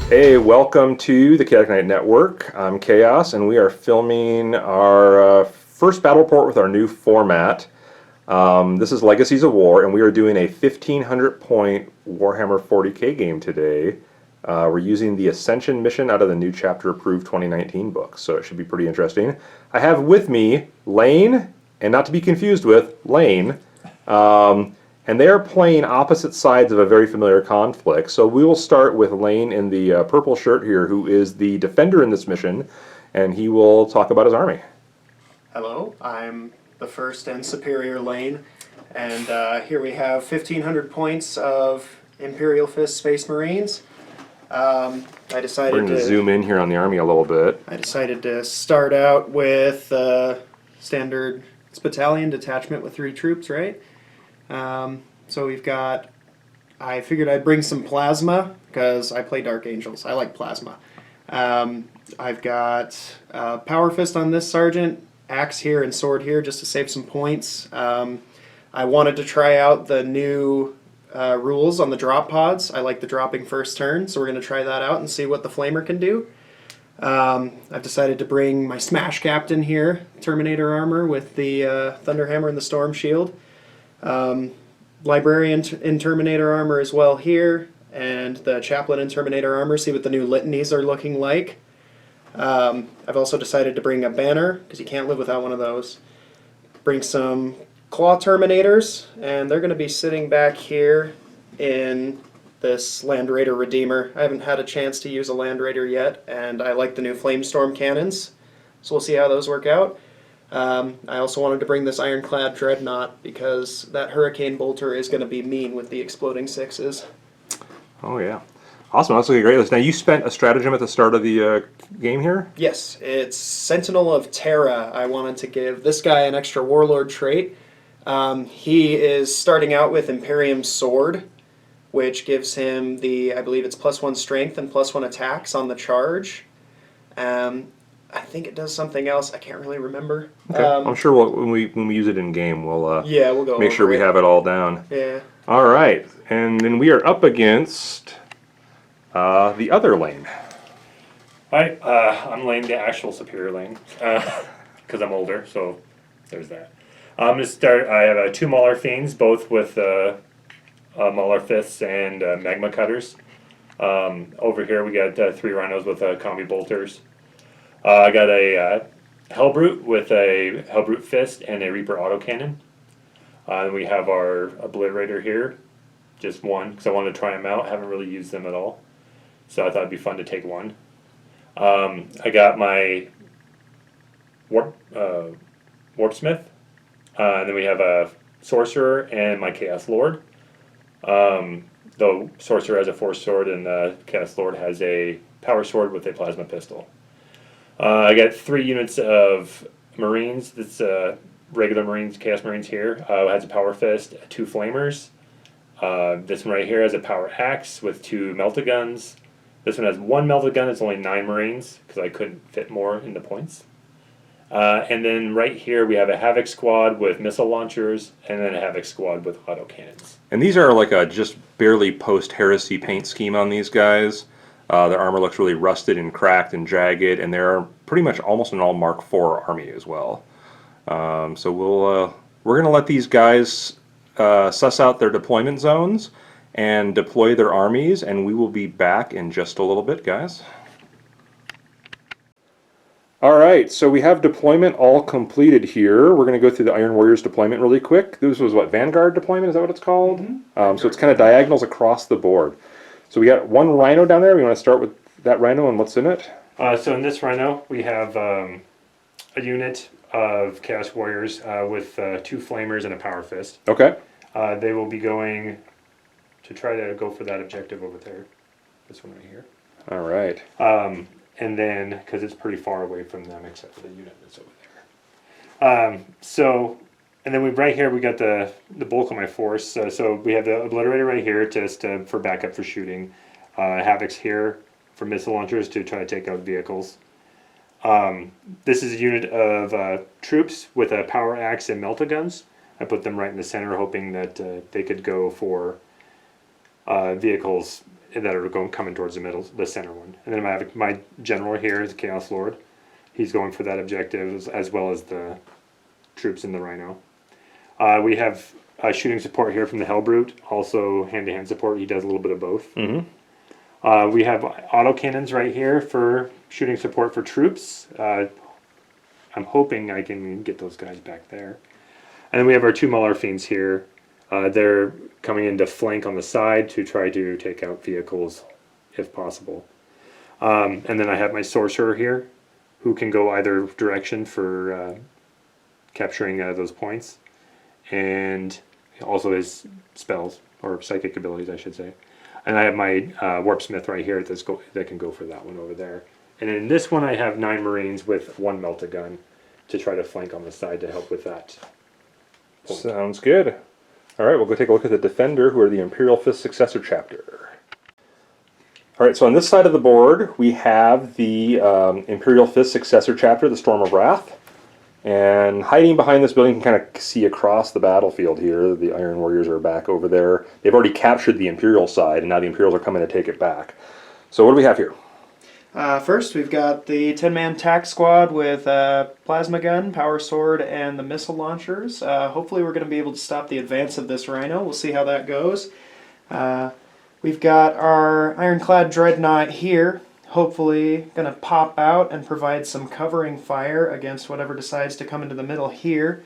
Hey, welcome to the Chaotic Knight Network. I'm Chaos, and we are filming our first battle report with our new format. This is Legacies of War, and we are doing a 1,500 point Warhammer 40k game today. We're using the Ascension Mission out of the New Chapter Approved 2019 book, so it should be pretty interesting. I have with me Lane, and not to be confused with Lane. And they are playing opposite sides of a very familiar conflict. So we will start with Lane in the purple shirt here, who is the defender in this mission, and he will talk about his army. Hello, I'm the first and superior Lane, and here we have 1,500 points of Imperial Fist Space Marines. I decided We're going to zoom in here on the army a little bit. I decided to start out with standard battalion detachment with 3 troops, right? So we've got, I figured I'd bring some plasma because I play Dark Angels. I like plasma. I've got Power Fist on this sergeant, axe here and sword here just to save some points. I wanted to try out the new rules on the drop pods. I like the dropping first turn, so we're going to try that out and see what the Flamer can do. I've decided to bring my Smash Captain here, Terminator armor with the Thunderhammer and the Storm Shield. Librarian in Terminator armor as well here, and the Chaplain in Terminator armor, see what the new litanies are looking like. I've also decided to bring a banner, because you can't live without one of those. Bring some Claw Terminators, and they're going to be sitting back here in this Land Raider Redeemer. I haven't had a chance to use a Land Raider yet, and I like the new Flamestorm cannons, so we'll see how those work out. I also wanted to bring this Ironclad Dreadnought because that Hurricane Bolter is going to be mean with the exploding 6s. Oh yeah. Awesome, that's looking a great list. Now you spent a stratagem at the start of the game here? Yes, it's Sentinel of Terra. I wanted to give this guy an extra Warlord trait. He is starting out with Imperium Sword, which gives him the, I believe it's +1 strength and +1 attacks on the charge. I think it does something else. I can't really remember. Okay. I'm sure when we use it in game, we'll go make sure we have it all down. Yeah. All right, and then we are up against the other Lane. Hi, I'm Lane, the actual superior Lane, because I'm older. So there's that. I'm gonna start. I have 2 Mauler Fiends, both with Mauler Fists and Magma Cutters. Over here we got 3 Rhinos with Combi Bolters. I got a Hellbrute with a Hellbrute Fist and a Reaper Autocannon. We have our Obliterator here, just one, because I wanted to try them out. I haven't really used them at all, so I thought it'd be fun to take one. I got my Warpsmith, and then we have a Sorcerer and my Chaos Lord. The Sorcerer has a Force Sword, and the Chaos Lord has a Power Sword with a Plasma Pistol. I got 3 units of Marines. That's regular Marines, Chaos Marines here. It has a Power Fist, 2 Flamers. This one right here has a Power Axe with 2 Melt-A-Guns. This one has 1 Melt-A-Gun. It's only 9 Marines because I couldn't fit more in the points. And then right here we have a Havoc Squad with missile launchers, and then a Havoc Squad with autocannons. And these are like a just barely post-heresy paint scheme on these guys. Their armor looks really rusted and cracked and jagged, and they're pretty much almost an all Mark IV army as well. So we're going to let these guys suss out their deployment zones and deploy their armies, and we will be back in just a little bit, guys. All right, so we have deployment all completed here. We're going to go through the Iron Warriors deployment really quick. This was what, Vanguard deployment? Is that what it's called? Mm-hmm. So it's kind of diagonals across the board. So we got 1 Rhino down there. We want to start with that Rhino and what's in it? So in this Rhino, we have a unit of Chaos Warriors with 2 Flamers and a Power Fist. Okay. They will be going to try to go for that objective over there. This one right here. All right. And then, because it's pretty far away from them, except for the unit that's over there. And then right here we got the bulk of my force. So we have the Obliterator right here just for backup for shooting. Havocs here for missile launchers to try to take out vehicles. This is a unit of troops with a Power Axe and Melt-A-Guns. I put them right in the center, hoping that they could go for vehicles that are going coming towards the middle, the center one. And then I have my general here is Chaos Lord. He's going for that objective as well as the troops in the Rhino. We have shooting support here from the Hellbrute, also hand-to-hand support. He does a little bit of both. Mm-hmm. We have autocannons right here for shooting support for troops. I'm hoping I can get those guys back there. And then we have our 2 Mauler Fiends here. They're coming in to flank on the side to try to take out vehicles if possible. And then I have my Sorcerer here, who can go either direction for capturing those points. And also his spells, or psychic abilities, I should say. And I have my Warp Smith right here that can go for that one over there. And in this one, I have 9 Marines with 1 Melt-A-Gun to try to flank on the side to help with that point. Sounds good. All right, we'll go take a look at the Defender, who are the Imperial Fist Successor Chapter. All right, so on this side of the board, we have the Imperial Fist Successor Chapter, the Storm of Wrath. And hiding behind this building, you can kind of see across the battlefield here. The Iron Warriors are back over there. They've already captured the Imperial side, and now the Imperials are coming to take it back. So what do we have here? First, we've got the 10-man tack squad with plasma gun, power sword, and the missile launchers. Hopefully we're going to be able to stop the advance of this Rhino. We'll see how that goes. We've got our ironclad dreadnought here, hopefully going to pop out and provide some covering fire against whatever decides to come into the middle here.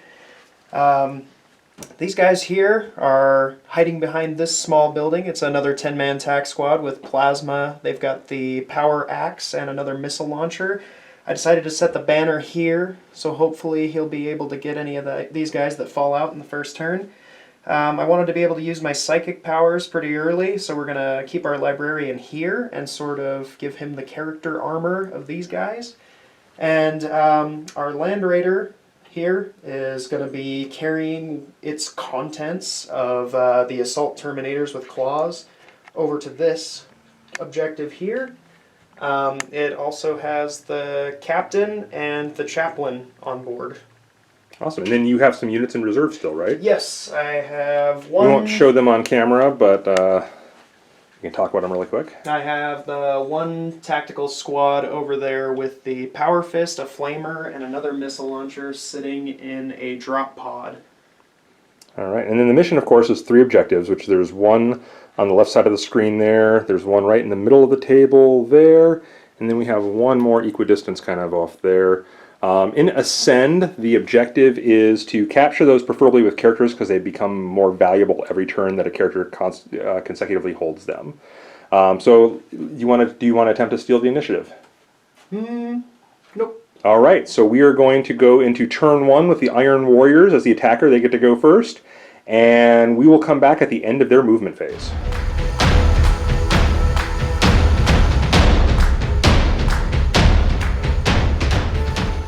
These guys here are hiding behind this small building. It's another 10-man tack squad with plasma. They've got the power axe and another missile launcher. I decided to set the banner here, so hopefully he'll be able to get any of these guys that fall out in the first turn. I wanted to be able to use my psychic powers pretty early, so we're going to keep our librarian here and sort of give him the character armor of these guys. And our Land Raider here is going to be carrying its contents of the Assault Terminators with claws over to this objective here. It also has the captain and the chaplain on board. Awesome. And then you have some units in reserve still, right? Yes, I have one. We won't show them on camera, but we can talk about them really quick. I have the 1 tactical squad over there with the Power Fist, a flamer, and another missile launcher sitting in a drop pod. All right. And then the mission, of course, is 3 objectives, which there's 1 on the left side of the screen there. There's 1 right in the middle of the table there. And then we have 1 more equidistance kind of off there. In Ascend, the objective is to capture those, preferably with characters, because they become more valuable every turn that a character consecutively holds them. So, do you want to attempt to steal the initiative? Nope. All right. So we are going to go into turn 1 with the Iron Warriors as the attacker. They get to go first, and we will come back at the end of their movement phase.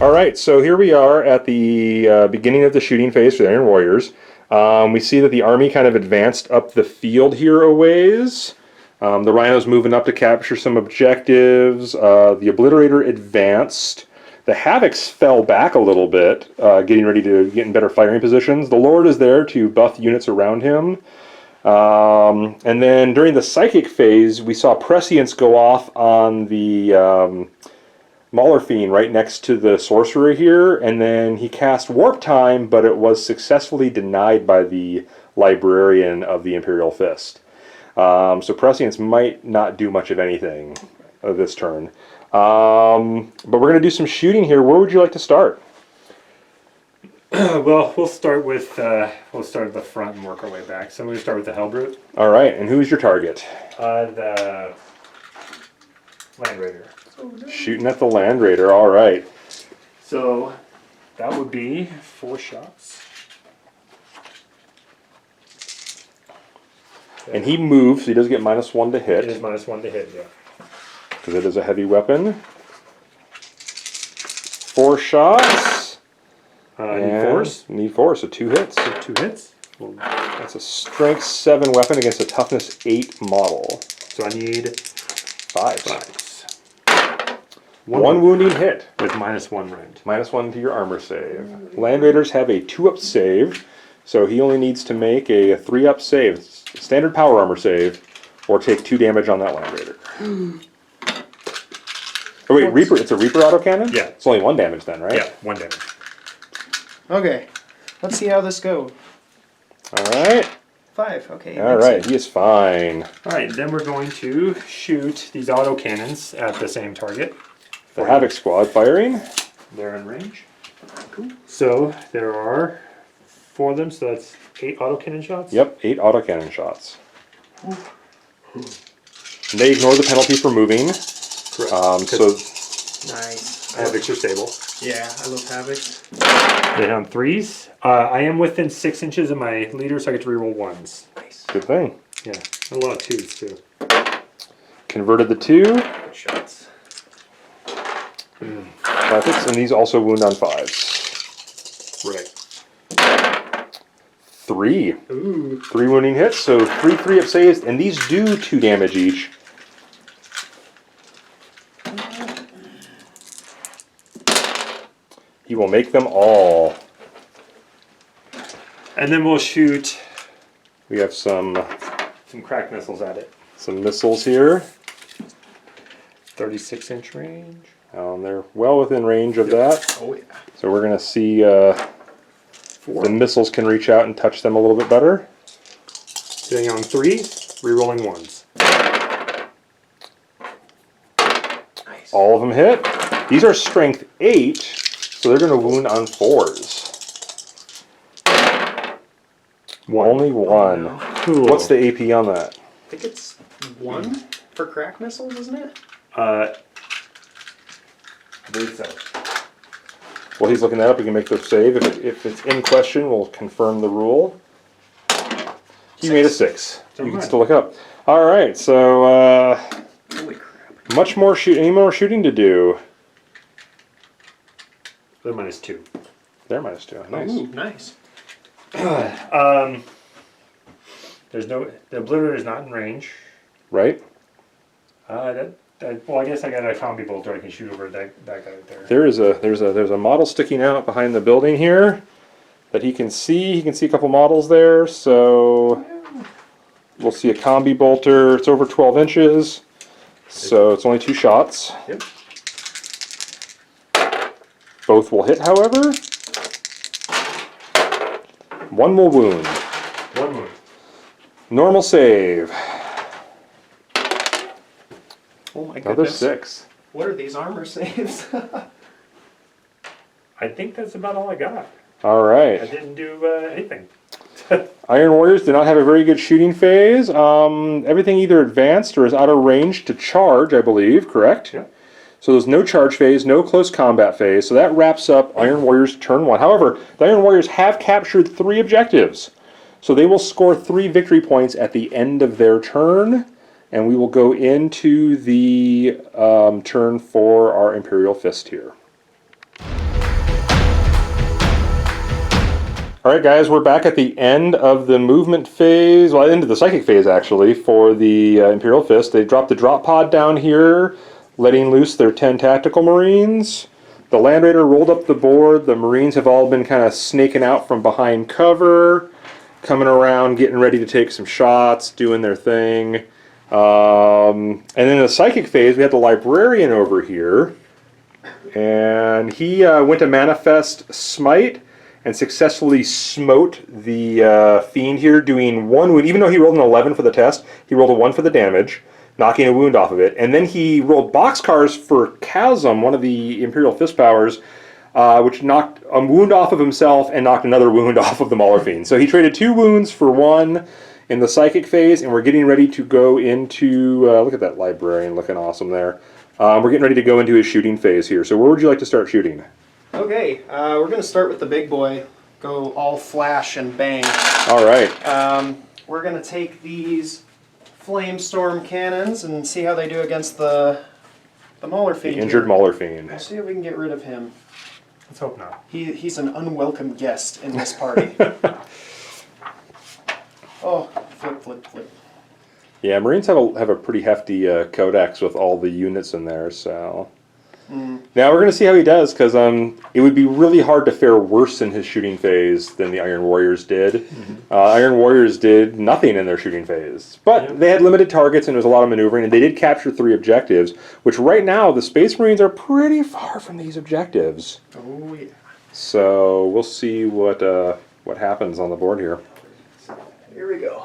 All right, so here we are at the beginning of the shooting phase for the Iron Warriors. We see that the army kind of advanced up the field here a ways. The Rhino's moving up to capture some objectives. The Obliterator advanced. The Havocs fell back a little bit, getting ready to get in better firing positions. The Lord is there to buff units around him. And then during the Psychic phase, we saw Prescience go off on the Mauler Fiend right next to the Sorcerer here, and then he cast Warp Time, but it was successfully denied by the Librarian of the Imperial Fist. So Prescience might not do much of anything this turn. But we're going to do some shooting here. Where would you like to start? Well, we'll start at the front and work our way back. So I'm going to start with the Hellbrute. All right, and who's your target? The Land Raider. Shooting at the Land Raider, all right. So that would be 4 shots. And he moves, so he does get -1 to hit. It is -1 to hit, yeah. Because it is a heavy weapon. 4 shots. Need 4, so 2 hits. So 2 hits. That's a Strength 7 weapon against a Toughness 8 model. So I need 5. 1 wounding hit. with -1 rend. -1 to your armor save. Land Raiders have a 2-up save, so he only needs to make a 3-up save. Standard power armor save or take 2 damage on that Land Raider. Oh wait, Reaper, it's a Reaper autocannon? Yeah. It's only 1 damage then, right? Yeah, 1 damage. Okay, let's see how this goes. Alright. 5, okay. Alright, he is fine. Alright, then we're going to shoot these autocannons at the same target. The Havoc Squad firing. They're in range. Cool. So there are 4 of them, so that's 8 autocannon shots? Yep, 8 autocannon shots. And they ignore the penalty for moving. Correct. So Nice. Havocs are stable. Yeah, I love Havoc. They on 3s. I am within 6 inches of my leader, so I get to reroll 1s. Nice. good thing. Yeah, a lot of 2s too. Converted the 2. Good shots. 5 hits, and these also wound on 5s. Right. 3. Ooh. 3 wounding hits, so 3 up saves, and these do 2 damage each. He will make them all. And then we'll shoot We have some crack missiles at it. missiles here. 36-inch range. They're well within range of that. Oh yeah. So we're going to see the missiles can reach out and touch them a little bit better. Sitting on 3s, rerolling 1s. Nice. All of them hit. These are strength 8, so they're going to wound on 4s. Only 1. no. Cool. What's the AP on that? I think it's 1 for crack missiles, isn't it? I believe so. While he's looking that up, we can make the save. If it's in question, we'll confirm the rule. He made a 6. You can still look up. All right, so Holy crap. much more any more shooting to do. They're -2. They're -2. Nice. Ooh, nice. There's no, the obliterator is not in range. Right? Well, I guess I got a combi bolter I can shoot over that guy right there. There's a model sticking out behind the building here that he can see. He can see a couple models there. So we'll see a combi bolter. It's over 12 inches, so it's only 2 shots. Yep. Both will hit, however. 1 will wound. 1 wound. Normal save. Oh my Another goodness. 6. What are these armor saves? I think that's about all I got. All I right. didn't do anything. Iron Warriors did not have a very good shooting phase. Everything either advanced or is out of range to charge, I believe, correct? Yeah. So there's no charge phase, no close combat phase. So that wraps up Iron Warriors turn 1. However, the Iron Warriors have captured 3 objectives. So they will score 3 victory points at the end of their turn. And we will go into the turn for our Imperial Fist here. Alright guys, we're back at the end of the movement phase, well, end of the psychic phase actually, for the Imperial Fist. They dropped the drop pod down here, letting loose their 10 tactical marines. The Land Raider rolled up the board. The marines have all been kind of snaking out from behind cover, coming around, getting ready to take some shots, doing their thing. And then in the psychic phase, we had the librarian over here, and he went to manifest smite and successfully smote the fiend here, doing 1 wound. Even though he rolled an 11 for the test, he rolled a 1 for the damage, knocking a wound off of it. And then he rolled boxcars for Chasm, one of the Imperial Fist powers, which knocked a wound off of himself and knocked another wound off of the Mauler fiend. So he traded 2 wounds for 1 in the psychic phase, and we're getting ready to go into, look at that librarian looking awesome there. We're getting ready to go into his shooting phase here. So where would you like to start shooting? Okay, we're going to start with the big boy. Go all flash and bang. All right. We're going to take these Flamestorm cannons and see how they do against the Mauler The fiend. injured Mauler fiend. We'll see if we can get rid of him. Let's hope not. He's an unwelcome guest in this party. Oh, flip, flip, flip. Yeah, Marines have a pretty hefty codex with all the units in there, so Now we're going to see how he does, because it would be really hard to fare worse in his shooting phase than the Iron Warriors did. Iron Warriors did nothing in their shooting phase, but they had limited targets and there was a lot of maneuvering, and they did capture 3 objectives, which right now the Space Marines are pretty far from these objectives. Oh yeah. So we'll see what happens on the board here. Here we go.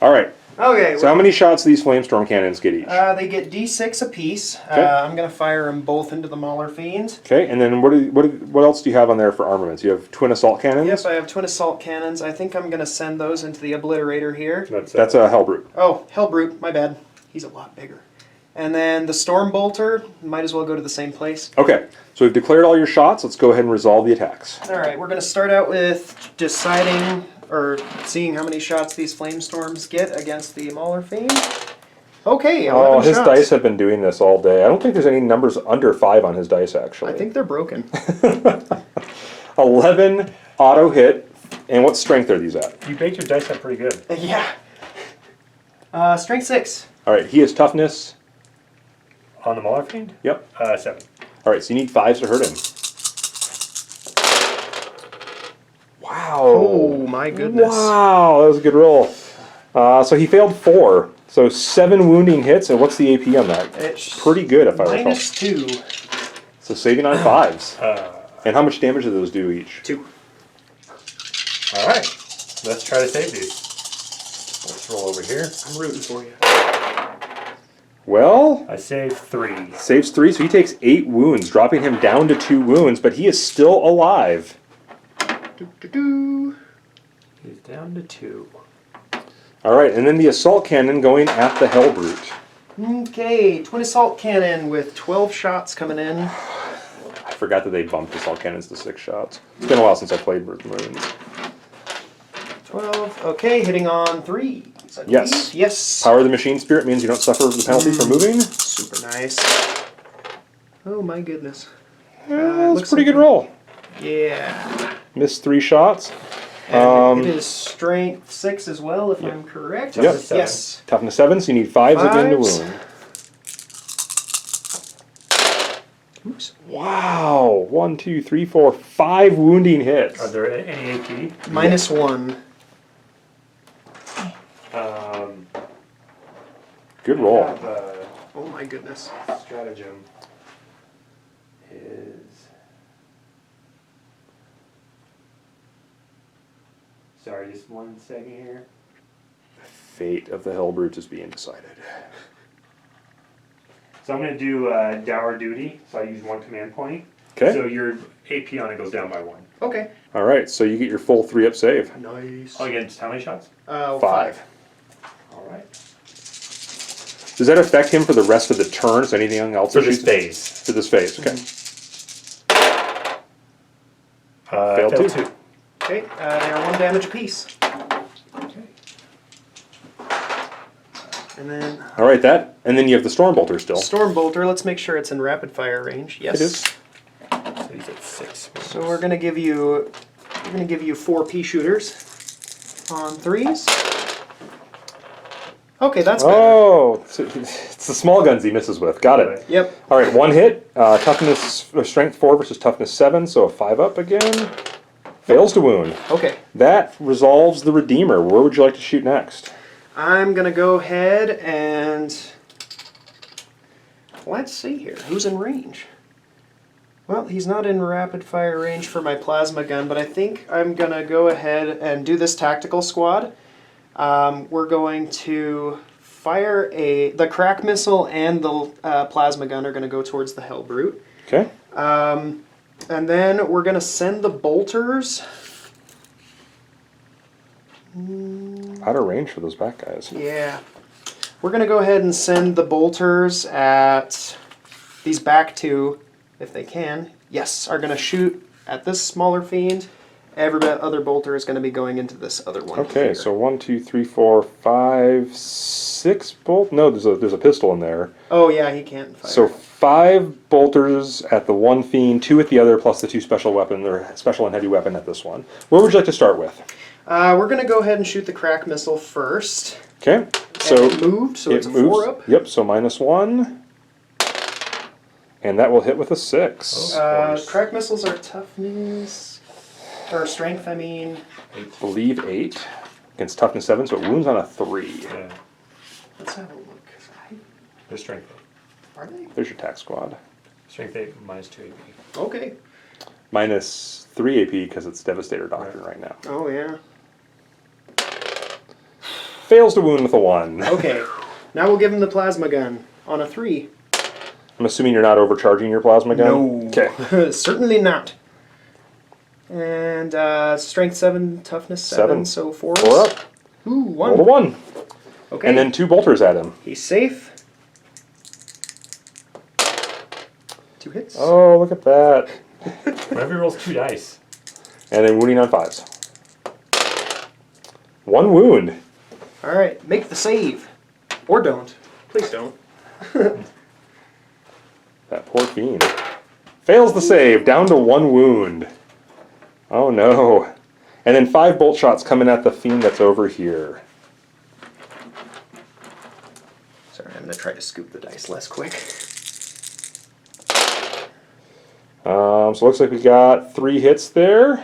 All right. Okay. So how many shots do these Flamestorm cannons get each? They get D6 apiece. Okay. I'm gonna fire them both into the Mauler Fiend. Okay, and then what else do you have on there for armaments? You have twin assault cannons? Yes, I have twin assault cannons. I think I'm gonna send those into the Obliterator here. That's a Hellbrute. Oh, Hellbrute, my bad. He's a lot bigger. And then the Storm Bolter might as well go to the same place. Okay, so we've declared all your shots. Let's go ahead and resolve the attacks. All right, we're gonna start out with deciding or seeing how many shots these Flamestorms get against the Mauler Fiend. Okay, 11 Oh, his shots. dice have been doing this all day. I don't think there's any numbers under 5 on his dice, actually. I think they're broken. 11 auto hit. And what strength are these at? You baked your dice up pretty good. Yeah. Strength 6. All right, he has toughness. On the Mauler Fiend? Yep. 7. All right, so you need 5s to hurt him. Wow. Oh my goodness. Wow, that was a good roll. So he failed 4. So 7 wounding hits, and what's the AP on that? It's Pretty good, if I recall. -2. So saving on 5s. Uh, And how much damage do those do each? 2. Alright, let's try to save these. Let's roll over here. I'm rooting for you. Well, I saved 3. saves 3, so he takes 8 wounds, dropping him down to 2 wounds, but he is still alive. Doo-doo-doo. He's down to 2. All right, and then the assault cannon going at the Hellbrute. Okay, twin assault cannon with 12 shots coming in. I forgot that they bumped assault cannons to 6 shots. It's been a while since I played with Marines. 12. Okay, hitting on 3. Yes. Yes. Power of the Machine Spirit means you don't suffer the penalty for moving. Super nice. Oh my goodness. That's a looks pretty like good roll. Yeah. Missed 3 shots. And it is strength 6 as well, if I'm correct. Yep. Yes. Toughness 7, so you need 5s again to 5s. wound. Oops. Wow. 1, 2, 3, 4, 5 wounding hits. Are there any AP? -1. Good roll. Oh my goodness. Stratagem is... Sorry, just 1 second here. Fate of the Hellbrute is being decided. So I'm going to do Dour Duty, so I use 1 command point. Okay. So your AP on it goes down by 1. Okay. All right, so you get your full 3-up save. Nice. Oh, again, just how many shots? 5. Alright. Does that affect him for the rest of the turn? So anything else? For he this shoots? phase. For this phase, okay. Failed Failed 2. Okay, they are 1 damage apiece. Okay. And then All right, that, and then you have the Storm Bolter still. Storm Bolter, let's make sure it's in rapid fire range. Yes. It is. So he's at 6. So we're gonna give you 4 pea shooters on 3s. Okay, that's better. Oh, so it's the small guns he misses with. Got it. Yep. All right, 1 hit. Toughness, strength 4 versus toughness 7, so a 5-up again. Fails to wound. Okay. That resolves the Redeemer. Where would you like to shoot next? I'm gonna go ahead and let's see here. Who's in range? Well, he's not in rapid fire range for my plasma gun, but I think I'm gonna go ahead and do this tactical squad. We're going to fire the crack missile and the plasma gun are gonna go towards the Hellbrute. Okay. And then we're gonna send the bolters. Out of range for those back guys. Yeah. We're going to go ahead and send the bolters at these back 2, if they can. Yes, are going to shoot at this smaller fiend. Every other bolter is going to be going into this other one. Okay, here. so 1, 2, 3, 4, 5, 6 bolt. No, there's a pistol in there. Oh, yeah, he can't fire. So 5 bolters at the one fiend, 2 at the other, plus the 2 special weapon, or special and heavy weapon at this one. Where would you like to start with? We're going to go ahead and shoot the crack missile first. Okay, so And it moved, so it it's a moves. 4-up. Yep, so -1. And that will hit with a 6. Crack missiles are toughness, or strength, I mean. I believe 8 against toughness 7, so it wounds on a 3. Yeah. Let's have a look. They're strength 8. Are they? There's your attack squad. Strength 8 minus 2 AP. Okay. Minus 3 AP because it's Devastator Doctrine right now. Oh, yeah. Fails to wound with a 1. Okay. Now we'll give him the plasma gun on a 3. I'm assuming you're not overcharging your plasma gun? No. Okay. Certainly not. And strength 7, toughness 7, so 4. 4 up. Ooh, 1. Roll a 1. Okay. And then 2 bolters at him. He's safe. 2 hits. Oh, look at that. Whenever he rolls 2 dice. And then wounding on 5s. 1 wound. All right, make the save. Or don't. Please don't. That poor fiend. Fails the save, down to 1 wound. Oh no. And then 5 bolt shots coming at the fiend that's over here. Sorry, I'm going to try to scoop the dice less quick. So it looks like we got 3 hits there.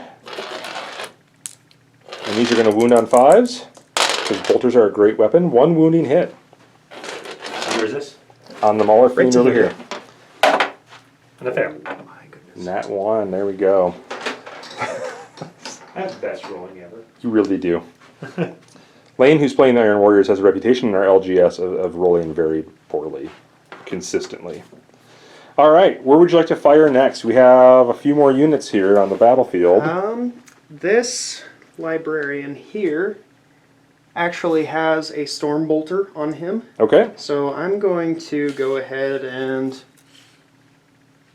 And these are going to wound on 5s. Because bolters are a great weapon. 1 wounding hit. Where is this? On the Mauler fiend to over here. here. And a fail. Oh my goodness. Nat 1, there we go. That's the best rolling ever. You really do. Lane, who's playing the Iron Warriors, has a reputation in our LGS of rolling very poorly, consistently. All right, where would you like to fire next? We have a few more units here on the battlefield. This librarian here actually has a storm bolter on him. Okay. So I'm going to go ahead and...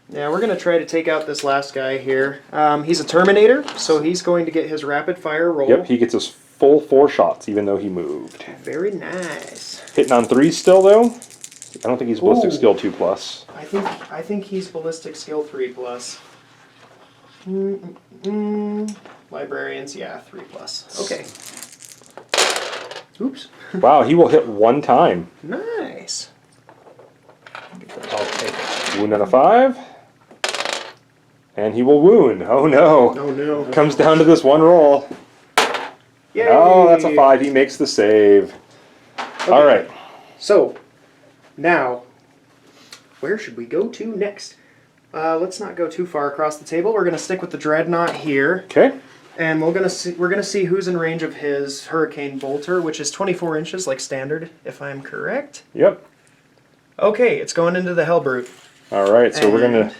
Yeah, we're going to try to take out this last guy here. He's a Terminator, so he's going to get his rapid fire roll. Yep, he gets his full 4 shots, even though he moved. Very nice. Hitting on 3s still, though? I don't think he's ballistic Ooh. skill 2+. I think he's ballistic skill 3+. Librarians, yeah, 3+. Okay. Oops. Wow, he will hit 1 time. Nice. I'll take it. Wound on a 5. And he will wound. Oh no. Oh no. Comes down to this 1 roll. Yay. Oh, that's a 5. He makes the save. Okay. All right. So, now, where should we go to next? Let's not go too far across the table. We're going to stick with the Dreadnought here. Okay. And we're gonna see who's in range of his Hurricane Bolter, which is 24 inches, like standard, if I'm correct. Yep. Okay, it's going into the Hellbrute. All right, so we're going to...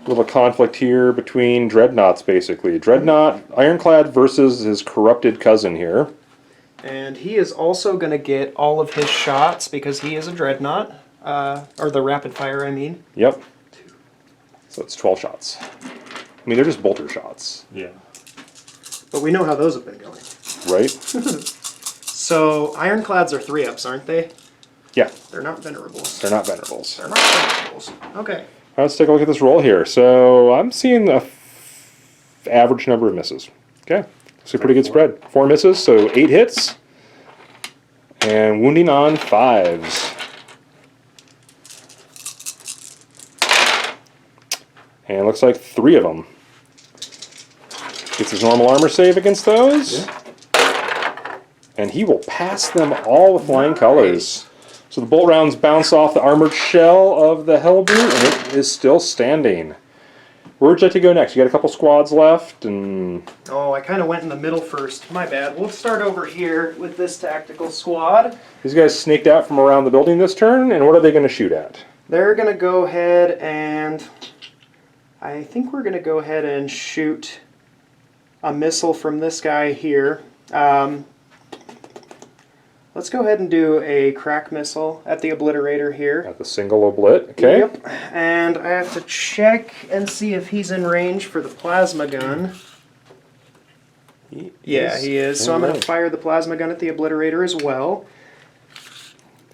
Little conflict here between Dreadnoughts, basically. Dreadnought, Ironclad versus his corrupted cousin here. And he is also going to get all of his shots because he is a Dreadnought. Or the rapid fire, I mean. Yep. So it's 12 shots. I mean, they're just bolter shots. Yeah. But we know how those have been going. Right? So, Ironclads are 3-ups, aren't they? Yeah. They're not Venerables. They're not Venerables. They're not Venerables. Okay. Let's take a look at this roll here. So I'm seeing a average number of misses. Okay. It's a pretty good spread. 4 misses, so 8 hits. And wounding on 5s. And it looks like 3 of them. Gets his normal armor save against those. Yeah. And he will pass them all with flying colors. So the bolt rounds bounce off the armored shell of the Hellbrute, and it is still standing. Where would you like to go next? You got a couple squads left, and... Oh, I kind of went in the middle first. My bad. We'll start over here with this tactical squad. These guys snaked out from around the building this turn, and what are they going to shoot at? They're going to go ahead and... I think we're going to go ahead and shoot a missile from this guy here. Let's go ahead and do a crack missile at the obliterator here. At the single oblit, okay. Yep. And I have to check and see if he's in range for the plasma gun. Yeah, he is. So I'm going to fire the plasma gun at the obliterator as well.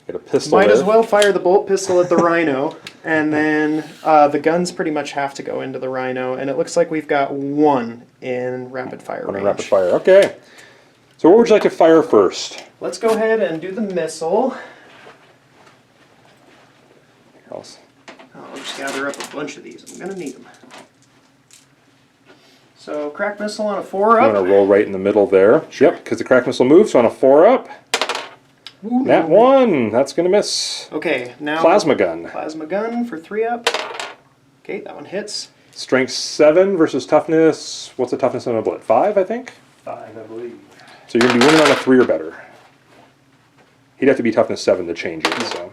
Get a pistol Might there. as well fire the bolt pistol at the Rhino. And then the guns pretty much have to go into the Rhino. And it looks like we've got 1 in rapid fire range. Rapid fire, okay. So what would you like to fire first? Let's go ahead and do the missile. Else. Oh, just gather up a bunch of these. I'm gonna need them. So crack missile on a 4 I'm up. going to roll right in the middle there. Yep, because the crack missile moves, so on a 4 up. Ooh, Nat 1, that's going to miss. Okay, now Plasma gun. Plasma gun for 3 up. Okay, that one hits. Strength 7 versus toughness. What's the toughness on a bullet? 5, I think? 5, I believe. So you're going to be winning on a 3 or better. He'd have to be toughness 7 to change it. So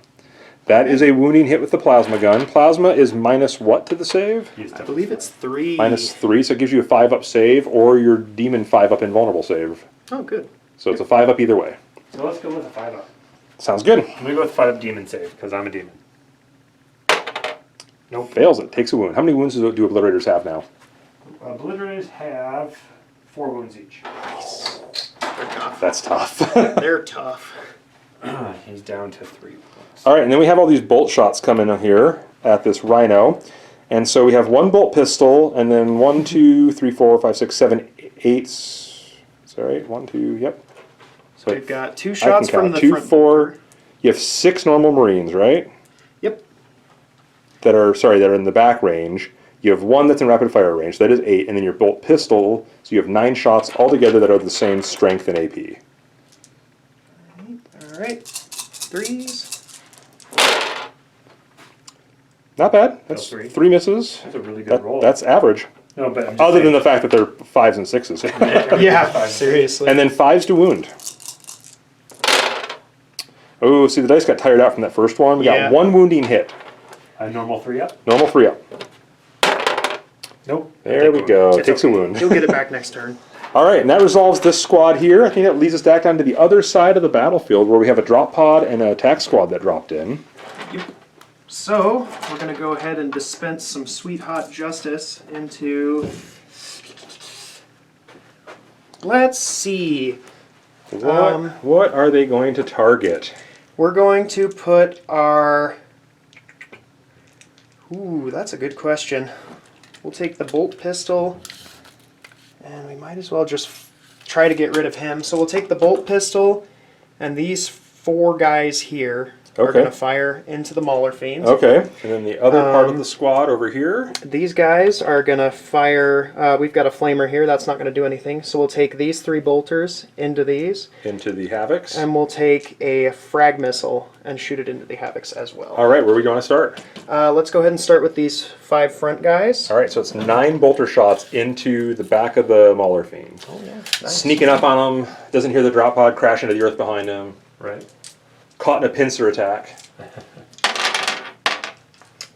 that is a wounding hit with the plasma gun. Plasma is minus what to the save? I believe it's 3. Minus 3, so it gives you a 5 up save or your demon 5 up invulnerable save. Oh, good. So it's a 5 up either way. So let's go with a 5 up. Sounds good. I'm gonna go with 5 up demon save because I'm a demon. Nope. Fails it, takes a wound. How many wounds do obliterators have now? Obliterators have 4 wounds each. They're tough. That's tough. They're tough. He's down to 3 wounds. All right, and then we have all these bolt shots coming in here at this rhino. And so we have 1 bolt pistol, and then 1, 2, 3, 4, 5, 6, 7, 8. Is that right? 1, 2, yep. So We've got 2 I shots can from count. the 2, front. 4. You have 6 normal Marines, right? Yep. That are in the back range. You have 1 that's in rapid fire range, so that is 8, and then your bolt pistol, so you have 9 shots altogether that are the same strength and AP. All right. 3s. Not bad. That's Three. 3 misses. That's a really good roll. That's average. No, but I'm just Other than saying- the fact that they're 5s and 6s. Yeah, seriously. And then 5s to wound. Oh, see, the dice got tired out from that first one. We Yeah. got 1 wounding hit. a normal 3 up. Normal 3 up. Nope. There we go. It's Takes a okay. wound. You'll get it back next turn. All right, and that resolves this squad here. I think that leads us back down to the other side of the battlefield where we have a drop pod and an attack squad that dropped in. So, we're going to go ahead and dispense some sweet hot justice into... Let's see. What are they going to target? We're going to put our... Ooh, that's a good question. We'll take the bolt pistol, and we might as well just try to get rid of him. So we'll take the bolt pistol, and these 4 guys here are Okay. going to fire into the Mauler Fiends. Okay, and then the other part of the squad over here. These guys are going to fire... we've got a flamer here. That's not going to do anything. So we'll take these 3 bolters into these, Into the Havocs. and we'll take a frag missile and shoot it into the Havocs as well. All right, where are we going to start? Let's go ahead and start with these 5 front guys. All right, so it's 9 bolter shots into the back of the Mauler Fiend. Oh, yeah. Nice. Sneaking up on him, doesn't hear the drop pod crash into the earth behind him. Right. Caught in a pincer attack.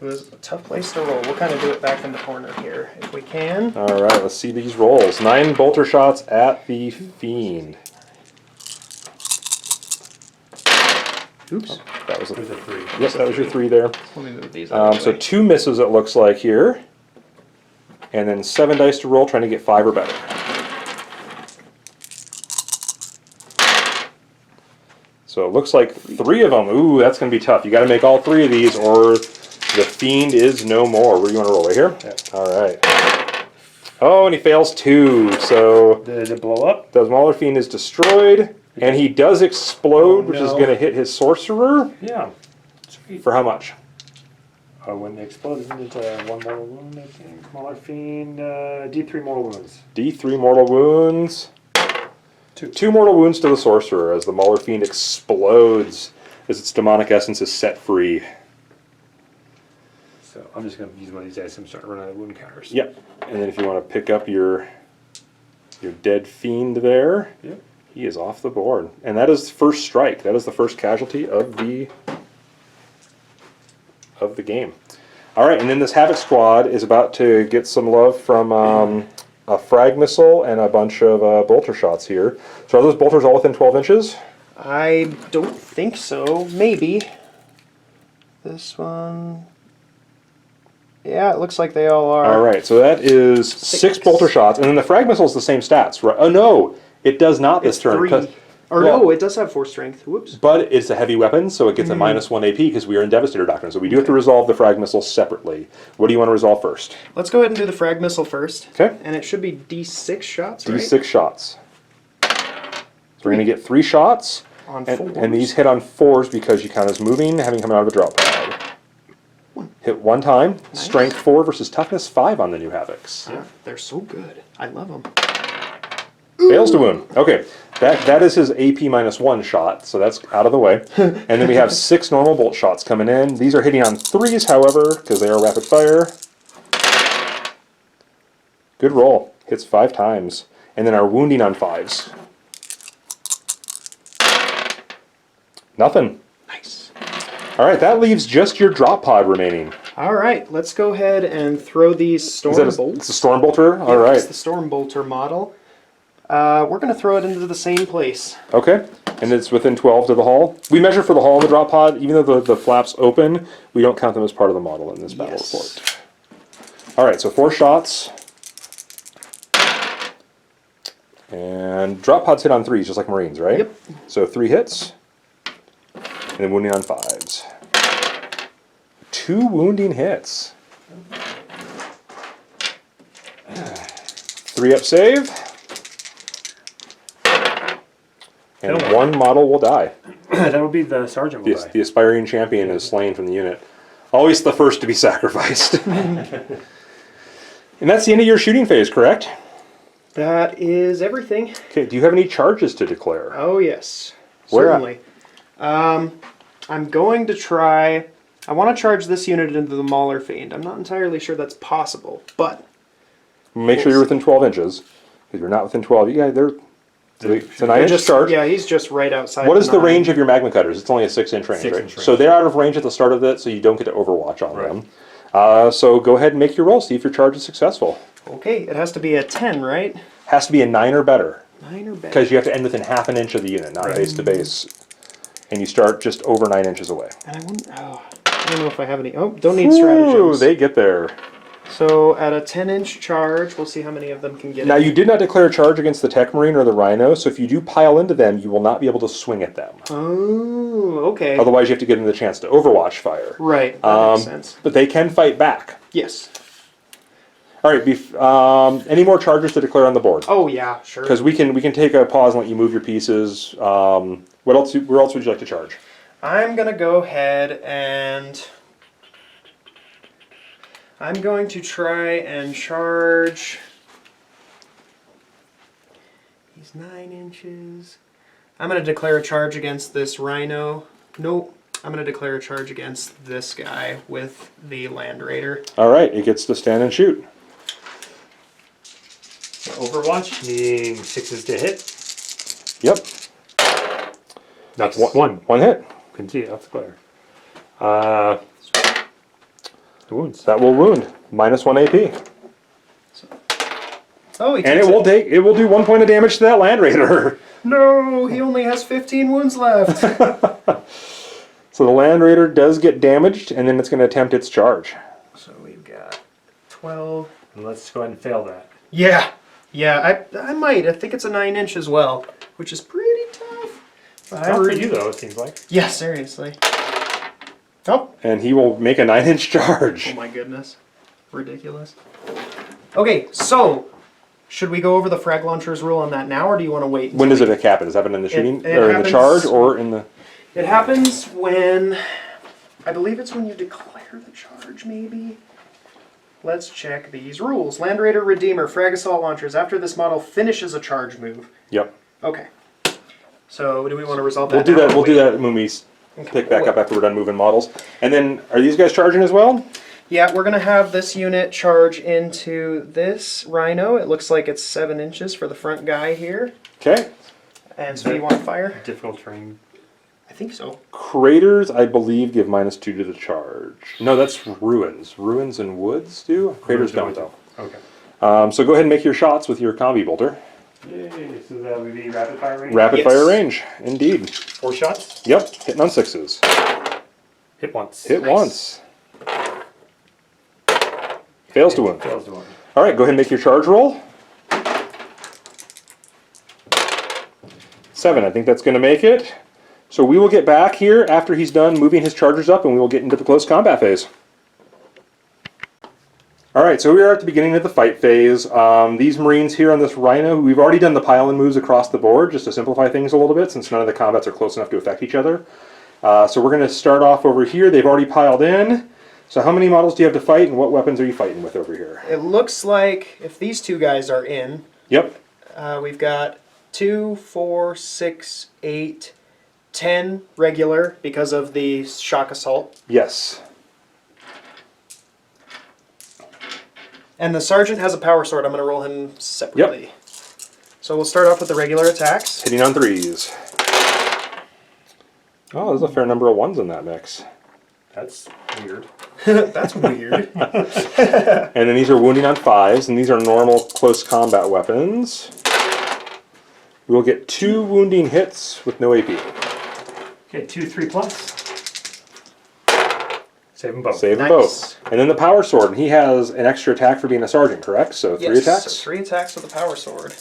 It was a tough place to roll. We'll kind of do it back in the corner here if we can. All right, let's see these rolls. 9 bolter shots at the Fiend. Oops. That was There's a 3. Yes, that was your 3 there. Let me move these out of the So way. 2 misses it looks like here. And then 7 dice to roll, trying to get 5 or better. So it looks like 3 of them. Ooh, that's going to be tough. You got to make all 3 of these or the Fiend is no more. Where do you want to roll? Right here? Yep. All right. Oh, and he fails 2. So Did it blow up? the Mauler Fiend is destroyed. And he does explode, Oh, which is no. going to hit his sorcerer. Yeah. Sweet. For how much? When they explode, isn't it 1 mortal wound, I think? Mauler Fiend, D3 mortal wounds. D3 mortal wounds. 2 mortal wounds to the sorcerer as the Mauler Fiend explodes as its demonic essence is set free. So I'm just going to use one of these dice and start running out of wound counters. Yep. And then if you want to pick up your dead Fiend there, Yep. he is off the board. And that is first strike. That is the first casualty of the game. All right, and then this Havoc squad is about to get some love from a frag missile and a bunch of bolter shots here. So are those bolters all within 12 inches? I don't think so. Maybe. This one... Yeah, it looks like they all are. All right, so that is 6 bolter shots, and then the frag missile is the same stats, right? Oh no, it does not this It's turn. 3. Or well- no, it does have 4 strength. Whoops. But it's a heavy weapon, so it gets a minus 1 AP because we are in Devastator Doctrine. So we do have to resolve the frag missile separately. What do you want to resolve first? Let's go ahead and do the frag missile first. Okay. And it should be D6 shots, right? D6 shots. So we're going to get 3 shots, On 4. and these hit on 4s because you count as moving, having come out of a drop pad. Hit 1 time. Strength 4 versus toughness 5 on the new Havocs. Yeah, they're so good. I love them. Fails to wound. Okay, that is his AP -1 shot, so that's out of the way. And then we have 6 normal bolt shots coming in. These are hitting on 3s, however, because they are rapid fire. Good roll. Hits 5 times. And then our wounding on 5s. Nothing. Nice. All right, that leaves just your drop pod remaining. All right, let's go ahead and throw these storm bolts. It's a storm bolter? All Yeah, right. it's the storm bolter model. We're going to throw it into the same place. Okay, and it's within 12 to the hull. We measure for the hull in the drop pod. Even though the flaps open, we don't count them as part of the model in this battle report. All right, so 4 shots. And drop pods hit on 3s, just like Marines, right? Yep. So 3 hits. And then wounding on 5s. 2 wounding hits. 3 up save. And 1 model will die. That would be the sergeant will die. The aspiring champion is slain from the unit. Always the first to be sacrificed. And that's the end of your shooting phase, correct? That is everything. Okay, do you have any charges to declare? Oh, yes. Where at? Certainly. I'm going to try... I want to charge this unit into the Mauler Fiend. I'm not entirely sure that's possible, but... Make sure you're within 12 inches. If you're not within 12, you guys, it's a 9-inch charge. Yeah, he's just right outside. What is the range of your magma cutters? It's only a 6-inch range, 6-inch right? range. So they're out of range at the start of it, so you don't get to overwatch on them. So go ahead and make your roll, see if your charge is successful. Okay, it has to be a 10, right? Has to be a 9 or better. 9 or better. Because you have to end within half an inch of the unit, not base to base. And you start just over 9 inches away. And I don't know if I have any... Oh, don't need stratagems. Ooh, they get there. So at a 10-inch charge, we'll see how many of them can get Now it. you did not declare a charge against the Tech Marine or the Rhino, so if you do pile into them, you will not be able to swing at them. Oh, okay. Otherwise you have to give them the chance to overwatch fire. Right, that makes sense. But they can fight back. Yes. All right, any more charges to declare on the board? Oh, yeah, sure. Because we can take a pause and let you move your pieces. Where else would you like to charge? I'm going to go ahead and... I'm going to try and charge... He's 9 inches. I'm going to declare a charge against this Rhino. Nope. I'm going to declare a charge against this guy with the Land Raider. All right, it gets to stand and shoot. Overwatch, needing 6s to hit. Yep. That's One. one. 1 hit. Can see it, that's clear. The wounds. That will wound. -1 AP. Oh, he And it will do 1 point of damage to that Land Raider. No, he only has 15 wounds left. So the Land Raider does get damaged, and then it's going to attempt its charge. So we've got 12. And let's go ahead and fail that. Yeah. Yeah, I might. I think it's a 9-inch as well, which is pretty tough. Not for you though, it seems like. Yeah, seriously. Oh. And he will make a 9-inch charge. Oh my goodness. Ridiculous. Okay, so should we go over the frag launchers rule on that now, or do you want to wait? When does it happen? Does it happen in the shooting, it or in the happens- charge, or in the? It happens when, I believe it's when you declare the charge, maybe. Let's check these rules. Land Raider Redeemer, frag assault launchers. After this model finishes a charge move. Yep. Okay. So do we want to resolve that? We'll do now, that. or We'll do wait? that when we pick back up after we're done moving models. And then, are these guys charging as well? Yeah, we're gonna have this unit charge into this Rhino. It looks like it's 7 inches for the front guy here. Okay. And so you want fire? Difficult terrain. I think so. Craters, I believe, give -2 to the charge. No, that's ruins. Ruins and woods do. Craters don't though. Okay. So go ahead and make your shots with your combi bolter. Yay, so that would be rapid fire range? Rapid Yes. fire range, indeed. 4 shots? Yep, hitting on 6s. Hit once. Hit Nice. once. Fails to wound. Fails to wound. All right, go ahead and make your charge roll. 7, I think that's going to make it. So we will get back here after he's done moving his chargers up, and we will get into the close combat phase. All right, so we are at the beginning of the fight phase. These Marines here on this Rhino, we've already done the pile-in moves across the board just to simplify things a little bit, since none of the combats are close enough to affect each other. So we're going to start off over here. They've already piled in. So how many models do you have to fight, and what weapons are you fighting with over here? It looks like if these two guys are in, Yep. we've got 2, 4, 6, 8, 10 regular because of the shock assault. Yes. And the sergeant has a power sword. I'm going to roll him separately. Yep. So we'll start off with the regular attacks. Hitting on 3s. Oh, there's a fair number of 1s in that mix. That's weird. That's weird. And then these are wounding on 5s, and these are normal close combat weapons. We will get 2 wounding hits with no AP. Okay, 2, 3 plus. Save them both. Save them Nice. both. And then the power sword, and he has an extra attack for being a sergeant, correct? So 3 attacks. So 3 attacks with the power sword.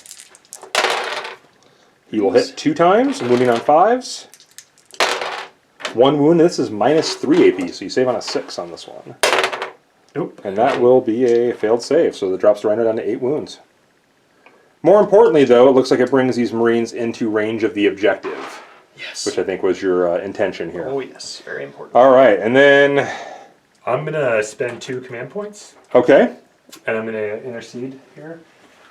He will hit 2 times, wounding on 5s. 1 wound, this is minus 3 AP, so you save on a 6 on this one. Nope. And that will be a failed save, so that drops Rhino down to 8 wounds. More importantly, though, it looks like it brings these Marines into range of the objective, Yes. which I think was your intention here. Oh, yes. Very important. All right, and then, I'm gonna spend 2 command points, okay, and I'm gonna intercede here,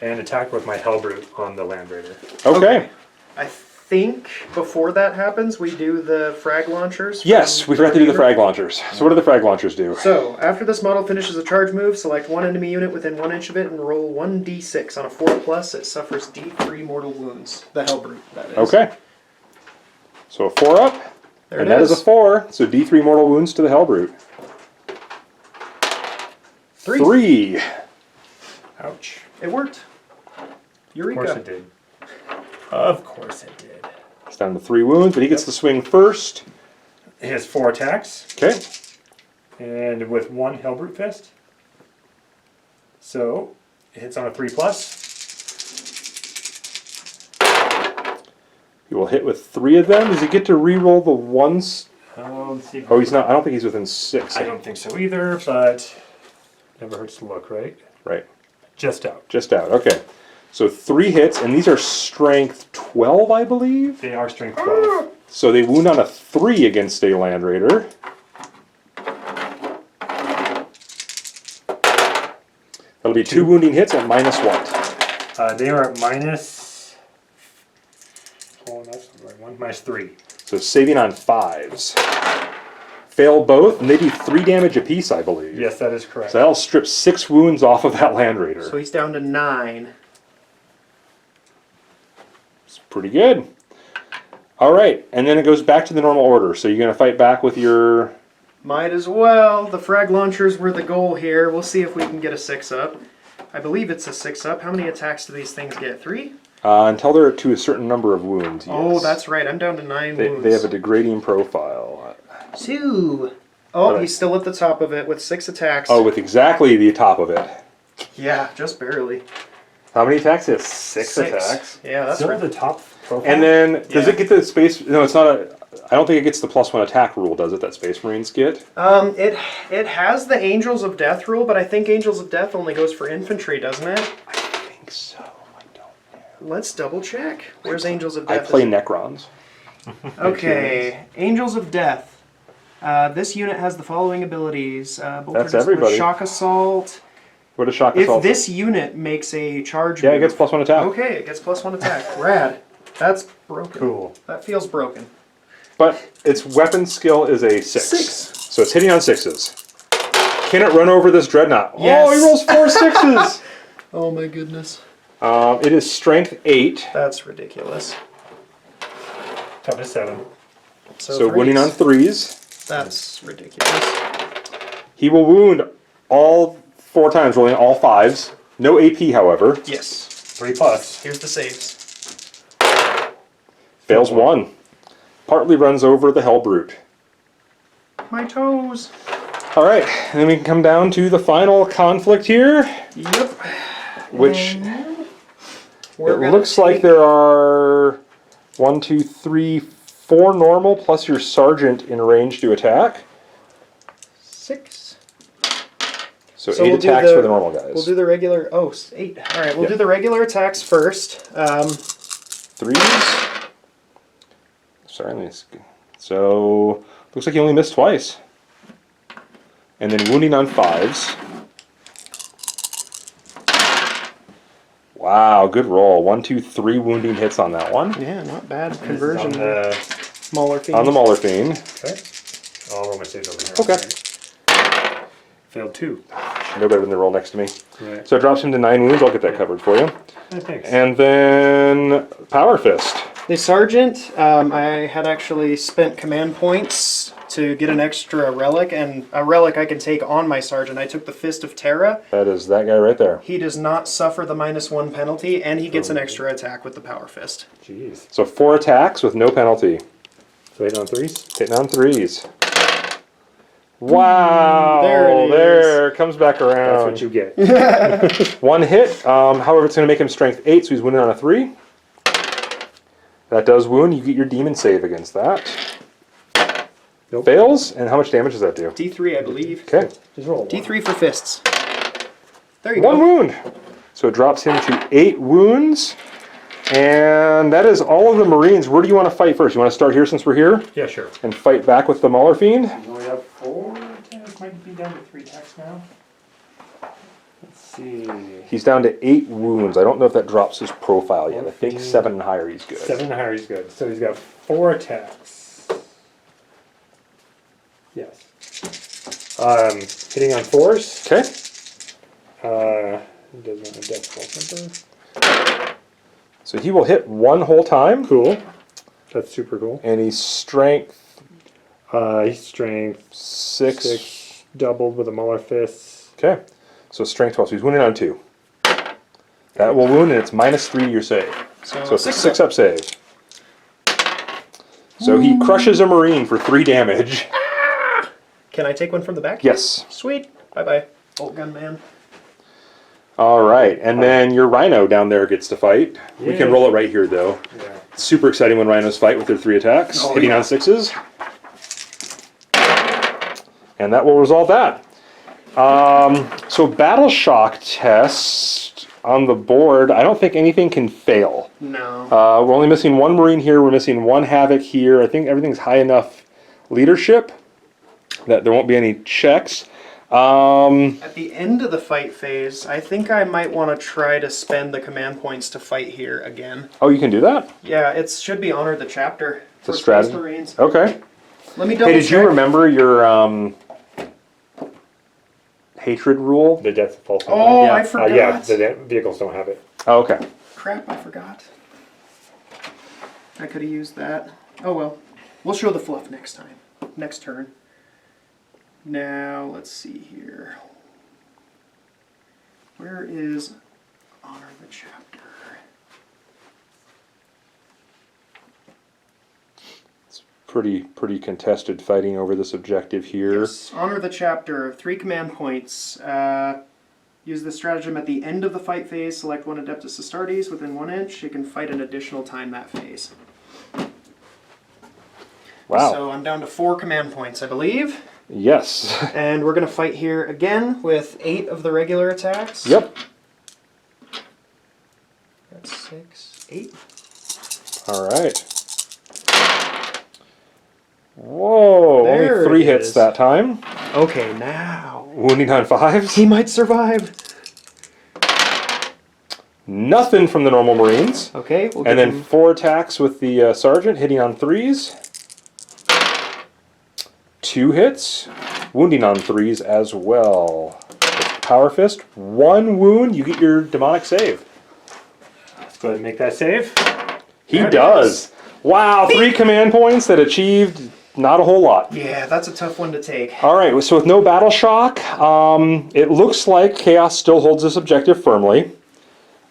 and attack with my Hellbrute on the Land Raider. okay. I think before that happens, we do the frag launchers. Yes, we forgot to do the frag launchers. So what do the frag launchers do? So, after this model finishes a charge move, select one enemy unit within 1 inch of it and roll 1d6. On a 4+, it suffers D3 mortal wounds. The Hellbrute, that is. Okay. So a 4 up, There and it that is a is. 4, so D3 mortal wounds to the Hellbrute. 3. Ouch. It worked. Of course Eureka. it did. Of course it did. It's down to 3 wounds, but he gets to swing first. He has 4 attacks, Okay. and with 1 Hellbrute Fist. So, it hits on a 3 plus. He will hit with 3 of them. Does he get to re-roll the ones? Let's see. Oh, he's not. I don't think he's within 6. I don't think so either, but never hurts to look, right? Right. Just out. Just out. Okay. So 3 hits, and these are strength 12, I believe. They are strength 12. So they wound on a 3 against a Land Raider. That'll be 2 wounding hits at minus what? They are at minus. Oh, that's the right one. Minus 3. So saving on 5s. Fail both, and they do 3 damage apiece, I believe. Yes, that is correct. So that'll strip 6 wounds off of that Land Raider. So he's down to 9. It's pretty good. All right, and then it goes back to the normal order. So you're going to fight back with your... Might as well. The frag launchers were the goal here. We'll see if we can get a 6-up. I believe it's a 6-up. How many attacks do these things get? 3? until they're to a certain number of wounds. Oh, Yes. that's right. I'm down to 9 wounds. They have a degrading profile. 2. Oh, Right. he's still at the top of it with 6 attacks. Oh, with exactly the top of it. Yeah, just barely. How many attacks? It has 6 6. attacks. Yeah, that's Still right. the top profile. And then, does Yeah. it get the space? No, it's not a. I don't think it gets the +1 attack rule, does it? That Space Marines get. It has the Angels of Death rule, but I think Angels of Death only goes for infantry, doesn't it? I think so. I don't know. Let's double check. Where's Angels of I Death? play Necrons. Okay, Angels of Death. This unit has the following abilities. That's everybody. Shock Assault. What does Shock If Assault? this unit makes a charge Yeah, it move- gets +1 attack. Okay, it gets +1 attack. Rad. That's broken. Cool. That feels broken. But its weapon skill is a 6. 6. So it's hitting on 6s. Can it run over this dreadnought? Yes. Oh, he rolls 4 6s! Oh my goodness. It is strength 8. That's ridiculous. Toughness 7. So winning on 3s. That's ridiculous. He will wound all 4 times, rolling all 5s. No AP, however. Yes. 3 plus. Here's the saves. Fails 1. Partly runs over the Hellbrute. My toes. All right, and then we can come down to the final conflict here, Yep. which We're it gonna looks like take- there are 1, 2, 3, 4 normal plus your sergeant in range to attack. 6. So So 8 we'll do attacks the- for the normal guys. We'll do the regular. Oh, 8. All right, we'll Yeah. do the regular attacks first. 3s. Sorry, let me so looks like you only missed twice. And then wounding on 5s. Wow, good roll. 1, 2, 3 wounding hits on that one. Yeah, not bad This is conversion. on the, Mauler fiend. On the Mauler Fiend. okay. I'll roll my saves over here. Okay. Failed 2. No better than the roll next to me. Right. So it drops him to 9 wounds. I'll get that covered for you. Thanks. And then Power Fist. The sergeant, I had actually spent command points to get an extra relic, and a relic I can take on my sergeant. I took the Fist of Terra. That is that guy right there. He does not suffer the -1 penalty, and he gets an extra attack with the Power Fist. Jeez. So 4 attacks with no penalty. So 8 on 3s? Hitting on 3s. Wow! There it is. There, comes back around. That's what you get. 1 hit. However, it's going to make him strength 8, so he's wounded on a 3. That does wound. You get your demon save against that. Nope. Fails. And how much damage does that do? D3, I believe. Okay. Just roll 1. D3 for fists. There you 1 go. wound. So it drops him to 8 wounds. And that is all of the Marines. Where do you want to fight first? You want to start here since we're here? Yeah, sure. And fight back with the Mauler Fiend? We only have 4 attacks. Might be down to 3 attacks now. Let's see. He's down to 8 wounds. I don't know if that drops his profile yet. I think 7 and higher he's good. 7 and higher is good. So he's got 4 attacks. Yes. Hitting on 4s. Okay. He does not have death number. So he will hit 1 whole time. Cool. That's super cool. And he's strength He's strength 6. 6, doubled with a Mauler Fists. Okay. So strength 12. So he's wounded on 2. That will wound, and it's -3 to your save. So it's a 6 up save. So he crushes a Marine for 3 damage. Can I take one from the back? Yes. Sweet. Bye-bye. Bolt gun man. All right. And then your Rhino down there gets to fight. We can roll it right here, though. Yeah. It's super exciting when Rhinos fight with their 3 attacks, Oh, hitting yeah. on 6s. And that will resolve that. So Battle Shock test on the board, I don't think anything can fail. No. We're only missing 1 Marine here. We're missing 1 Havoc here. I think everything's high enough leadership that there won't be any checks. At the end of the fight phase, I think I might want to try to spend the command points to fight here again. Oh, you can do that? Yeah, it should be Honor the Chapter. It's a for strategy. Space Marines. Okay. Let me double Hey, did you check. remember your hatred rule? The death of false. Oh, Yeah. I forgot. Yeah, the vehicles don't have it. Oh, okay. Crap, I forgot. I could have used that. Oh well. We'll show the fluff next time. Next turn. Now, let's see here. Where is Honor the Chapter? Pretty contested fighting over this objective here. Yes. Honor the Chapter. 3 command points. Use the stratagem at the end of the fight phase. Select 1 Adeptus Astartes within 1 inch. You can fight an additional time that phase. Wow. So I'm down to 4 command points, I believe. Yes. And we're going to fight here again with 8 of the regular attacks. Yep. That's 6, 8. All right. Whoa, There only 3 it hits is. that time. Okay, now. Wounding on 5s. He might survive. Nothing from the normal Marines. Okay, we'll And give then him 4 attacks with the Sergeant, hitting on 3s. 2 hits, wounding on 3s as well. Power Fist, 1 wound, you get your demonic save. Let's go ahead and make that save. He There it does. Wow, 3 command points that achieved not a whole lot. Yeah, that's a tough one to take. All right, so with no battle shock, it looks like Chaos still holds this objective firmly.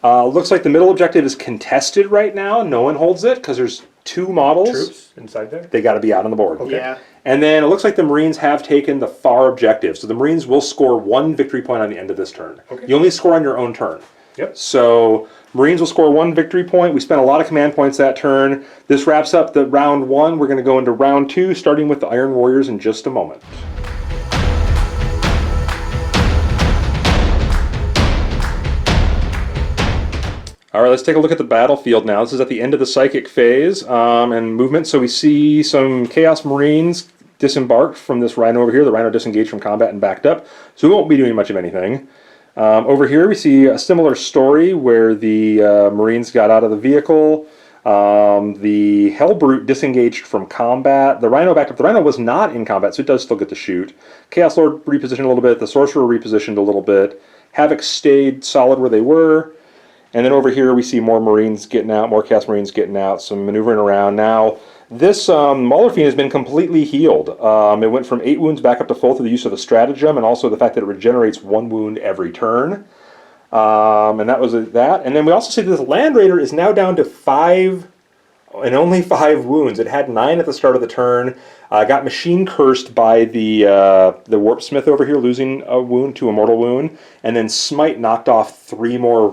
Looks like the middle objective is contested right now. No one holds it because there's 2 models. Troops inside there. They got to be out on the board. Okay. Yeah. And then it looks like the Marines have taken the far objective. So the Marines will score 1 victory point on the end of this turn. Okay. You only score on your own turn. Yep. So Marines will score 1 victory point. We spent a lot of command points that turn. This wraps up the round 1. We're going to go into round 2, starting with the Iron Warriors in just a moment. All right, let's take a look at the battlefield now. This is at the end of the psychic phase and movement. So we see some Chaos Marines disembarked from this Rhino over here. The Rhino disengaged from combat and backed up, so we won't be doing much of anything. Over here we see a similar story where the Marines got out of the vehicle. The Hellbrute disengaged from combat. The Rhino backed up. The Rhino was not in combat, so it does still get to shoot. Chaos Lord repositioned a little bit. The Sorcerer repositioned a little bit. Havoc stayed solid where they were. And then over here we see more Marines getting out, more Chaos Marines getting out, some maneuvering around. Now, this Mauler Fiend has been completely healed. It went from 8 wounds back up to full through the use of the stratagem, and also the fact that it regenerates 1 wound every turn. And that was that. And then we also see that this Land Raider is now down to 5, and only 5 wounds. It had 9 at the start of the turn. Got machine cursed by the Warp Smith over here, losing a wound to a mortal wound, and then Smite knocked off 3 more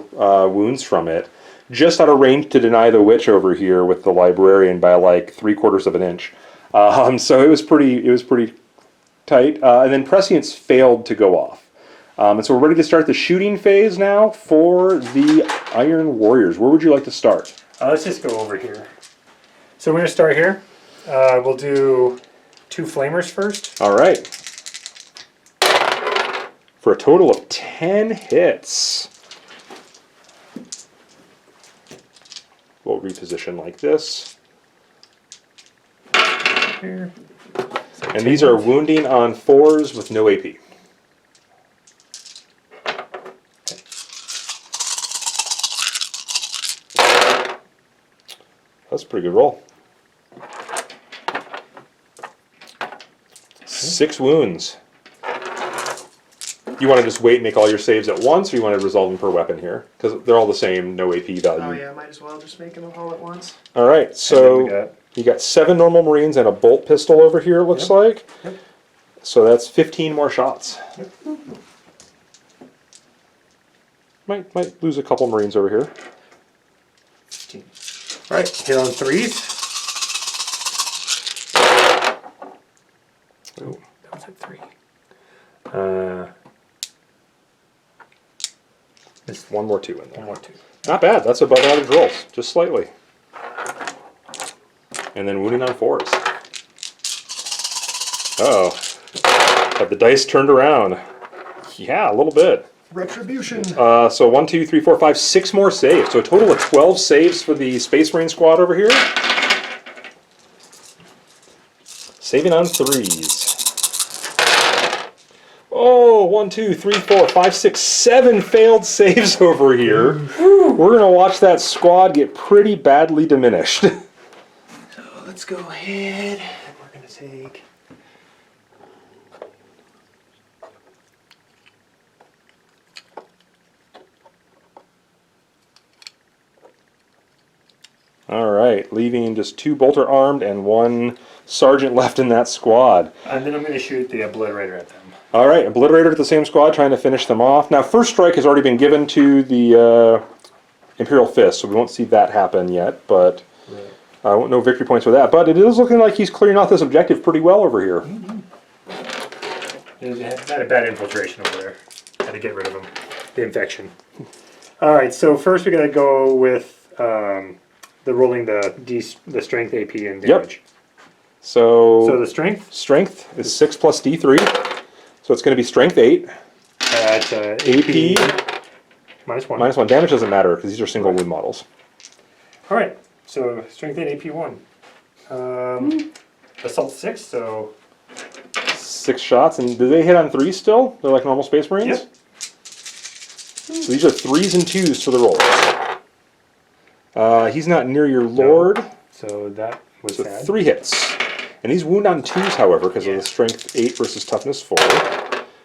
wounds from it, just out of range to deny the Witch over here with the Librarian by like 3/4 of an inch. So it was pretty tight. And then Prescience failed to go off. And so we're ready to start the shooting phase now for the Iron Warriors. Where would you like to start? Let's just go over here. So we're going to start here. We'll do 2 flamers first. All right. For a total of 10 hits. We'll reposition like this. Here. And these are wounding on 4s with no AP. That's a pretty good roll. 6 wounds. You want to just wait and make all your saves at once, or you want to resolve them per weapon here? Because they're all the same, no AP value. Oh yeah, might as well just make them all at once. All right, so you got 7 normal Marines and a bolt pistol over here, it looks like. Yep. So that's 15 more shots. Yep. Might lose a couple Marines over here. 15. All right, hit on 3s. Oh, that was at 3. Just 1 more 2 in there. 1 more 2. Not bad. That's above average rolls, just slightly. And then wounding on 4s. Uh-oh. Have the dice turned around? Yeah, a little bit. Retribution. So 1, 2, 3, 4, 5, 6 more saves. So a total of 12 saves for the Space Marine squad over here. Saving on 3s. Oh, 1, 2, 3, 4, 5, 6, 7 failed saves over here. We're going to watch that squad get pretty badly diminished. So let's go ahead. We're going to take... All right, leaving just 2 bolter armed and 1 sergeant left in that squad. And then I'm going to shoot the Obliterator at them. All right, Obliterator at the same squad, trying to finish them off. Now, first strike has already been given to the Imperial Fist, so we won't see that happen yet, but no victory points for that. But it is looking like he's clearing off this objective pretty well over here. Had a bad infiltration over there. Had to get rid of him. The infection. All right, so first we got to go with the rolling the strength AP and damage. Yep. So the strength is 6 plus D3, so it's going to be strength 8. At AP -1. -1. Damage doesn't matter because these are single wound models. All right, so strength 8 AP 1. Assault 6, so 6 shots, and do they hit on 3s still? They're like normal Space Marines? Yep. So these are 3s and 2s for the rolls. He's not near your lord. So that was So sad. 3 hits. And these wound on 2s, however, because of the strength 8 versus toughness 4.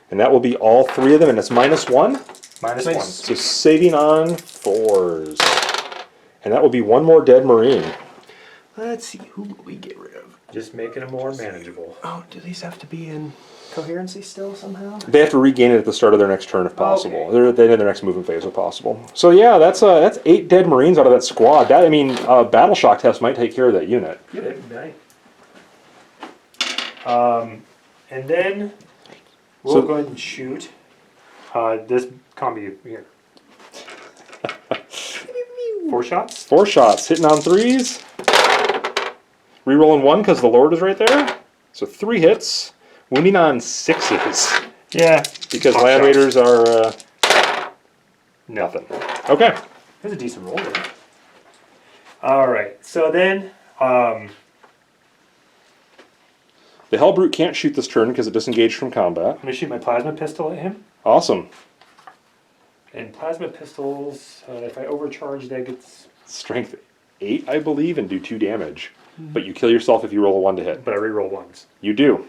And that will be all 3 of them, and it's -1. -1. So saving on 4s. And that will be 1 more dead Marine. Let's see, who will we get rid of? Just making them more manageable. Oh, do these have to be in coherency still somehow? They have to regain it at the start of their next turn if possible. Okay. They're in their next movement phase if possible. So yeah, that's 8 dead Marines out of that squad. That, I mean, battle shock test might take care of that unit. Yep. And then we'll go ahead and shoot this combi here. 4 shots. 4 shots, hitting on 3s. Rerolling 1 because the Lord is right there. So 3 hits, wounding on 6s. Yeah. Because Pop Land shots. Raiders are nothing. Okay. That's a decent roll there. Alright, so then, The Hellbrute can't shoot this turn because it disengaged from combat. I'm going to shoot my plasma pistol at him. Awesome. And plasma pistols, if I overcharge, that gets... Strength 8, I believe, and do 2 damage. But you kill yourself if you roll a 1 to hit. But I reroll ones. You do.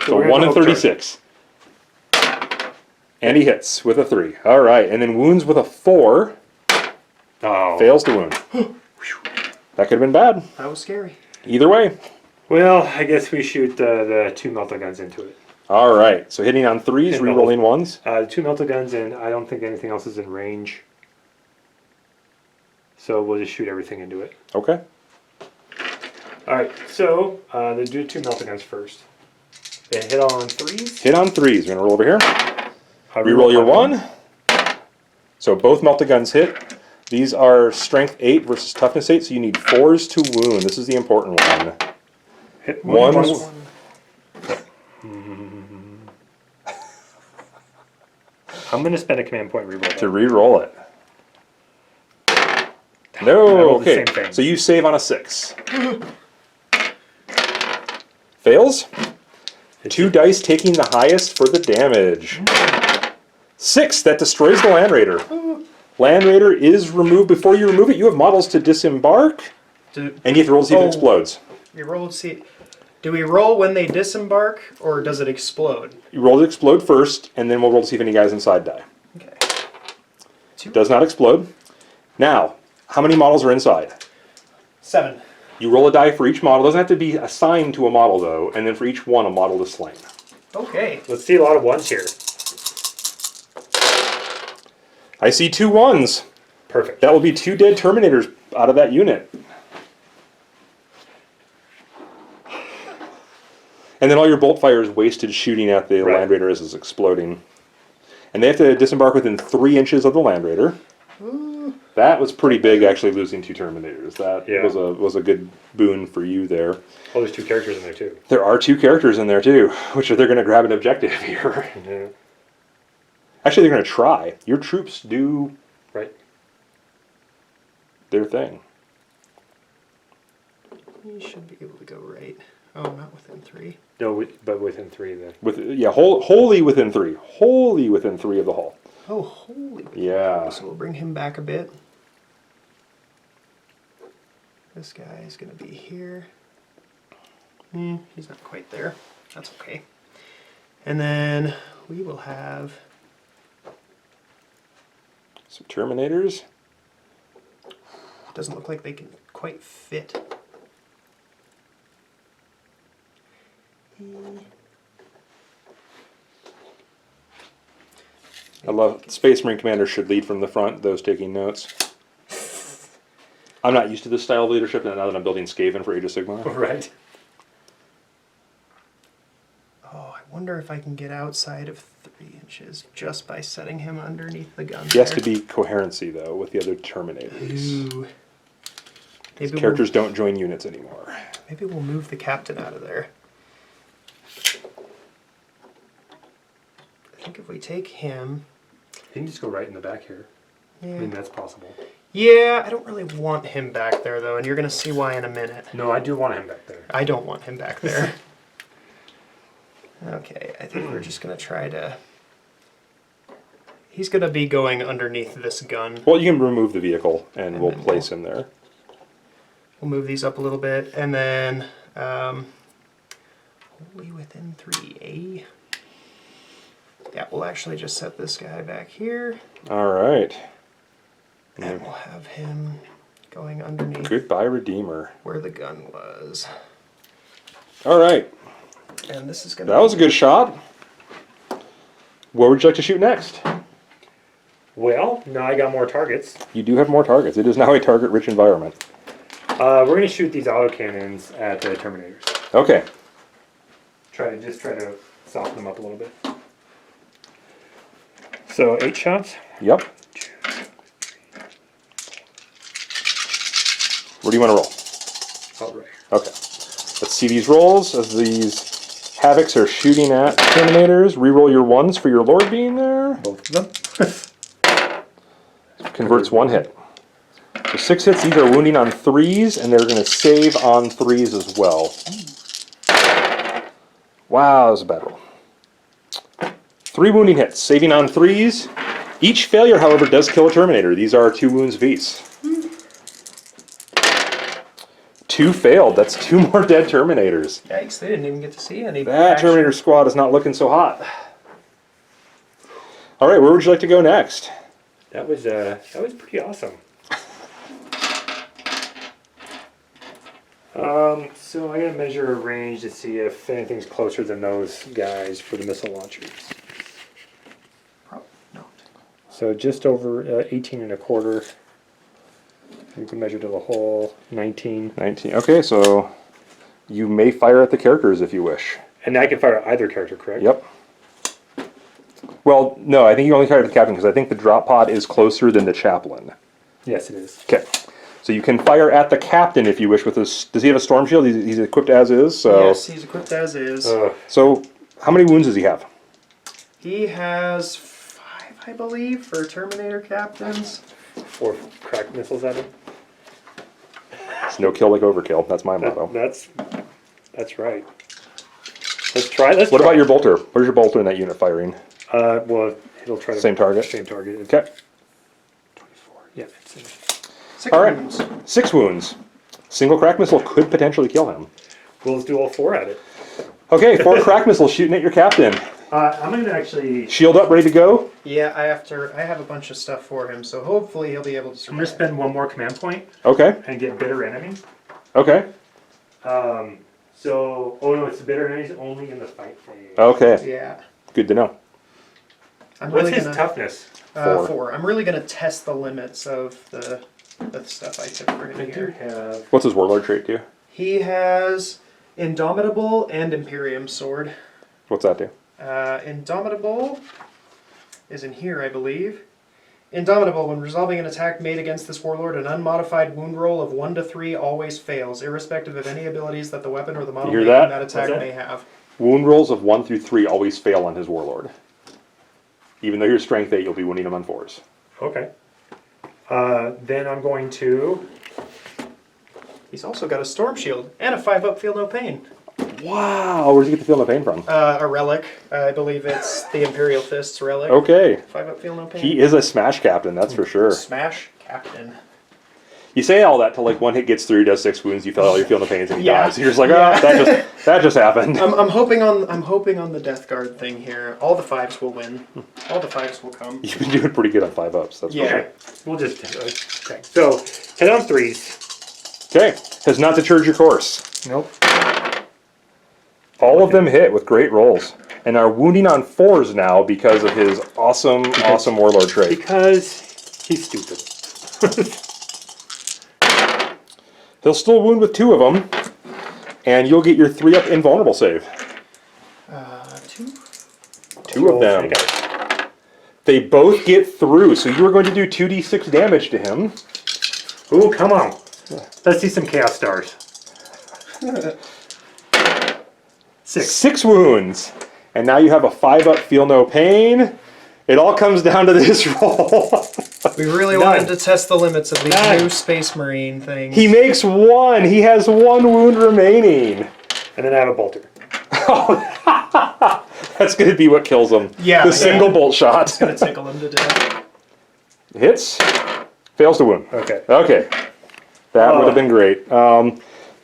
So we're gonna 1 in overcharge. 36. And he hits with a 3. All right, and then wounds with a 4. Oh. Fails to wound. That could have been bad. That was scary. Either way. Well, I guess we shoot the 2 melta guns into it. All right, so hitting on 3s, And re-rolling 1s. The 2 melta guns, and I don't think anything else is in range. So we'll just shoot everything into it. Okay. Alright, so they do 2 melta guns first. They hit on 3s. Hit on 3s. We're going to roll over here. I Reroll your my 1. So both melta guns hit. These are strength 8 versus toughness 8, so you need 4s to wound. This is the important one. Hit One. plus I'm going to spend a command point reroll. To re-roll it. I No, rolled the okay. same thing. So you save on a 6. Fails. 2 dice taking the highest for the damage. 6, that destroys the Land Raider. Land Raider is removed. Before you remove it, you have models to disembark, and you have to roll to see if it explodes. We roll. See, do we roll when they disembark, or does it explode? You roll to explode first, and then we'll roll to see if any guys inside die. Okay. Does not explode. Now, how many models are inside? 7. You roll a die for each model. It doesn't have to be assigned to a model, though, and then for each one, a model is slain. Okay. Let's see a lot of 1s here. I see 2 1s. Perfect. That will be 2 dead Terminators out of that unit. And then all your bolt fire is wasted shooting at the Right. Land Raider as it's exploding. And they have to disembark within 3 inches of the Land Raider. That was pretty big, actually, losing 2 Terminators. That Yeah. was a good boon for you there. Oh, there's 2 characters in there too. There are 2 characters in there, too, which are they're going to grab an objective here. Yeah. Actually, they're going to try. Your troops do Right. their thing. You should be able to go right. Oh, not within 3. No, but within 3 then. Wholly within 3. Wholly within 3 of the hull. Oh, holy. Yeah. So we'll bring him back a bit. This guy is going to be here. He's not quite there. That's okay. And then we will have... Some Terminators. Doesn't look like they can quite fit. I love Space Marine commanders should lead from the front, those taking notes. I'm not used to this style of leadership now that I'm building Skaven for Age of Sigmar. Right. Oh, I wonder if I can get outside of 3 inches just by setting him underneath the gun. He has there. to be coherency, though, with the other Terminators. Ooh. Maybe Characters don't join units anymore. Maybe we'll move the captain out of there. I think if we take him... You can just go right in the back here. Yeah. I mean, that's possible. Yeah, I don't really want him back there, though, and you're going to see why in a minute. No, I do want him back there. I don't want him back there. Okay, I think we're just going to try to... He's going to be going underneath this gun. Well, you can remove the vehicle, and we'll then place him there. We'll move these up a little bit, and then... wholly within 3A. Yeah, we'll actually just set this guy back here. All right. And we'll have him going underneath Goodbye, Redeemer. where the gun was. All right. And this is going to That was a good shot. Where would you like to shoot next? Well, now I got more targets. You do have more targets. It is now a target-rich environment. We're going to shoot these autocannons at the Terminators. Okay. Try to soften them up a little bit. So 8 shots. Yep. Where do you want to roll? All right. Okay. The Let's see these rolls as these Havocs are shooting at Terminators. Reroll your 1s for your Lord being there. Both of them. Converts 1 hit. So 6 hits, these are wounding on 3s, and they're going to save on 3s as well. Wow, that was a bad roll. 3 wounding hits, saving on 3s. Each failure, however, does kill a Terminator. These are 2 wounds apiece. 2 failed. That's 2 more dead Terminators. Yikes, they didn't even get to see any. That action. Terminator squad is not looking so hot. All right, where would you like to go next? That was pretty awesome. So I gotta measure a range to see if anything's closer than those guys for the missile launchers. Probably not. So just over 18 and a quarter. You can measure to the hole, 19. 19. Okay, so you may fire at the characters if you wish. And I can fire at either character, correct? Yep. Well, no, I think you only fire at the captain because I think the drop pod is closer than the chaplain. Yes, it is. Okay. So you can fire at the captain if you wish with this. Does he have a storm shield? He's equipped as is. So. Yes, he's equipped as is. So how many wounds does he have? He has 5, I believe, for Terminator captains. 4 cracked missiles at him. It's no kill like overkill. That's my motto. That's right. Let's try. What about your bolter? Where's your bolter in that unit firing? Well, it'll try to Same target? Same target. Okay. 24. Yeah. It's in. 6 All right. wounds. 6 wounds. Single crack missile could potentially kill him. We'll just do all 4 at it. Okay, 4 crack missiles shooting at your captain. I'm gonna actually. Shield up, ready to go. Yeah, I have a bunch of stuff for him, so hopefully he'll be able to I'm survive. gonna spend 1 more command point Okay. and get bitter enemy. Okay. So, oh no, it's the bitter enemies only in the fight phase. Okay. Yeah. Good to know. I'm What's really his gonna, toughness? 4. I'm really gonna test the limits of the stuff I took for I him do here. have. What's his warlord trait do? He has Indomitable and Imperium Sword. What's that do? Indomitable is in here, I believe. Indomitable, when resolving an attack made against this warlord, an unmodified wound roll of 1 to 3 always fails, irrespective of any abilities that the weapon or the model You hear making that? that attack What's that? may have. Wound rolls of 1 through 3 always fail on his warlord. Even though you're strength 8, you'll be wounding him on 4s. Okay. Then I'm going to. He's also got a Storm Shield and a 5-up Feel No Pain. Wow, where'd you get the feel no pain from? A relic. I believe it's the Imperial Fists relic. Okay. 5-up Feel No Pain. He is a smash captain, that's for sure. Smash Captain. You say all that till like 1 hit gets through, does 6 wounds, you feel all your feel no pains, and he Yeah. dies. You're just like, Yeah. oh, that just happened. I'm hoping on the Death Guard thing here. All the 5s will win. All the 5s will come. You've been doing pretty good on 5-ups. That's Yeah. Okay. We'll just. Okay. So, hit on 3s. Okay. Has not deterred your course. Nope. All of them hit with great rolls. And are wounding on 4s now because of his awesome warlord trait. Because he's stupid. He'll still wound with 2 of them. And you'll get your 3-up invulnerable save. 2. 2 of them. Okay. They both get through, so you are going to do 2d6 damage to him. Ooh, come on. Let's see some chaos stars. 6. 6 wounds. And now you have a 5-up feel no pain. It all comes down to this roll. We really wanted to test the limits of these new Space Marine things. He makes 1. He has 1 wound remaining. And then I have a bolter. That's going to be what kills him. Yeah, The yeah. single bolt shot. Gonna tickle him to death. Hits. Fails to wound. Okay. Okay. That would have been great.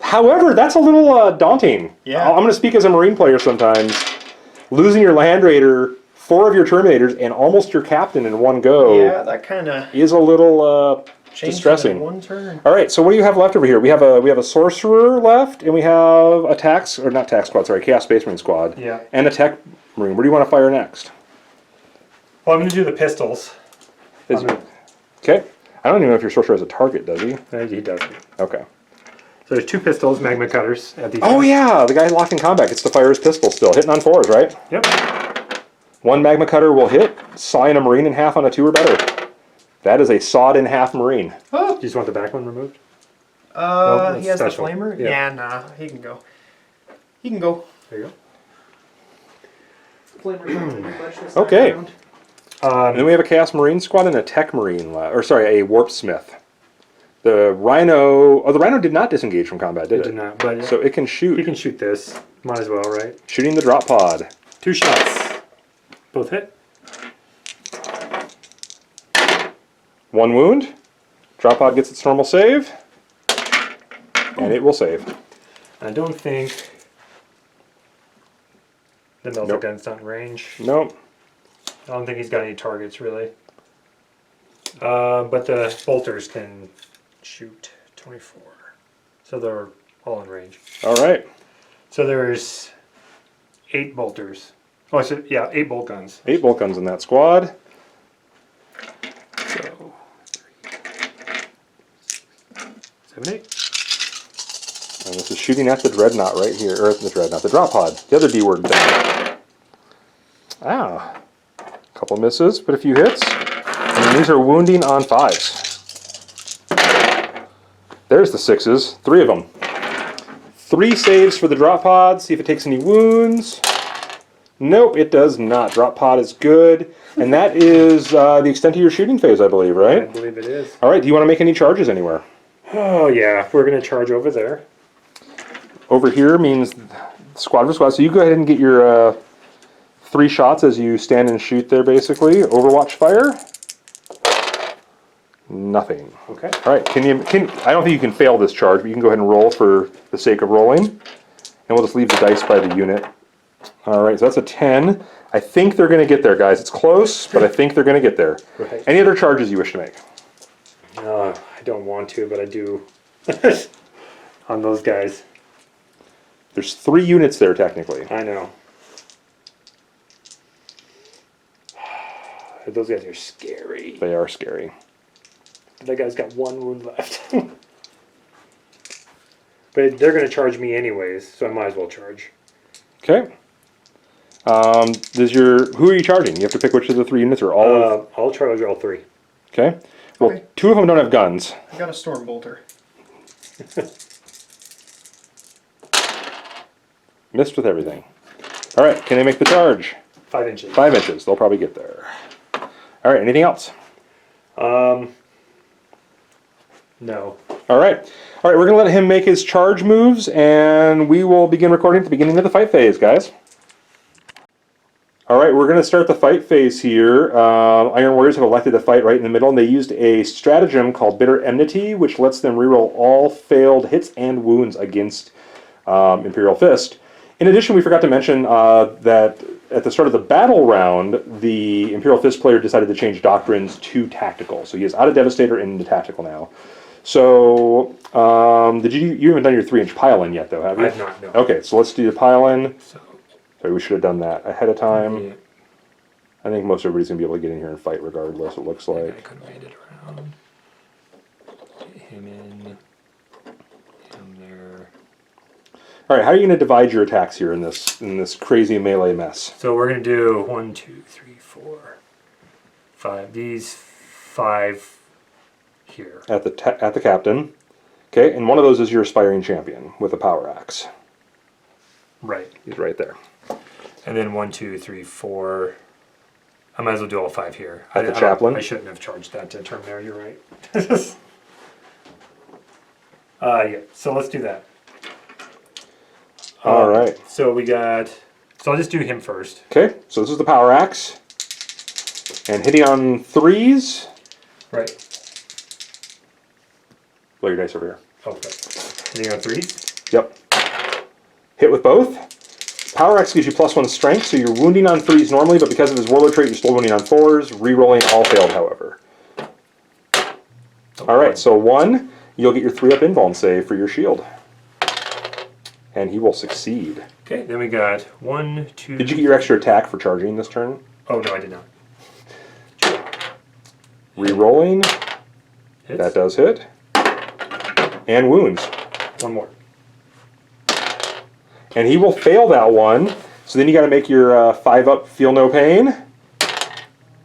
However, that's a little daunting. Yeah. I'm going to speak as a Marine player sometimes. Losing your Land Raider, 4 of your Terminators, and almost your captain in one go Yeah, that kind of is a little distressing. in one turn. All right, so what do you have left over here? We have a sorcerer left, and we have a Chaos Space Marine squad. Yeah. And a tech marine. Where do you want to fire next? Well, I'm going to do the pistols. Okay. I don't even know if your sorcerer has a target, does he? He doesn't. Okay. So there's 2 pistols, magma cutters at these. Oh yeah, the guy locked in combat gets to fire his pistol still. Hitting on 4s, right? Yep. 1 magma cutter will hit, sawing a marine in half on a 2 or better. That is a sawed in half marine. Oh. Do you just want the back one removed? He has special. the flamer? Yeah. Yeah, nah, he can go. You can go. There you Okay. go. And then we have a Chaos Marine squad and a Tech Marine, a Warp Smith. The Rhino, the Rhino did not disengage from combat, did it? It did not, but So it can shoot. he can shoot this. Might as well, right? Shooting the drop pod. 2 shots. Both hit. 1 wound. Drop pod gets its normal save. And it will save. I don't think the melter Nope. gun's not in range. Nope. I don't think he's got any targets really. But the bolters can shoot 24. So they're all in range. Alright. So there's 8 bolters. Oh, so yeah, 8 bolt guns. 8 bolt guns in that squad. So 7, 8. And this is shooting at the Dreadnought right here. Or the Dreadnought, the drop pod. The other D-word thing. Ah. Couple misses, but a few hits. And these are wounding on 5s. There's the 6s. 3 of them. 3 saves for the drop pod. See if it takes any wounds. Nope, it does not. Drop pod is good. And that is the extent of your shooting phase, I believe, I right? believe it is. Alright, do you want to make any charges anywhere? Oh yeah, we're gonna charge over there. Over here means squad for squad. So you go ahead and get your 3 shots as you stand and shoot there, basically. Overwatch fire. Nothing. Okay. All right. I don't think you can fail this charge, but you can go ahead and roll for the sake of rolling, and we'll just leave the dice by the unit. All right. So that's a 10. I think they're going to get there, guys. It's close, but I think they're going to get there. Right. Any other charges you wish to make? I don't want to, but I do. On those guys. There's 3 units there technically. I know. Those guys are scary. They are scary. That guy's got 1 wound left. But they're going to charge me anyways, so I might as well charge. Okay. Who are you charging? You have to pick which of the 3 units or all of. I'll charge all 3. Okay. Well, Okay. 2 of them don't have guns. I got a storm bolter. Missed with everything. All right. Can they make the charge? 5 inches. 5 inches. They'll probably get there. All right. Anything else? No. All right. All right. We're gonna let him make his charge moves, and we will begin recording at the beginning of the fight phase, guys. All right. We're gonna start the fight phase here. Iron Warriors have elected to fight right in the middle, and they used a stratagem called Bitter Enmity, which lets them reroll all failed hits and wounds against Imperial Fist. In addition, we forgot to mention that at the start of the battle round, the Imperial Fist player decided to change doctrines to tactical. So he is out of Devastator and into tactical now. So, you haven't done your 3-inch pile-in yet, though, have you? I have not, no. Okay, so let's do the pile-in. So, Sorry, we should have done that ahead of time. yeah. I think most everybody's going to be able to get in here and fight regardless, it looks I like. couldn't read it around. Get him in. Him there. All right, how are you going to divide your attacks here in this crazy melee mess? So we're going to do 1, 2, 3, 4, 5. These 5 here. At the captain. Okay, and one of those is your aspiring champion with a power axe. Right. He's right there. And then 1, 2, 3, 4. I might as well do all 5 here. At the I chaplain? I shouldn't have charged that to turn there. You're right. Yeah. So let's do that. All right. So we got. So I'll just do him first. Okay, so this is the power axe. And hitting on 3s. Right. Blow your dice over here. Okay. Hitting on 3s. Yep. Hit with both. Power axe gives you +1 strength, so you're wounding on 3s normally, but because of his warlord trait, you're still wounding on 4s. Re-rolling all failed, however. All right, so 1, you'll get your 3-up invuln save for your shield. And he will succeed. Okay. Then we got 1, 2. Did you get your extra attack for charging this turn? Oh no, I did not. Re-rolling. Hits. That does hit. And wounds. 1 more. And he will fail that one. So then you got to make your 5-up feel no pain.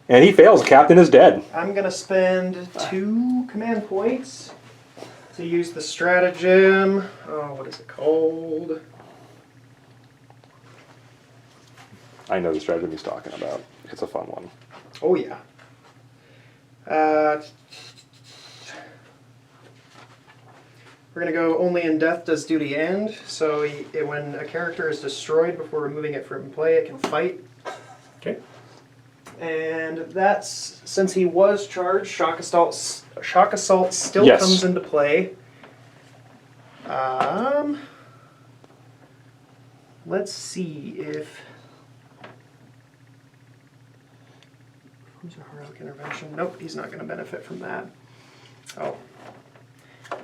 And he fails. The captain is dead. I'm gonna spend 2 command points to use the stratagem. Oh, what is it called? I know the stratagem he's talking about. It's a fun one. Oh yeah. We're gonna go only in death does duty end. So when a character is destroyed before removing it from play, it can fight. Okay. And that's since he was charged. Shock assault still Yes. comes into play. Let's see if. Who's a heroic intervention? Nope, he's not going to benefit from that. Oh,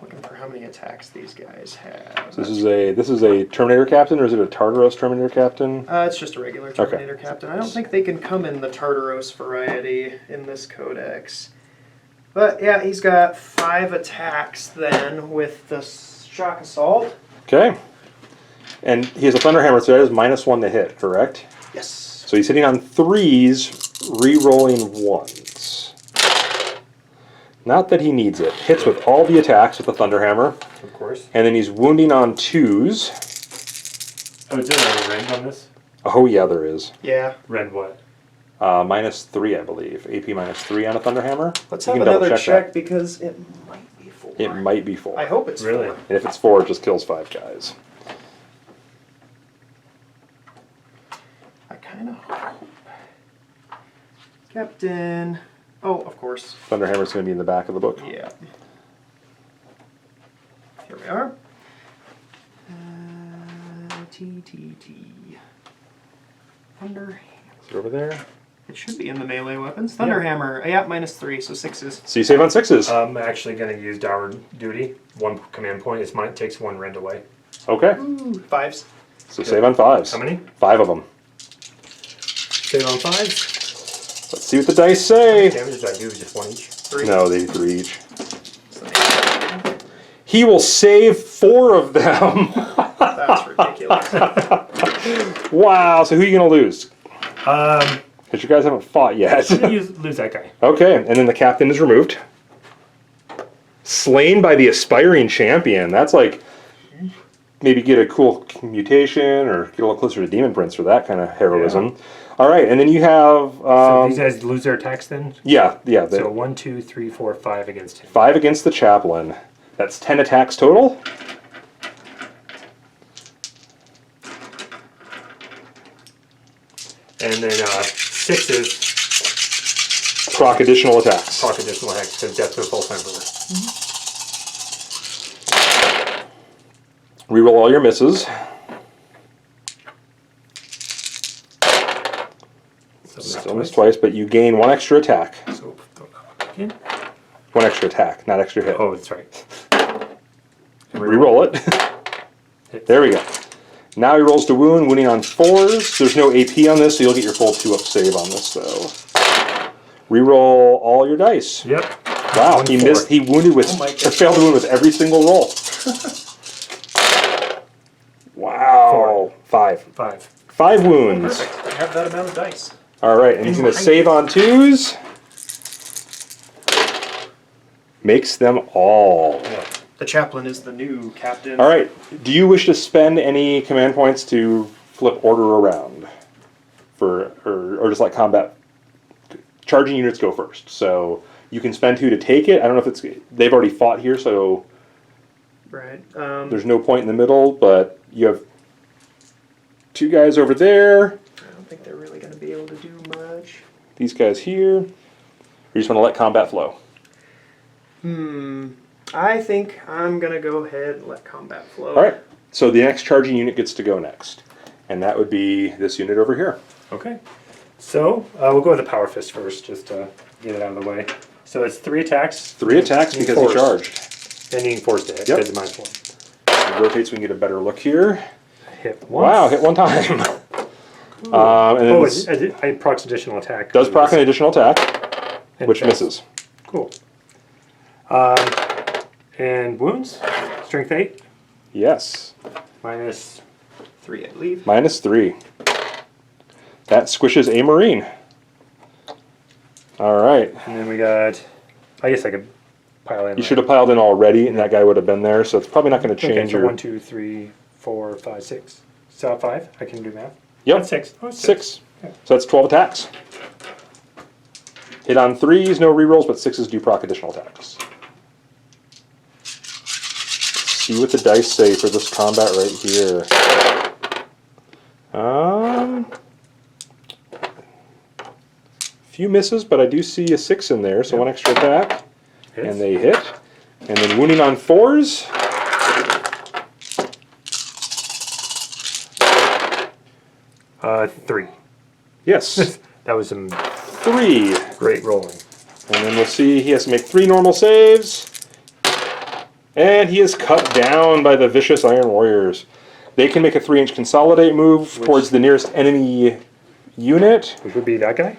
looking for how many attacks these guys have. So this is a Terminator captain, or is it a Tartaros Terminator captain? It's just a regular Terminator captain. I don't think they can come in the Tartaros variety in this codex. But yeah, he's got 5 attacks then with the shock assault. Okay. And he has a Thunderhammer, so that is -1 to hit, correct? Yes. So he's hitting on 3s, re-rolling 1s. Not that he needs it. Hits with all the attacks with the Thunderhammer. Of course. And then he's wounding on 2s. Oh, is there a rend on this? Oh yeah, there is. Yeah. Rend what? -3, I believe. AP -3 on a Thunderhammer. Let's You have can double another check that. because it might be 4. It might be 4. I hope it's Really? 4. And if it's 4, it just kills 5 guys. I kind of hope. Captain. Oh, of course. Thunderhammer's going to be in the back of the book. Yeah. Here we are. TTT. Thunder. Is it over there? It should be in the melee weapons. Thunderhammer. Yeah, -3, so 6s. So you save on 6s. I'm actually going to use Dour Duty. 1 command point. It takes 1 rend away. Okay. Ooh, 5s. So save on 5s. How many? 5 of them. Save on 5. Let's see what the dice say. Damage do I do? Just 1 each? 3. No, they do 3 each. He will save 4 of them. That's ridiculous. Wow. So who are you going to lose? I'm Because you guys haven't fought yet. going to lose that guy. Okay, and then the captain is removed. Slain by the aspiring champion. That's like maybe get a cool mutation or get a little closer to Demon Prince for that kind of heroism. All right, and then you have So these guys lose their attacks then? yeah. So 1, 2, 3, 4, 5 against him. 5 against the chaplain. That's 10 attacks total. And then 6s Proc additional attacks. talk additional hex because death to a false emperor. Reroll all your misses. Still miss twice, but you gain 1 extra attack. So, again? 1 extra attack, not extra hit. Oh, that's right. Reroll it. There we go. Now he rolls to wound, wounding on 4s. There's no AP on this, so you'll get your full 2-up save on this, though. Reroll all your dice. Yep. Wow, 1, he 4. missed. He wounded with, Oh my or failed to wound with every single roll. Wow. 5. 5. 5 wounds. Perfect. I have that amount of dice. All right, and he's going to save on 2s. Makes them all. Yeah. The chaplain is the new captain. All right. Do you wish to spend any command points to flip order around, or just let combat charging units go first? So you can spend 2 to take it. I don't know if it's they've already fought here, so Right. there's no point in the middle. But you have 2 guys over there. I don't think they're really going to be able to do much. These guys here. You just want to let combat flow. I think I'm going to go ahead and let combat flow. All right. So the next charging unit gets to go next, and that would be this unit over here. Okay. So we'll go with the Power Fist first, just to get it out of the way. So it's 3 attacks. 3 attacks Being because he forced. charged. And being forced to hit. Yep. Because of -1. It rotates, we can get a better look here. Hit once. Wow, hit 1 time. And then Oh, this I procs additional attack. does proc an additional attack, And which fails. misses. Cool. And wounds. Strength 8. Yes. Minus. 3, I believe. -3. That squishes a Marine. All right. And then we got. I guess I could pile in. You should have piled in already, and that guy would have been there, so it's probably not going to Okay, change so your... 1, 2, 3, 4, 5, 6. So 5. I can do math. Yep. That's 6. Oh, it's 6. So that's 12 attacks. Hit on 3s, no rerolls, but 6s do proc additional attacks. See what the dice say for this combat right here. Few misses, but I do see a 6 in there, so 1 extra attack. Hits. And they hit. And then wounding on 4s. Three. Yes. That was some 3. great rolling. And then we'll see he has to make 3 normal saves. And he is cut down by the vicious Iron Warriors. They can make a 3-inch consolidate move towards the nearest enemy unit Which would be that guy?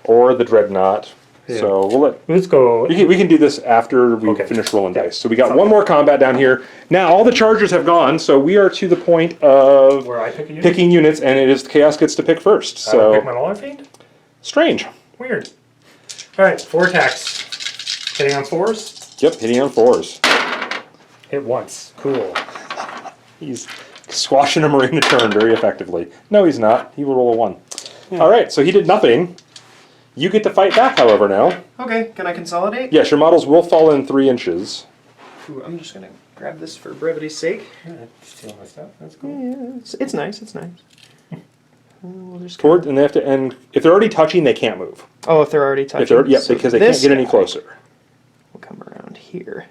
or the dreadnought. Yeah. So we'll let Let's go. we can do this after we Okay. finish rolling dice. So we got one more combat down here. Now all the chargers have gone, so we are to the point of Where I pick a unit? picking units, and it is Chaos gets to pick first. I don't pick So my Mauler Fiend? strange. Weird. Alright, 4 attacks. Hitting on 4s? Yep, hitting on 4s. Hit once. Cool. He's squashing a Marine a turn very effectively. No, he's not. He will roll a 1. All right, so he did nothing. You get to fight back, however, now. Okay, can I consolidate? Yes, your models will fall in 3 inches. Ooh, I'm just gonna grab this for brevity's sake. Stealing my stuff. That's cool. Yeah, it's nice. It's nice. We'll just Toward, and they have to end. If they're already touching, they can't move. oh, if they're already touching. If they're, yeah, So because they can't this get any guy closer. will come around here.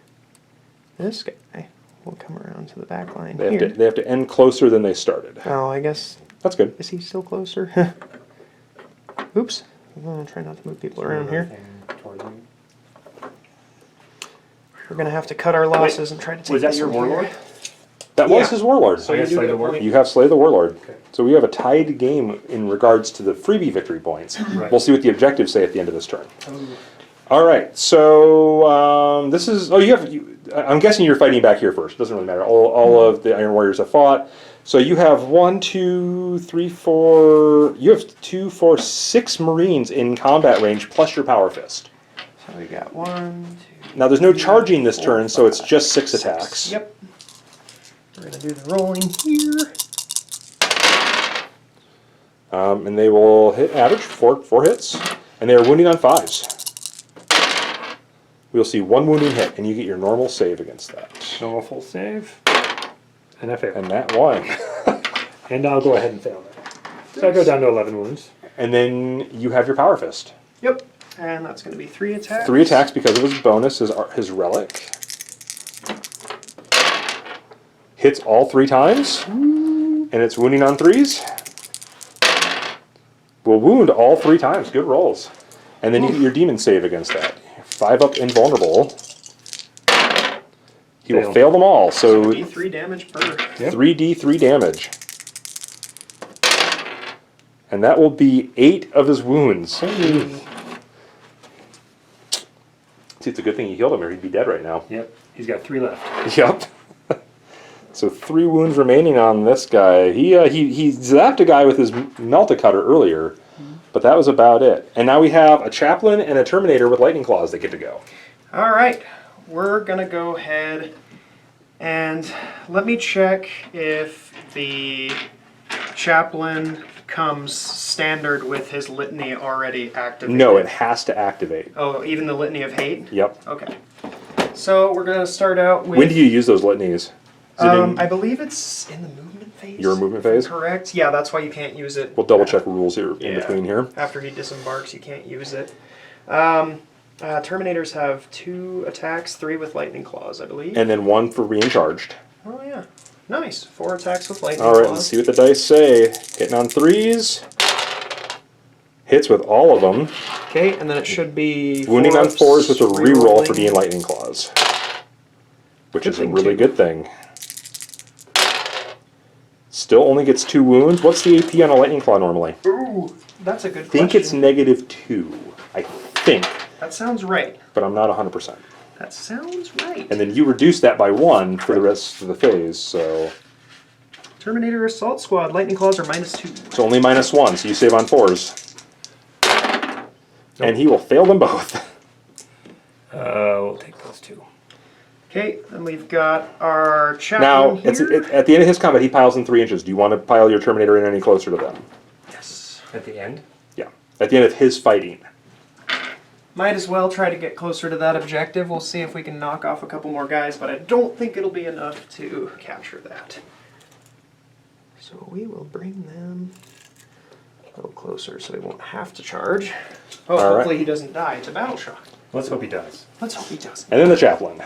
This guy will come around to the back line They have here. to. They have to end closer than they started. Oh, I guess. That's good. Is he still closer? Oops. I'll try not to move people around here. We're gonna have to cut our losses and try to take Was that this your one here. Warlord? That was Yeah. his warlord. So you slay the Warlord? You have Slay the Warlord. Okay. So we have a tied game in regards to the freebie victory points. Right. We'll see what the objectives say at the end of this turn. All right. So this is. Oh, you have. I'm guessing you're fighting back here first. Doesn't really matter. All of the Iron Warriors have fought. So you have 1, 2, 3, 4. You have 2, 4, 6 Marines in combat range plus your Power Fist. So we got 1, 2. Now there's no charging this 4, turn, so it's 5, just 6 6. attacks. Yep. We're gonna do the rolling here. And they will hit average, four hits, and they are wounding on 5s. We'll see 1 wounding hit, and you get your normal save against that. Normal full save. And I fail. And that one. And I'll go ahead and fail that. So I go down to 11 wounds. And then you have your Power Fist. Yep. And that's gonna be 3 attacks. 3 attacks because of his bonus, his relic. Hits all 3 times, and it's wounding on 3s. Will wound all 3 times. Good rolls. And then you get your demon save against that. 5 up invulnerable. He will fail them all, so D3 damage per. Yep. 3d3 damage. And that will be 8 of his wounds. See, it's a good thing you healed him or he'd be dead right now. Yep. He's got 3 left. Yep. So 3 wounds remaining on this guy. He zapped a guy with his Melta-Cutter earlier, but that was about it. And now we have a Chaplain and a Terminator with Lightning Claws that get to go. All right, we're gonna go ahead and let me check if the chaplain comes standard with his litany already activated. No, it has to activate. Oh, even the litany of hate? Yep. Okay. So we're gonna start out with. When do you use those litanies? Is it in- I believe it's in the movement phase. Your movement if I'm phase? Correct. Yeah, that's why you can't use it. We'll double check rules here in Yeah. between here. After he disembarks, you can't use it. Terminators have 2 attacks, 3 with lightning claws, I believe. And then 1 for being charged. Oh yeah, nice. 4 attacks with lightning All right, claws. let's see what the dice say. Hitting on 3s. Hits with all of them. Okay, and then it should be Wounding on 4s with a reroll for rerolling. being lightning claws. Which Good is a thing, really too. good thing. Still only gets 2 wounds. What's the AP on a lightning claw normally? Ooh, that's a good I think question. it's -2. I think, That sounds right. but I'm not 100%. That sounds right. And then you reduce that by 1 for the rest of the phase, so Terminator Assault Squad, lightning claws are -2. it's only -1, so you save on 4s. And he will fail them both. We'll take those 2. Okay, then we've got our Now, chaplain here. at the end of his combat, he piles in 3 inches. Do you want to pile your Terminator in any closer to them? Yes. At the end? Yeah, at the end of his fighting. Might as well try to get closer to that objective. We'll see if we can knock off a couple more guys, but I don't think it'll be enough to capture that. So we will bring them a little closer so he won't have to charge. Oh, All hopefully right. he doesn't die. It's a battle shock. Let's hope he does. Let's hope he doesn't. And then the chaplain.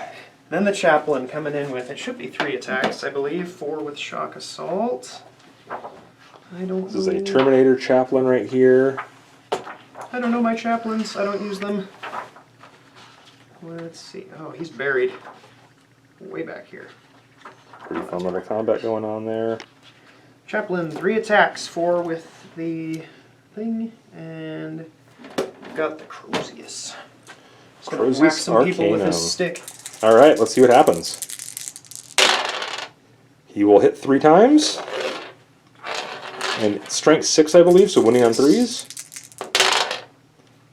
Then the chaplain coming in with, it should be 3 attacks, I believe. 4 with shock assault. I don't This is a know. Terminator chaplain right here. I don't know my chaplains. I don't use them. Let's see. Oh, he's buried way back here. Pretty fun little combat going on there. Chaplain, 3 attacks, 4 with the thing, and got the Crozius. He's gonna whack some people with his Arcanum. stick. All right, let's see what happens. He will hit 3 times. And strength 6, I believe, so winning on 3s.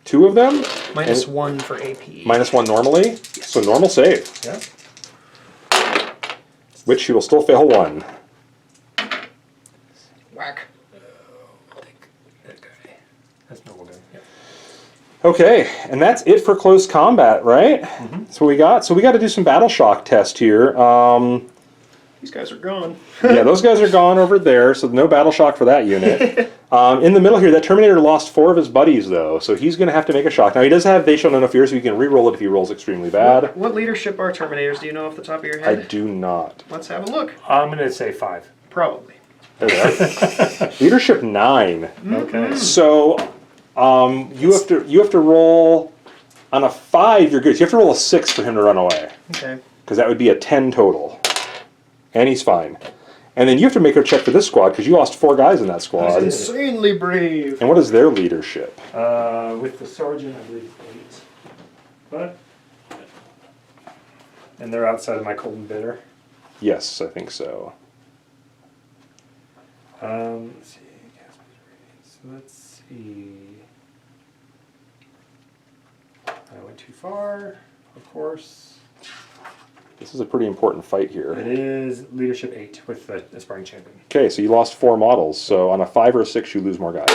2 of them. Minus And 1 for AP. -1 normally. So normal save. Yeah. Which he will still fail 1. Whack. I'll take that guy. That's normal gun. Yeah. Okay, and that's it for close combat, right? That's what we got. So we got to do some battle shock test here. These guys are gone. Yeah, those guys are gone over there, so no battle shock for that unit. In the middle here, that Terminator lost 4 of his buddies, though, so he's going to have to make a shock. Now, he does have They Shall Know No Fear, so you can re-roll it if he rolls extremely bad. What leadership are Terminators? Do you know off the top of your I head? do not. Let's have a look. I'm going to say 5. Probably. There they are. Leadership 9. Okay. So you have to roll on a 5. You're good. So you have to roll a 6 for him to run away, Okay. because that would be a 10 total, and he's fine. And then you have to make a check for this squad because you lost 4 guys in that squad. Insanely brave. And what is their leadership? With the sergeant, I believe 8. But. And they're outside of my cold and bitter. Yes, I think so. Let's see. So let's see. I went too far, of course. This is a pretty important fight here. It is leadership 8 with the aspiring champion. Okay, so you lost 4 models. So on a 5 or a 6, you lose more guys.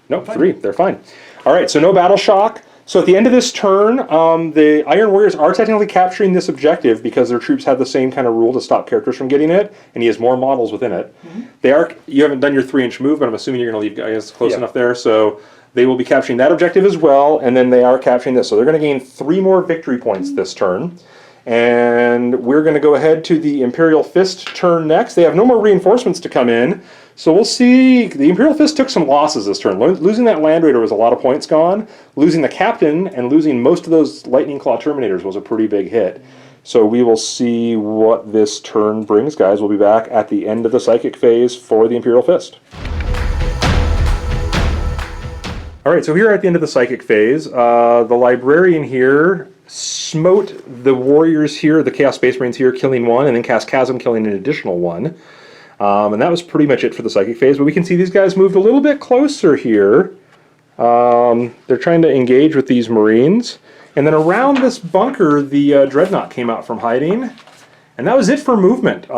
Nope, Fine. 3. They're fine. All right, so no battle shock. So at the end of this turn, the Iron Warriors are technically capturing this objective because their troops have the same kind of rule to stop characters from getting it, and he has more models within it. They are. You haven't done your 3-inch move, but I'm assuming you're going to leave guys close Yeah. enough there. So they will be capturing that objective as well, and then they are capturing this. So they're going to gain 3 more victory points this turn. And we're going to go ahead to the Imperial Fist turn next. They have no more reinforcements to come in. So we'll see. The Imperial Fist took some losses this turn. Losing that Land Raider was a lot of points gone. Losing the Captain and losing most of those Lightning Claw Terminators was a pretty big hit. So we will see what this turn brings, guys. We'll be back at the end of the Psychic phase for the Imperial Fist. All right, so here at the end of the Psychic phase, the Librarian here smote the Warriors here, the Chaos Space Marines here, killing 1, and then cast Chasm, killing an additional 1. And that was pretty much it for the Psychic phase, but we can see these guys moved a little bit closer here. They're trying to engage with these Marines. And then around this bunker, the Dreadnought came out from hiding. And that was it for movement. It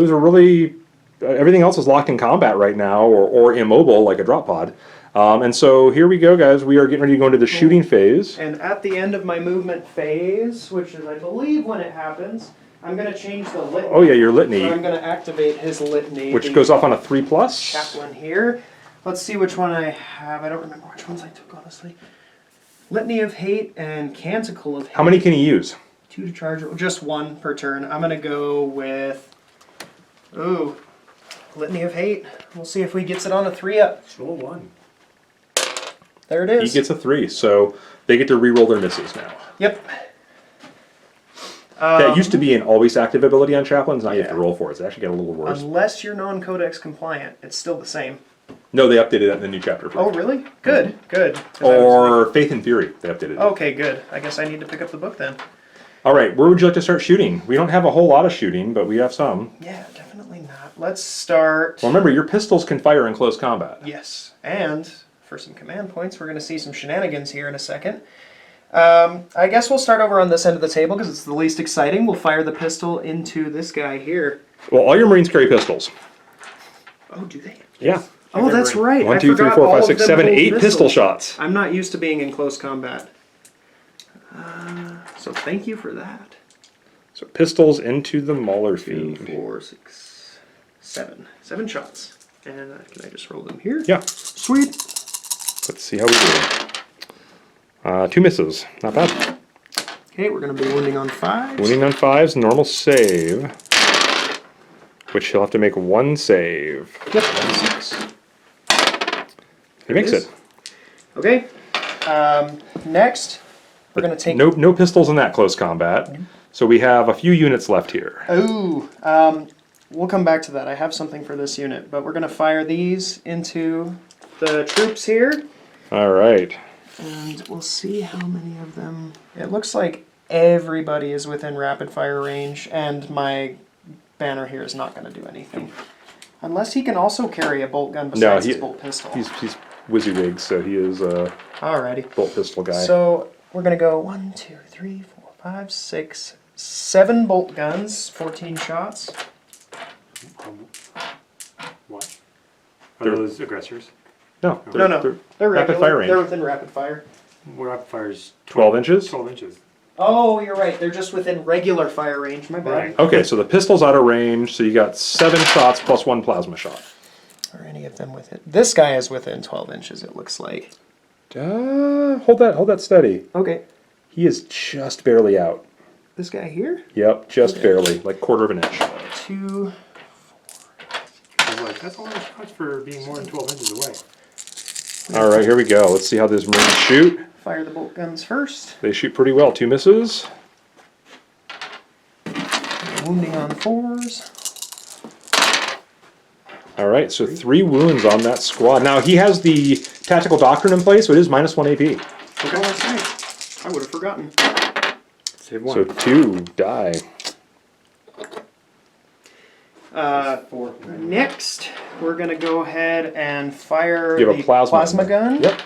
was a really... everything else is locked in combat right now, or immobile, like a drop pod. And so here we go, guys. We are getting ready to go into the shooting phase. And at the end of my movement phase, which is, I believe, when it happens, I'm going to change the litany. Oh yeah, your litany, So I'm going to activate his litany. which the goes off on a 3+. chaplain here. Let's see which one I have. I don't remember which ones I took, honestly. Litany of Hate and Canticle of Hate. How many can you use? 2 to charge. Just 1 per turn. I'm going to go with... Ooh. Litany of Hate. We'll see if he gets it on a 3-up. Roll 1. There it He is. gets a 3, so they get to re-roll their misses now. Yep. That used to be an always active ability on chaplains, now you have to Yeah. roll for it. It's actually getting a little worse. Unless you're non-codex compliant, it's still the same. No, they updated that in the new chapter. Oh, really? Good, good. 'Cause I was Or Faith and Fury, they updated it. okay, good. I guess I need to pick up the book then. All right, where would you like to start shooting? We don't have a whole lot of shooting, but we have some. Yeah, definitely not. Let's start... Well, remember, your pistols can fire in close combat. Yes, and for some command points, we're going to see some shenanigans here in a second. I guess we'll start over on this end of the table because it's the least exciting. We'll fire the pistol into this guy here. Well, all your Marines carry pistols. Oh, do they? Yeah. Oh, that's right. 1, I 2, 3, forgot 4, all 5, of 6, them 7, hold 8 pistol missiles. shots. I'm not used to being in close combat. So thank you for that. So pistols into the Mauler 2, Fiend. 4, 6, 7. 7 shots. And can I just roll them here? Yeah. Sweet. Let's see how we do. 2 misses. Not bad. Okay, we're going to be wounding on 5. Winning on 5s, normal save. Which he'll have to make 1 save. Yep, 6. He makes it. Okay. Next, we're going to take... No pistols in that close combat. So we have a few units left here. Ooh, we'll come back to that. I have something for this unit, but we're going to fire these into the troops here. All right. And we'll see how many of them... It looks like everybody is within rapid fire range, and my banner here is not going to do anything. Unless he can also carry a bolt gun besides his bolt pistol. He's WYSIWYG, so he is a Alrighty. bolt pistol guy. So we're going to go 1, 2, 3, 4, 5, 6, 7 bolt guns, 14 shots. What? Are those aggressors? No, They're rapid regular. fire range. They're within rapid fire. Rapid fire's 12 inches? 12 inches. Oh, you're right. They're just within regular fire range. My bad. Right. Okay, so the pistol's out of range, so you got 7 shots plus 1 plasma shot. Are any of them with it? This guy is within 12 inches, it looks like. Hold that steady. Okay. He is just barely out. This guy here? Yep, just barely, like quarter of an inch. 2. I was like, that's a lot of shots for being more than 12 inches away. All right, here we go. Let's see how these Marines shoot. Fire the bolt guns first. They shoot pretty well. 2 misses. Wounding on 4s. All right, so 3 wounds on that squad. Now, he has the tactical doctrine in place, so it is minus 1 AP. Okay, that's right. I would have forgotten. Save 1. So 2 die. Next, we're going to go ahead and fire You have the a plasma gun. Yep.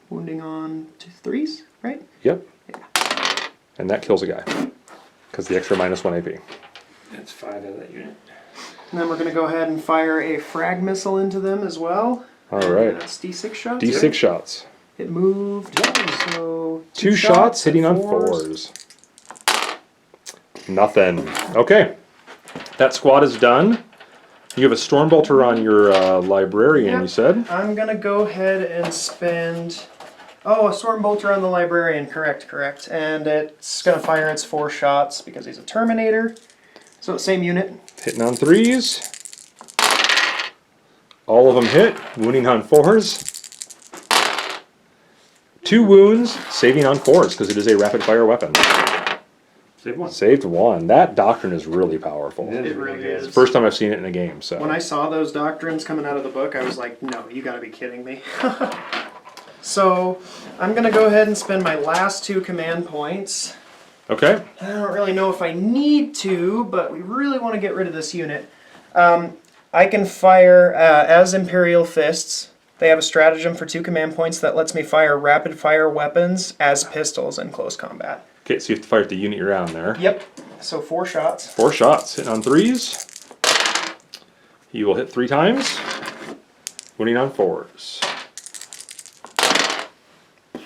Wounding on 3s, right? Yep. And that kills a guy. Because the extra minus 1 AP. That's 5 out of that unit. And then we're going to go ahead and fire a frag missile into them as well. All right. That's D6 shots. D6 shots. It moved. So 2 shots hitting on 4s. Nothing. Okay. That squad is done. You have a Stormbolter on your librarian, Yep. you said? I'm going to go ahead and spend... Oh, a Stormbolter on the librarian. Correct. And it's going to fire its 4 shots because he's a Terminator. So same unit. Hitting on 3s. All of them hit. Wounding on 4s. 2 wounds, saving on 4s because it is a rapid fire weapon. Save 1. Saved 1. That doctrine is really powerful. It really is. First time I've seen it in a game, so. When I saw those doctrines coming out of the book, I was like, no, you gotta be kidding me. So, I'm gonna go ahead and spend my last 2 command points. Okay. I don't really know if I need to, but we really want to get rid of this unit. I can fire as Imperial Fists. They have a stratagem for 2 command points that lets me fire rapid fire weapons as pistols in close combat. Okay, so you have to fire at the unit you're on there. Yep. So 4 shots. 4 shots, hitting on 3s. He will hit 3 times. Wounding on 4s.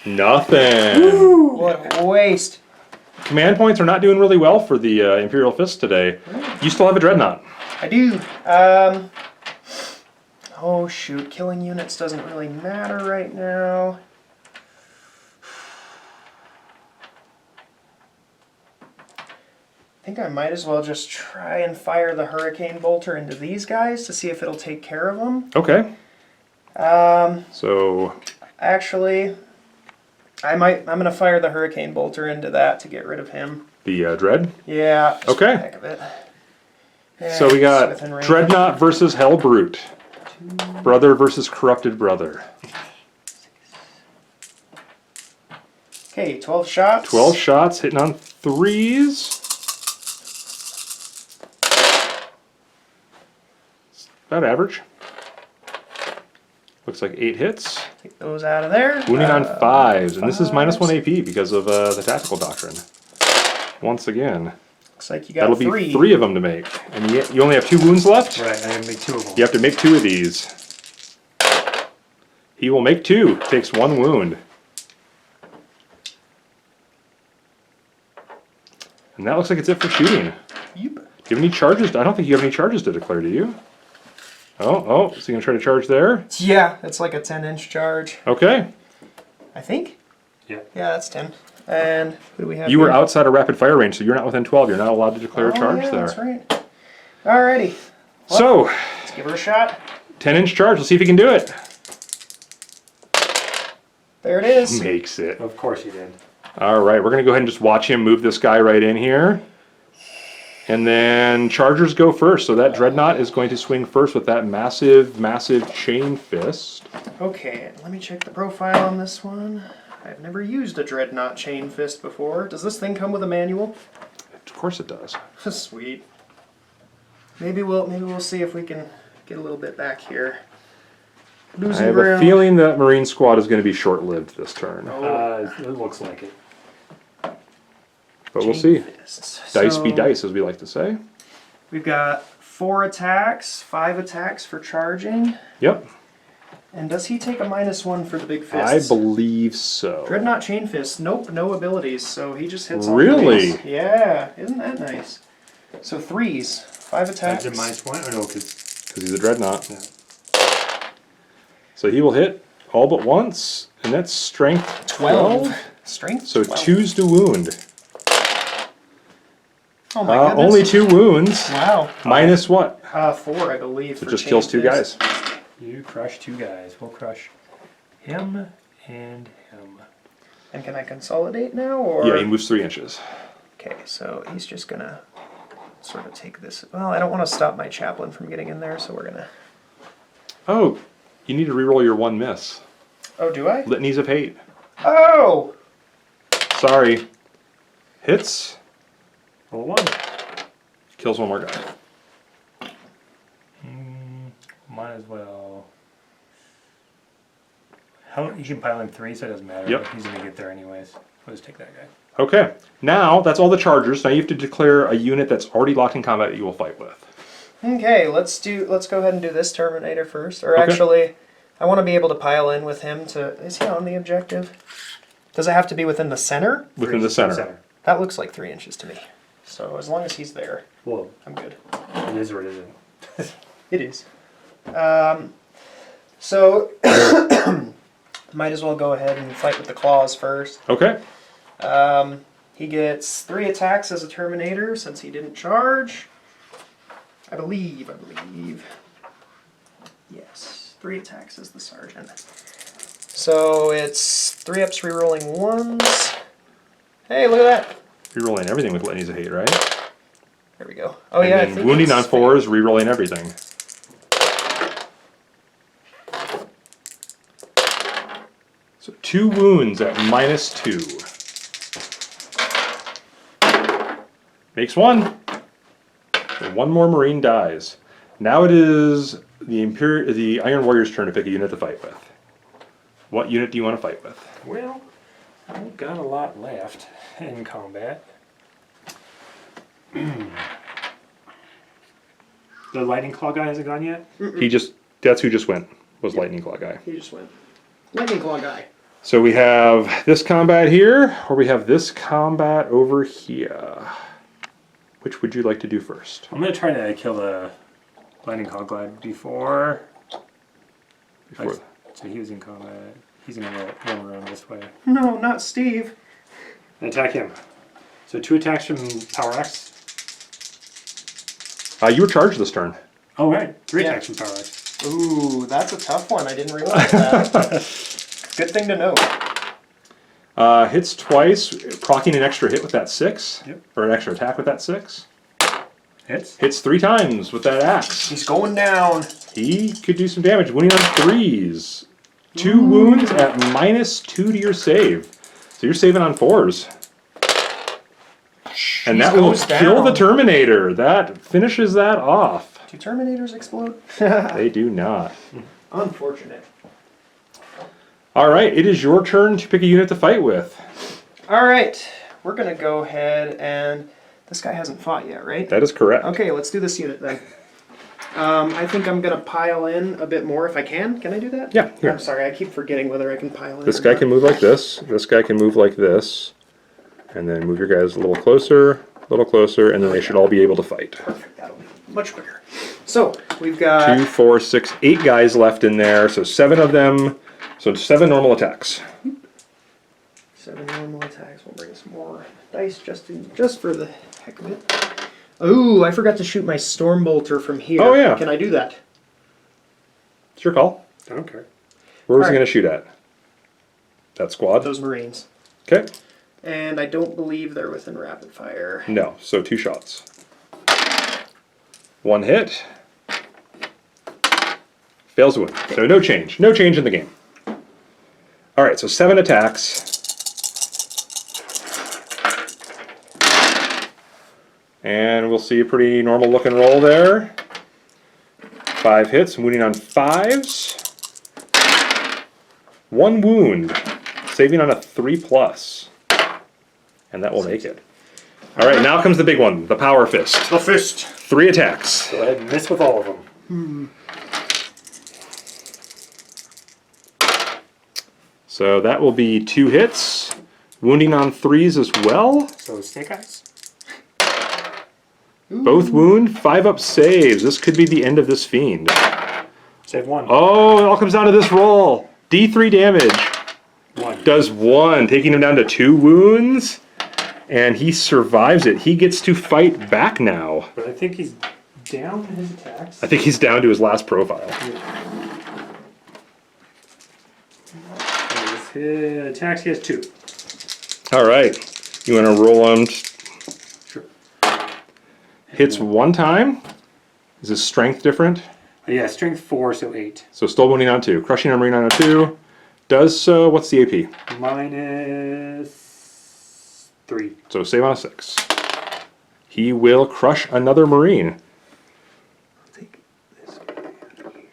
Nothing. Ooh, what a waste. Command points are not doing really well for the Imperial Fist today. You still have a Dreadnought. I do. Oh shoot, killing units doesn't really matter right now. I think I might as well just try and fire the Hurricane Bolter into these guys to see if it'll take care of them. Okay. So Actually, I'm gonna fire the Hurricane Bolter into that to get rid of him. the Dread. Yeah. just Okay. for the heck of it. Yeah, So we it's got within range. Dreadnought versus Hell Brute. Brother versus Corrupted Brother. Okay, 12 shots. 12 shots, hitting on 3s. About average. Looks like 8 hits. Take those out of there. Wounding on 5s. And this is minus 1 AP because of the Tactical Doctrine. Once again. Looks like you got That'll three. be 3 of them to make. And you only have 2 wounds left? Right, I can make 2 of them. You have to make 2 of these. He will make 2. Takes 1 wound. And that looks like it's it for shooting. Yep. Do you have any charges? I don't think you have any charges to declare, do you? Oh, so you're going to try to charge there? Yeah, it's like a 10-inch charge, Okay. I think. Yeah. Yeah, that's 10. And who do we have You were here? outside of rapid fire range, so you're not within 12. You're not allowed to declare a Oh, charge yeah, there. that's right. Alrighty. So, Let's give her a shot. 10-inch charge. Let's see if he can do it. There it is. Makes it. Of course you did. All right, we're going to go ahead and just watch him move this guy right in here. And then chargers go first. So that dreadnought is going to swing first with that massive, massive chain fist. Okay, let me check the profile on this one. I've never used a dreadnought chain fist before. Does this thing come with a manual? Of course it does. Sweet. Maybe we'll see if we can get a little bit back here. I Losing have ground. a feeling that Marine squad is going to be short-lived this turn. It looks like it. But we'll Chain see. fists. Dice be So, dice, as we like to say. We've got 4 attacks, 5 attacks for charging. Yep, And does he take a -1 for the big I fists? believe so. Dreadnought chain fist. Nope, no abilities. So he just hits all Really? threes. Yeah, isn't that nice? So 3s, 5 I attacks. did -1? Or no, because Because he's a dreadnought. yeah. So he will hit all but once, and that's strength 12. Strength. So 12. 2s to wound. Oh my goodness. Only 2 wounds. Wow. Minus what? 4, I believe. So for just chain kills 2 fist. guys. You crush 2 guys. We'll crush him and him. And can I consolidate now, or? Yeah, he moves 3 inches. Okay, so he's just gonna sort of take this. Well, I don't want to stop my chaplain from getting in there, so we're gonna. Oh, you need to reroll your 1 miss. Oh, do I? Litanies of hate. Oh. Sorry. Hits. Roll 1. Kills 1 more guy. Might as well. He can pile in 3, so it doesn't matter. Yep. He's gonna get there anyways. We'll just take that guy. Okay. Now, that's all the chargers. Now you have to declare a unit that's already locked in combat that you will fight with. Okay, let's go ahead and do this Terminator first. Or Okay. actually, I want to be able to pile in with him to. Is he on the objective? Does it have to be within the center? Within the center. That looks like 3 inches to me. So as long as he's there, Whoa. I'm good. It is or it isn't. It is. So might as well go ahead and fight with the claws first. Okay. He gets 3 attacks as a Terminator since he didn't charge. I believe. Yes, 3 attacks as the Sergeant. So it's 3 ups rerolling 1s. Hey, look at that. Rerolling everything with Litanies of Hate, right? There we go. Oh yeah, I And think wounding on it's 4s, rerolling everything. So 2 wounds at -2. Makes 1. So 1 more Marine dies. Now it is the Iron Warrior's turn to pick a unit to fight with. What unit do you want to fight with? Well, I've got a lot left in combat. The Lightning Claw guy hasn't gone yet? That's who just went, was Lightning Claw guy. He just went. Lightning Claw guy. So we have this combat here, or we have this combat over here. Which would you like to do first? I'm going to try to kill the Lightning Claw guy before. So he was in combat. He's going to run around this way. No, not Steve. And attack him. So 2 attacks from Power Axe. You were charged this turn. Oh, right. 3 Yeah. attacks from Power Axe. Ooh, that's a tough one. I didn't realize that. Good thing to know. Hits twice, proccing an extra hit with that 6. Yep. Or an extra attack with that 6. Hits. Hits 3 times with that axe. He's going down. He could do some damage, winning on 3s. 2 wounds at -2 to your save. So you're saving on 4s. And that will goes kill down. the Terminator. That finishes that off. Do Terminators explode? They do not. Unfortunate. All right, it is your turn to pick a unit to fight with. All right, we're gonna go ahead and This guy hasn't fought yet, right? That is correct. Okay, let's do this unit then. I think I'm gonna pile in a bit more if I can. Can I do that? Yeah, here. I'm sorry, I keep forgetting whether I can pile in. This or guy not. can move like this. This guy can move like this. And then move your guys a little closer, and then they should all be able to fight. Perfect. That'll be much quicker. So we've got 2, 4, 6, 8 guys left in there. So 7 of them. So 7 normal attacks. 7 normal attacks. We'll bring some more dice just for the heck of it. Ooh, I forgot to shoot my Stormbolter from here. Oh, yeah. Can I do that? It's your call. I don't care. Where was All he right. going to shoot at? That squad? Those Marines. Okay. And I don't believe they're within rapid fire. No. So 2 shots. 1 hit. Fails to win. So no change. No change in the game. All right. So 7 attacks. And we'll see a pretty normal looking roll there. 5 hits, wounding on 5s. 1 wound, saving on a 3+. And that will make it. All right, now comes the big one, the Power Fist. The fist. 3 attacks. Go ahead and miss with all of them. So that will be 2 hits, wounding on 3s as well. So snake eyes. Both wound, 5-up saves. This could be the end of this fiend. Save 1. Oh, it all comes down to this roll. D3 damage. 1. Does 1, taking him down to 2 wounds. And he survives it. He gets to fight back now. But I think he's down in his attacks. I think he's down to his last profile. His attacks, he has 2. All right. You want to roll him? Sure. Hits 1 time. Is his strength different? Yeah, strength 4, so 8. So still wounding on 2. Crushing a marine on a 2. Does so. What's the AP? Minus 3. So save on a 6. He will crush another marine. Take this guy out of here.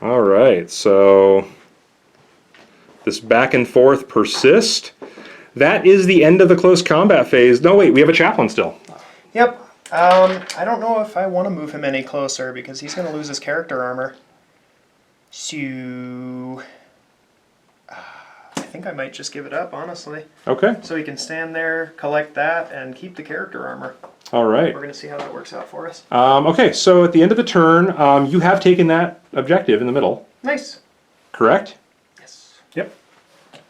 All right. So this back and forth persist. That is the end of the close combat phase. No, wait. We have a chaplain still. Yep. I don't know if I want to move him any closer because he's going to lose his character armor. So I think I might just give it up, honestly. Okay. So he can stand there, collect that, and keep the character armor. All right. We're going to see how that works out for us. Okay. So at the end of the turn, you have taken that objective in the middle. Nice. Correct? Yes. Yep.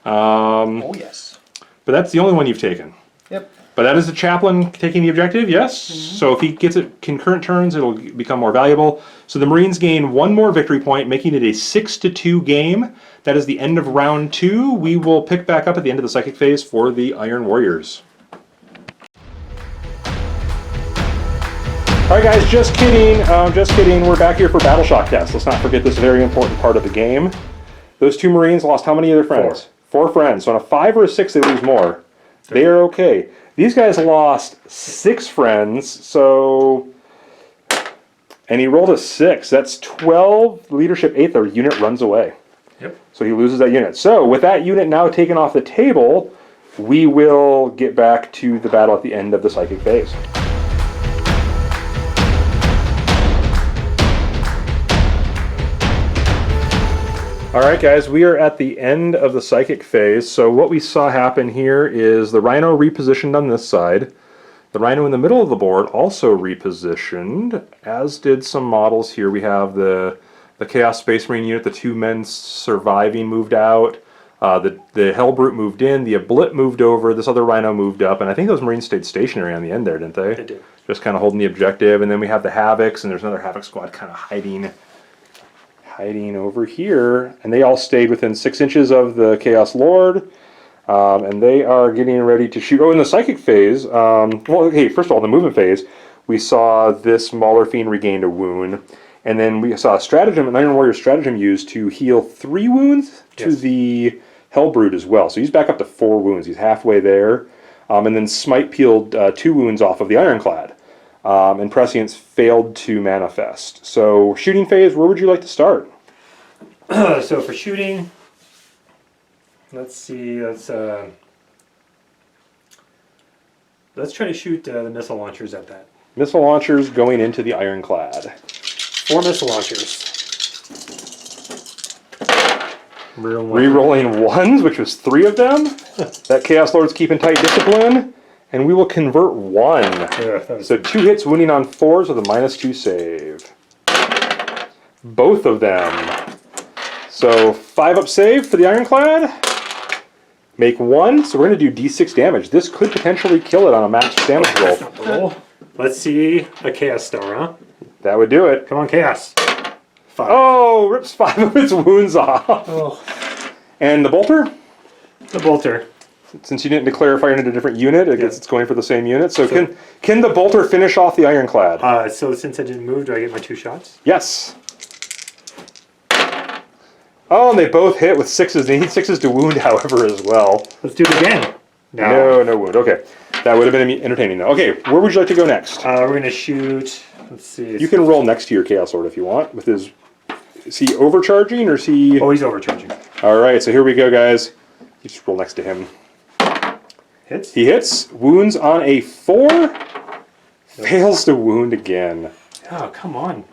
Oh, yes. But that's the only one you've taken. Yep. But that is the chaplain taking the objective, yes. So if he gets it concurrent turns, it'll become more valuable. So the Marines gain 1 more victory point, making it a 6-2 game. That is the end of round 2. We will pick back up at the end of the psychic phase for the Iron Warriors. All right, guys, just kidding. Just kidding. We're back here for Battle Shock test. Let's not forget this very important part of the game. Those 2 Marines lost how many of their friends? 4 friends. So on a 5 or a 6, they lose more. They are okay. These guys lost 6 friends, so... And he rolled a 6. That's 12 leadership 8. The unit runs away. Yep. So he loses that unit. So with that unit now taken off the table, we will get back to the battle at the end of the psychic phase. Alright guys, we are at the end of the psychic phase. So what we saw happen here is the Rhino repositioned on this side. The Rhino in the middle of the board also repositioned, as did some models here. We have the Chaos Space Marine unit, the 2 men surviving moved out. The Hellbrute moved in, the Ablit moved over, this other Rhino moved up, and I think those Marines stayed stationary on the end there, didn't they? They did. Just kind of holding the objective, and then we have the Havocs, and there's another Havoc squad kind of hiding over here, and they all stayed within 6 inches of the Chaos Lord, and they are getting ready to shoot. Oh, in the psychic phase, well, okay, first of all, in the movement phase, we saw this Mauler Fiend regained a wound, and then we saw a stratagem, an Iron Warrior stratagem used to heal 3 wounds to the Hellbrute as well. So he's back up to 4 wounds. He's halfway there, and then Smite peeled 2 wounds off of the Ironclad. And Prescience failed to manifest. So, shooting phase, where would you like to start? So for shooting, let's see, Let's try to shoot the missile launchers at that. Missile launchers going into the ironclad. 4 missile launchers. Rerolling ones, which was 3 of them. That Chaos Lord's keeping tight discipline. And we will convert 1. Yeah, that was So 2 hits wounding on 4s with a -2 save. Both of them. So 5 up save for the ironclad. Make 1. So we're going to do d6 damage. This could potentially kill it on a max damage roll. roll. Let's see a Chaos Star, huh? That would do it. Come on, Chaos. 5. Oh, rips 5 of its wounds off. Oh. And the bolter? The bolter. Since you didn't declare firing at a different unit, I guess it's going for the same unit. So can the bolter finish off the ironclad? So since I didn't move, do I get my 2 shots? Yes. Oh, and they both hit with 6s. They need 6s to wound, however, as well. Let's do it again. No wound. Okay. That would have been entertaining, though. Okay, where would you like to go next? We're going to shoot. Let's see. You can roll next to your Chaos Lord if you want. With his, is he overcharging or is he? Oh, he's overcharging. All right, so here we go, guys. You just roll next to him. Hits? He hits. Wounds on a 4. Fails to wound again. Oh, come on.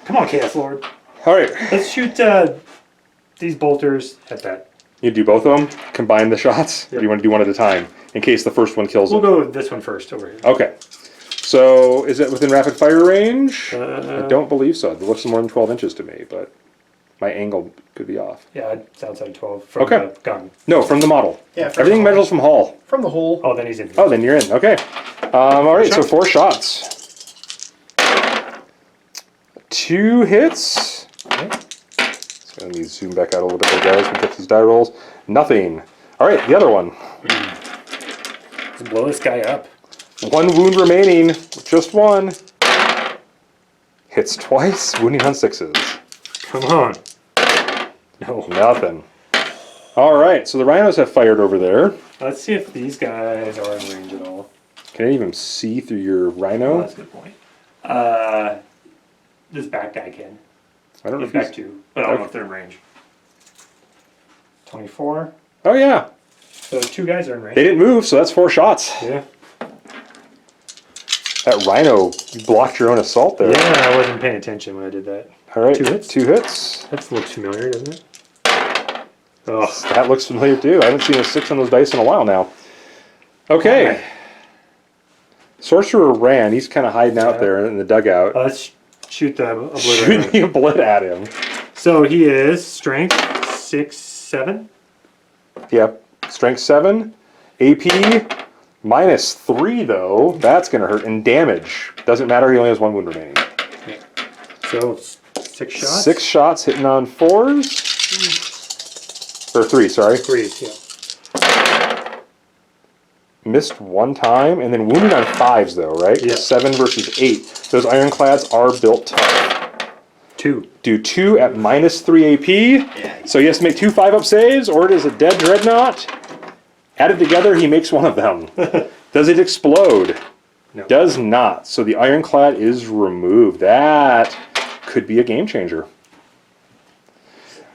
Come on, Chaos Lord. All right. Let's shoot these bolters at that. You do both of them? Combine the shots? Or do you want to do one at a time? In case the first one kills We'll him? go with this one first over here. Okay. So, is it within rapid fire range? Uh, I don't believe so. It looks more than 12 inches to me, but my angle could be off. Yeah, it's outside 12 from Okay. the gun. No, from the model. Yeah, from Everything the hole. measures from hull. From the hole. Oh, then he's in. Oh, then you're in. Okay. All right, so shots? 4 shots. 2 hits. Okay. So let me zoom back out a little bit there, guys. We get these die rolls. Nothing. All right, the other one. Let's blow this guy up. 1 wound remaining. Just 1. Hits twice, wounding on 6s. Come on. No. Nothing. All right, so the rhinos have fired over there. Let's see if these guys are in range at all. Can I even see through your Oh, rhino? that's a good point. This back guy can. I don't know He's if back he's... 2, but I don't know if they're in range. 24. Oh, yeah. So 2 guys are in range. They didn't move, so that's 4 shots. Yeah. That rhino blocked your own assault there. Yeah, I wasn't paying attention when I did that. All right, 2 hits? 2 hits. That looks familiar, doesn't it? Oh, That looks familiar too. I haven't seen a 6 on those dice in a while now. Okay. Alright. Sorcerer ran. He's kind of hiding out there in the dugout. let's shoot the Shooting obliterator. the bullet at him. So he is strength 6, 7. Yep. Strength 7. AP -3 though. That's going to hurt. And damage. Doesn't matter. He only has 1 wound remaining. So 6 shots. 6 shots hitting on 4s. Or 3, sorry. 3, yeah. Missed 1 time. And then wounding on 5s though, right? Yeah. 7 versus 8. Those ironclads are built tough. 2. Do 2 at -3 AP. So he has to make 2 5-up saves, or it is a dead dreadnought. Added together, he makes 1 of them. Does it explode? No. Does not. So the ironclad is removed. That could be a game changer.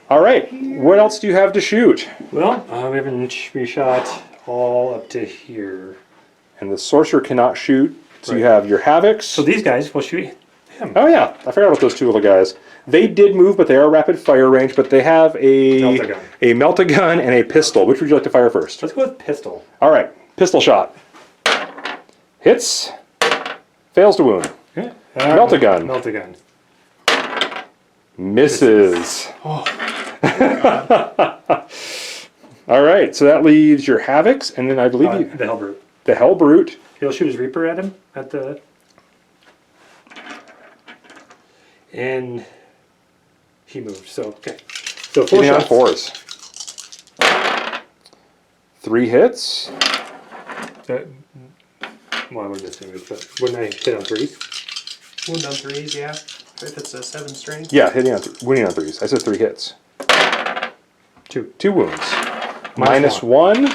All right. What else do you have to shoot? Well, we haven't shot all up to here. And the sorcerer cannot shoot. So you Right. have your havocs. So these guys will shoot him. Oh yeah, I forgot about those 2 little guys. They did move, but they are rapid fire range. But they have Melt-a-gun. a melt-a-gun and a pistol. Which would you like to fire first? Let's go with pistol. All right, pistol shot. Hits. Fails to wound. Okay. Melt-a-gun. Melt-a-gun. Misses. Oh. All right, so that leaves your havocs, and then I believe you, The Hellbrute. the hell brute. He'll shoot his Reaper at him at the. And he moved. So okay. So 4 Hitting on shots. 4s. 3 hits. Well, I wouldn't assume it, but wouldn't I hit on 3s? Wound on 3s, yeah. If it's a 7 strength. Yeah, winning on 3s. I said 3 hits. 2. 2 wounds. Minus -1.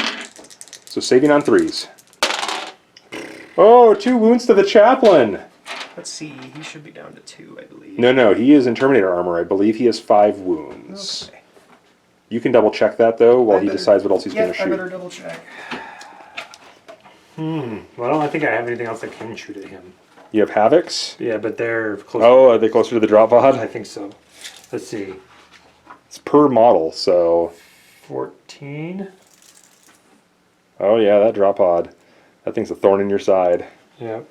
So saving on 3s. Oh, 2 wounds to the chaplain. Let's see, he should be down to 2, I believe. No, he is in Terminator armor. I believe he has 5 wounds. Okay. You can double check that though while I he better- decides what else he's Yeah, going to I shoot. better double check. Well, I think I have anything else that can shoot at him. You have Havocs. Yeah, but they're close. Oh, are they closer to the drop pod? I think so. Let's see. It's per model, so. 14. Oh yeah, that drop pod. That thing's a thorn in your side. Yeah.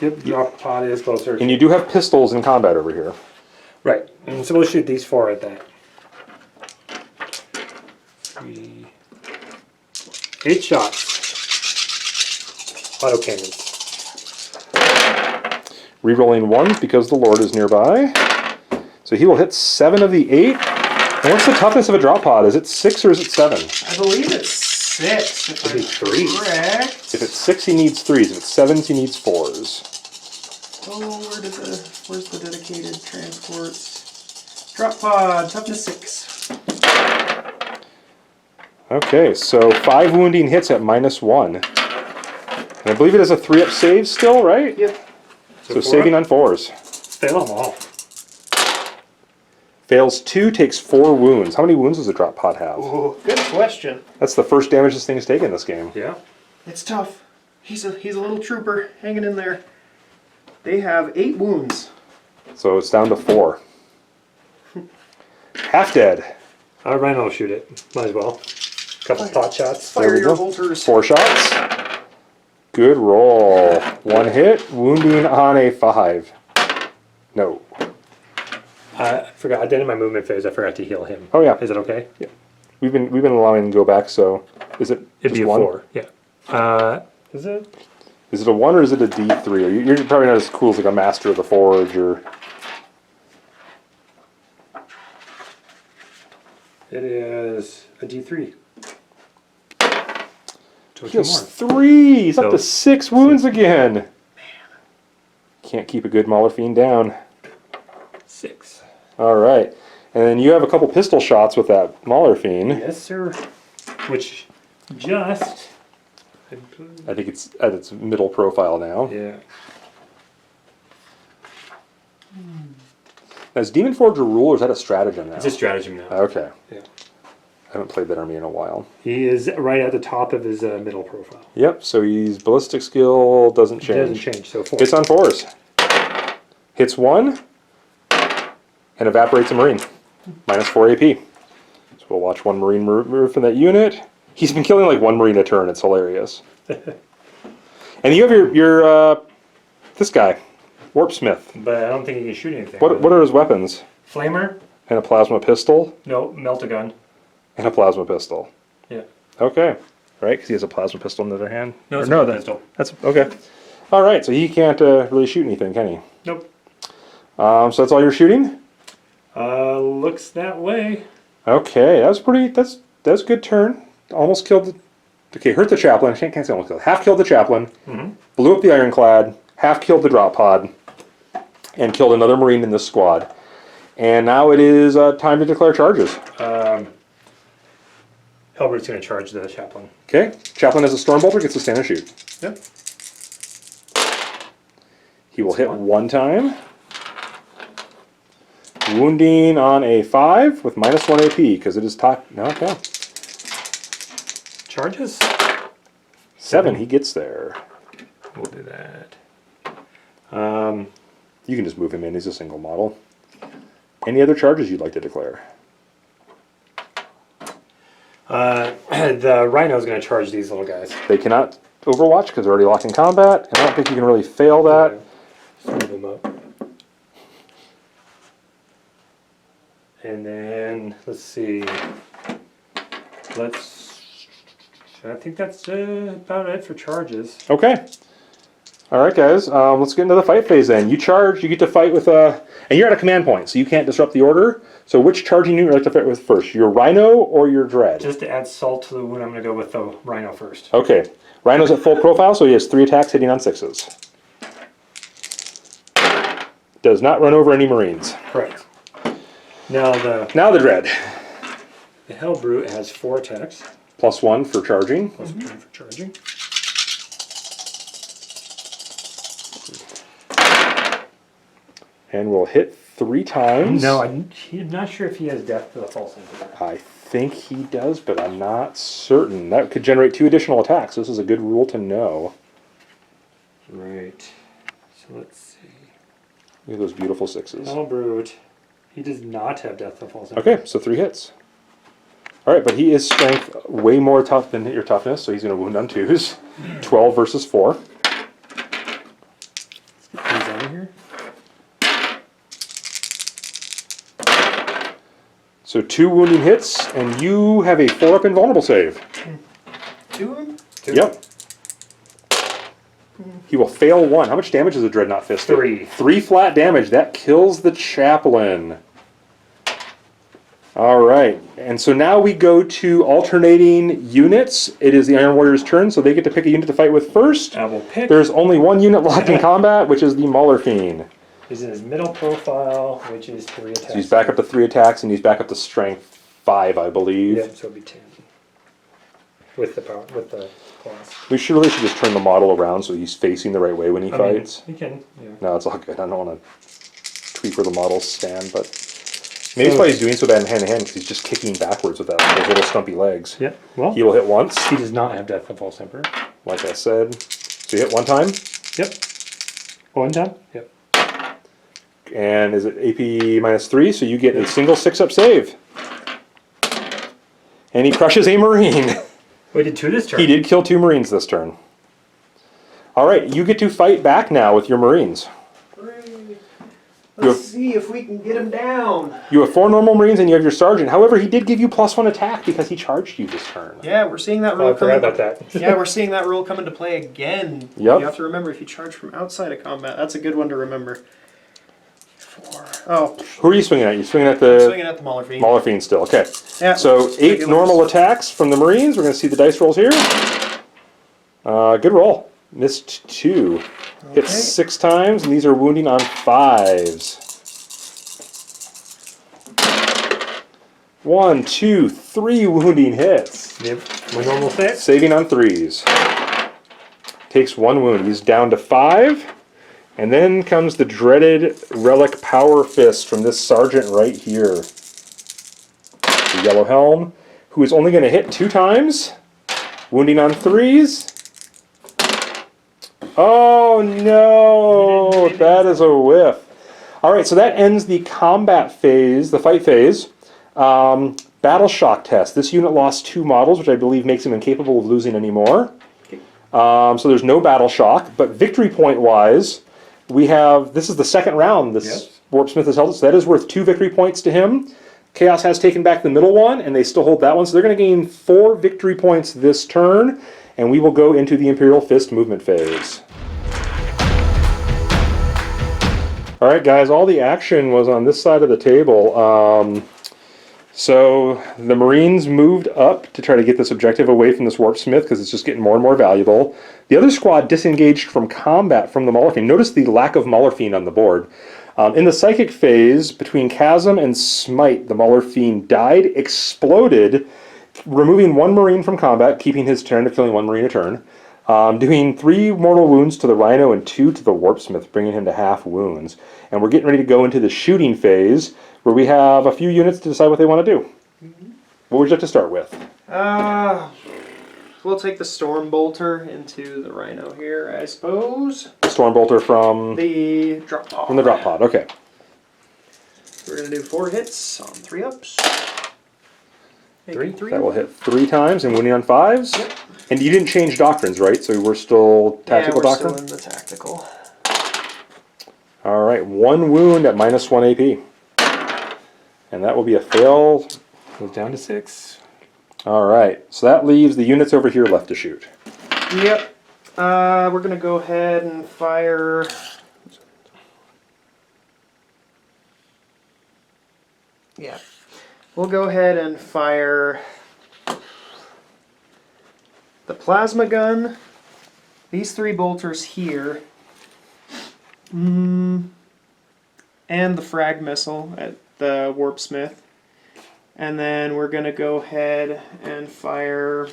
Yep, drop pod is closer. And you do have pistols in combat over here. Right. And so we'll shoot these 4 at that. 3. 8 shots. Auto cannons. Rerolling 1 because the Lord is nearby. So he will hit 7 of the 8. And what's the toughness of a drop pod? Is it 6 or is it 7? I believe it's 6. If Could be 3. correct. If it's 6, he needs 3s. If it's 7s, he needs 4s. Oh, where's the dedicated transports? Drop pod, toughness 6. Okay, so 5 wounding hits at -1. And I believe it has a 3-up save still, right? Yep. So four saving up? on 4s. Fail them all. Fails 2, takes 4 wounds. How many wounds does a drop pod have? Oh, good question. That's the first damage this thing has taken this game. Yeah. It's tough. He's a little trooper hanging in there. They have 8 wounds. So it's down to 4. Half dead. Rhino will shoot it. Might as well. Couple pot shots. Fire we your go. bolters. 4 shots. Good roll. 1 hit, wounding on a 5. No. I forgot. I did in my movement phase. I forgot to heal him. Oh yeah. Is it okay? Yeah. We've been allowing him to go back. So is it It'd be just a 1? 4. Yeah. Is it? Is it a 1 or is it a D3? You're probably not as cool as like a Master of the Forge or. It is a D3. So He 2 has more. 3. He's up So- to 6 wounds again. Can't keep a good Mauler Fiend down. 6. All right, and then you have a couple pistol shots with that Mauler Fiend. Yes, sir. Which just. I think it's at its middle profile now. Yeah. Now, is Demon Forge a rule or is that a stratagem now? It's a stratagem now. Okay. Yeah. I haven't played that army in a while. He is right at the top of his middle profile. Yep, so he's ballistic skill doesn't It change. doesn't change, so 4. Hits on 4s. Hits 1 and evaporates a Marine. -4 AP. So we'll watch 1 Marine move from that unit. He's been killing like 1 Marine a turn. It's hilarious. And you have your this guy, Warpsmith. But I don't think he can shoot anything. What are his weapons? Flamer? And a plasma pistol No, melt a gun. and a plasma pistol. Yeah. Okay. Right, because he has a plasma pistol in the other hand. No, Or it's no, a that- pistol. That's okay. All right, so he can't really shoot anything, can he? Nope. So that's all you're shooting? Looks that way. Okay, that's a good turn. Almost killed the... Okay, hurt the chaplain. Can't say almost killed. Half killed the chaplain. Blew up the ironclad. Half killed the drop pod. And killed another Marine in this squad. And now it is time to declare charges. Helbert's going to charge the chaplain. Okay, chaplain has a storm bolter, gets to stand and shoot. Yep. He will hit 1 time. Wounding on a 5 with -1 AP because it is top. No, okay. Charges? 7, he gets there. We'll do that. You can just move him in. He's a single model. Any other charges you'd like to declare? The Rhino's going to charge these little guys. They cannot overwatch because they're already locked in combat, and I don't think you can really fail that. Move them up. And then, let's see. I think that's about it for charges. Okay. All right, guys. Let's get into the fight phase then. You charge. You get to fight with and you're at a command point, so you can't disrupt the order. So which charging unit would you like to fight with first? Your Rhino or your Dread? Just to add salt to the wound, I'm going to go with the Rhino first. Okay. Rhino's at full profile, so he has 3 attacks hitting on 6s. Does not run over any Marines. Correct. Now Now the Dread. the Hell Brute has 4 attacks. +1 for charging. Plus 1 for charging. And we'll hit 3 times. No, I'm not sure if he has death to the false emperor. I think he does, but I'm not certain. That could generate 2 additional attacks. This is a good rule to know. Right. So let's see. Look at those beautiful 6s. No brute. He does not have death to the false emperor. Okay, so 3 hits. All right, but he is strength way more tough than your toughness, so he's going to wound on 2s. 12 versus 4. He's out of here. So 2 wounding hits, and you have a 4-up invulnerable save. 2 of them? Yep. He will fail 1. How much damage does a Dreadnought Fist do? 3. 3 flat damage. That kills the Chaplain. All right, and so now we go to alternating units. It is the Iron Warrior's turn, so they get to pick a unit to fight with first. I will pick. There's only 1 unit locked in combat, which is the Mauler Fiend. He's in his middle profile, which is 3 attacks. So he's back up to 3 attacks, and he's back up to strength 5, I believe. Yep, so it'd be 10. With the power, with the class. We really should just turn the model around so he's facing the right way when he fights. He can, yeah. No, it's all good. I don't want to tweak where the models stand, but maybe it's why he's doing so bad in hand-to-hand, because he's just kicking backwards with those little stumpy legs. Yeah, well, He will hit once, he does not have death of false emperor. like I said. So you hit 1 time, Yep. 1 time? Yep. and is it AP -3, so you get a single 6-up save. And he crushes a Marine. We did 2 this turn. He did kill 2 Marines this turn. All right, you get to fight back now with your Marines. Let's see if we can get him down. You have 4 normal Marines and you have your Sergeant. However, he did give you +1 attack because he charged you this turn. Yeah, we're seeing that Oh, rule I come forgot into about that. Yeah, we're seeing that rule come into play again. Yep. You have to remember if you charge from outside of combat. That's a good one to remember. 4. Oh, Who are you swinging at? You're swinging at I'm the swinging at the Mauler Fiend. Mauler Fiend still. Okay. Yeah. So 8 normal attacks from the Marines. We're going to see the dice rolls here. Good roll. Missed 2. Hit 6 times, and these are wounding on 5s. 1, 2, 3 wounding hits. Yep. My normal save. Saving on 3s. Takes 1 wound. He's down to 5. And then comes the dreaded relic Power Fist from this sergeant right here. The yellow helm, who is only going to hit 2 times. Wounding on 3s. Oh no! That is a whiff. Alright, so that ends the combat phase, the fight phase. Battle shock test. This unit lost 2 models, which I believe makes him incapable of losing anymore. So there's no battle shock, but victory point wise, we have, this is the 2nd round this Warpsmith has held, so that is worth 2 victory points to him. Chaos has taken back the middle one, and they still hold that one, so they're going to gain 4 victory points this turn, and we will go into the Imperial Fist movement phase. Alright guys, all the action was on this side of the table. So the Marines moved up to try to get this objective away from this Warpsmith because it's just getting more and more valuable. The other squad disengaged from combat from the Mauler Fiend. Notice the lack of Mauler Fiend on the board. In the psychic phase, between Chasm and Smite, the Mauler Fiend died, exploded, removing 1 Marine from combat, keeping his turn to killing 1 Marine a turn. Doing 3 mortal wounds to the Rhino and 2 to the Warpsmith, bringing him to half wounds. And we're getting ready to go into the shooting phase, where we have a few units to decide what they want to do. What would you like to start with? We'll take the Storm Bolter into the Rhino here, I suppose. Stormbolter from The drop pod. the drop pod. Okay. We're going to do 4 hits on 3 ups. 3? That will hit 3 times and wounding on 5s. Yep. And you didn't change doctrines, right? So we're still tactical yeah, we're doctrine? still in the tactical. All right, 1 wound at -1 AP. And that will be a fail. Goes down to 6. All right, so that leaves the units over here left to shoot. Yep. We're going to go ahead and fire... Yeah. We'll go ahead and fire the plasma gun, these 3 bolters here, and the frag missile at the Warpsmith. And then we're going to go ahead and fire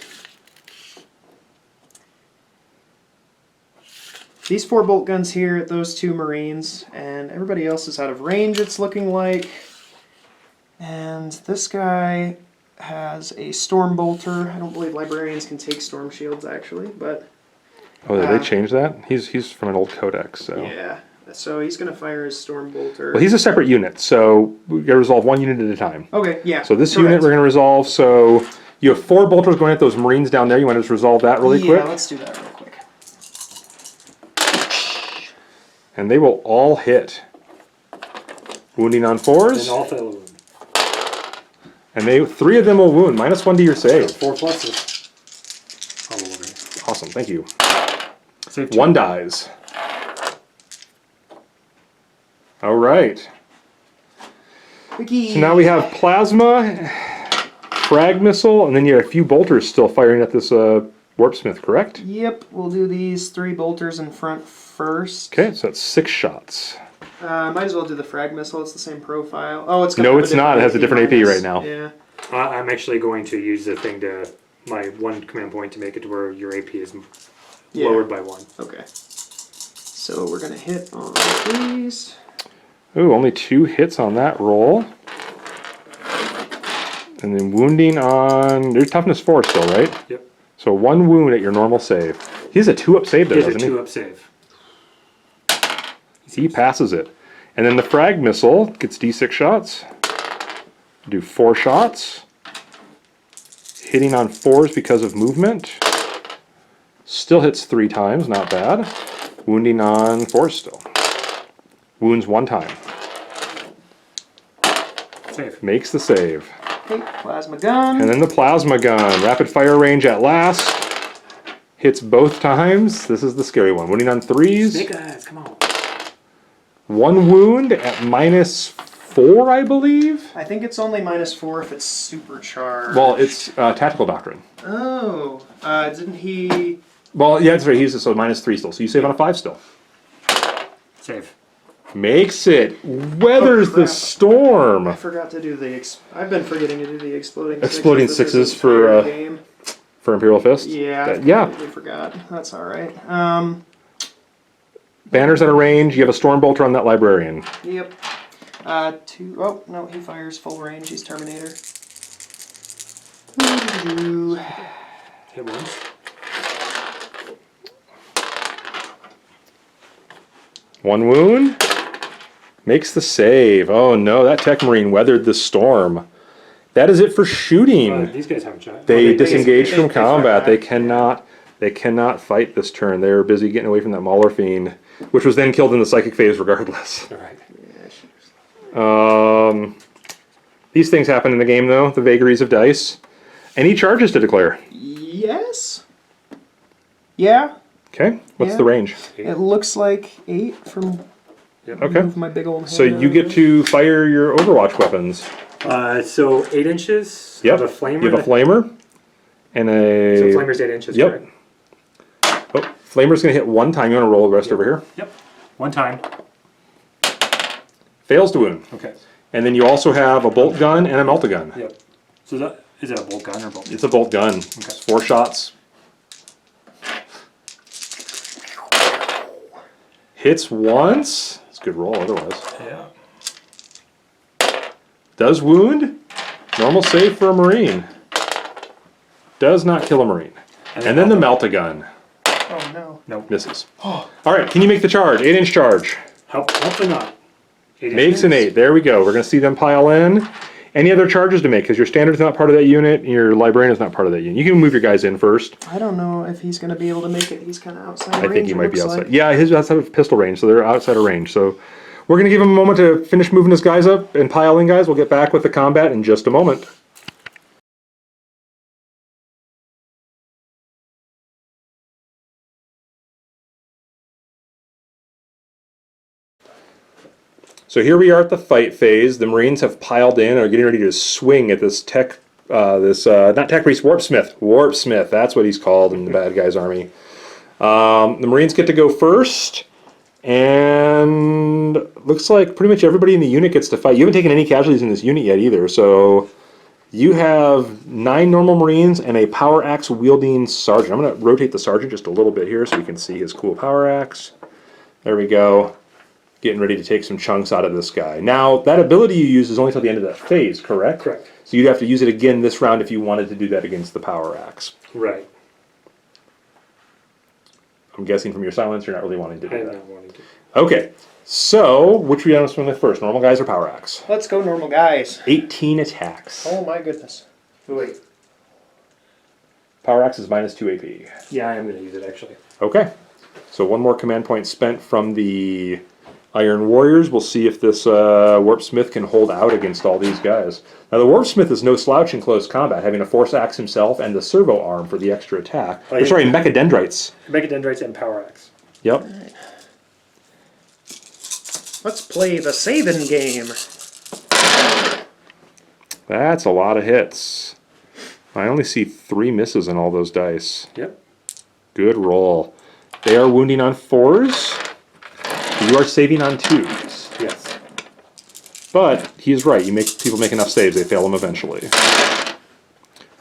these 4 bolt guns here, those 2 Marines, and everybody else is out of range, it's looking like. And this guy has a Storm Bolter. I don't believe Librarians can take Storm Shields, actually, but... Oh, did they change that? He's from an old codex, so... Yeah, so he's going to fire his Storm Bolter. Well, he's a separate unit, so we got to resolve 1 unit at a time. Okay, yeah. So this correct. unit we're going to resolve, so you have 4 bolters going at those Marines down there. You want to just resolve that really quick? Yeah, let's do that real quick. And they will all hit. Wounding on 4s. And all fail a wound. And 3 of them will wound. -1 to your save. 4 pluses. Probably. Awesome, thank you. Save 2. 1 dies. All right. Wiki. So now we have plasma, frag missile, and then you have a few bolters still firing at this warpsmith, correct? Yep, we'll do these 3 bolters in front first. Okay, so that's 6 shots. Might as well do the frag missile. It's the same profile. Oh, it's gonna No, have it's not. It has a different AP minus. right now. Yeah. I'm actually going to use the thing to my 1 command point to make it to where your AP is lowered by 1. Okay. So we're gonna hit on these. Ooh, only 2 hits on that roll. And then wounding on... There's toughness 4 still, right? Yep. So 1 wound at your normal save. He has a 2-up save there, He has a doesn't he? 2-up save. He passes it. And then the frag missile gets D6 shots. Do 4 shots. Hitting on 4s because of movement. Still hits 3 times, not bad. Wounding on 4s still. Wounds 1 time. Save. Makes the save. Okay, plasma gun. And then the plasma gun. Rapid fire range at last. Hits both times. This is the scary one. Wounding on 3s. Snake eyes, come on. 1 wound at -4, I believe. I think it's only -4 if it's supercharged. Well, it's tactical doctrine. Oh, didn't he? Well, yeah, that's right. He's so -3 still. So you save on a 5 still. Save. Makes it. Weathers Oh, the crap. storm. I forgot to do the. I've been forgetting to do the exploding. Exploding sixes sixes this for, entire game. For Imperial Fist. Yeah, I Yeah. completely forgot. That's all right. Banners at a range. You have a storm bolter on that librarian. Yep. 2. Oh no, he fires full range. He's Terminator. Hit once. 1 wound. Makes the save. Oh no, that Tech Marine weathered the storm. That is it for shooting. These guys haven't shot. They disengage from they fight combat. back. They cannot fight this turn. They're busy getting away from that Mauler Fiend, which was then killed in the psychic phase regardless. Alright. These things happen in the game though, the vagaries of dice. Any charges to declare? Yes. Yeah. Okay, what's Yeah. the range? It looks like 8 from. Yep. Okay. Move my big old hand So you get to fire your Overwatch weapons. So 8 inches. Yep. Of a flamer. You have a flamer and a... So flamer's 8 inches. Yep. Correct? Oh, flamer's going to hit 1 time. You want to roll the rest over here? Yep. 1 time. Fails to wound. Okay. And then you also have a bolt gun and a multi-gun. Yep. So that is it a bolt gun or bolt? It's a bolt gun. It's 4 shots. Hits once. It's a good roll otherwise. Yeah. Does wound. Normal save for a Marine. Does not kill a Marine. And then the multi-gun Oh no. Nope. misses. Alright, can you make the charge? 8-inch charge. Hopefully not. 8 Makes an 8. There we go. We're going to see them pile in. Any other charges to make? Because your standard's not part of that unit, and your librarian is not part of that unit. You can move your guys in first. I don't know if he's going to be able to make it. He's kind of outside range. I think he it might be looks outside. like. Yeah, his outside of pistol range, so they're outside of range. So we're going to give him a moment to finish moving his guys up and pile in, guys. We'll get back with the combat in just a moment. So here we are at the fight phase. The Marines have piled in and are getting ready to swing at this tech, not tech priest, Warpsmith. Warpsmith, that's what he's called in the bad guy's army. The Marines get to go first, and looks like pretty much everybody in the unit gets to fight. You haven't taken any casualties in this unit yet either, so You have 9 normal Marines and a power axe wielding sergeant. I'm going to rotate the sergeant just a little bit here so you can see his cool power axe. There we go. Getting ready to take some chunks out of this guy. Now, that ability you use is only till the end of that phase, correct? Correct. So you'd have to use it again this round if you wanted to do that against the power axe. Right. I'm guessing from your silence you're not really wanting to do I'm that. not wanting to. Okay, so which we want to swing with first, normal guys or power axe? Let's go normal guys. 18 attacks. Oh my goodness. Wait. Power axe is minus 2 AP. Yeah, I am going to use it actually. Okay, so one more command point spent from the Iron Warriors. We'll see if this Warp Smith can hold out against all these guys. Now the Warp Smith is no slouch in close combat, having a force axe himself and the servo arm for the extra attack. Oh, yeah. Sorry, Mechadendrites. Mechadendrites and power axe. Yep. Let's play the saving game. That's a lot of hits. I only see 3 misses in all those dice. Yep. Good roll. They are wounding on 4s. You are saving on 2s. Yes. But he's right. People make enough saves, they fail them eventually. All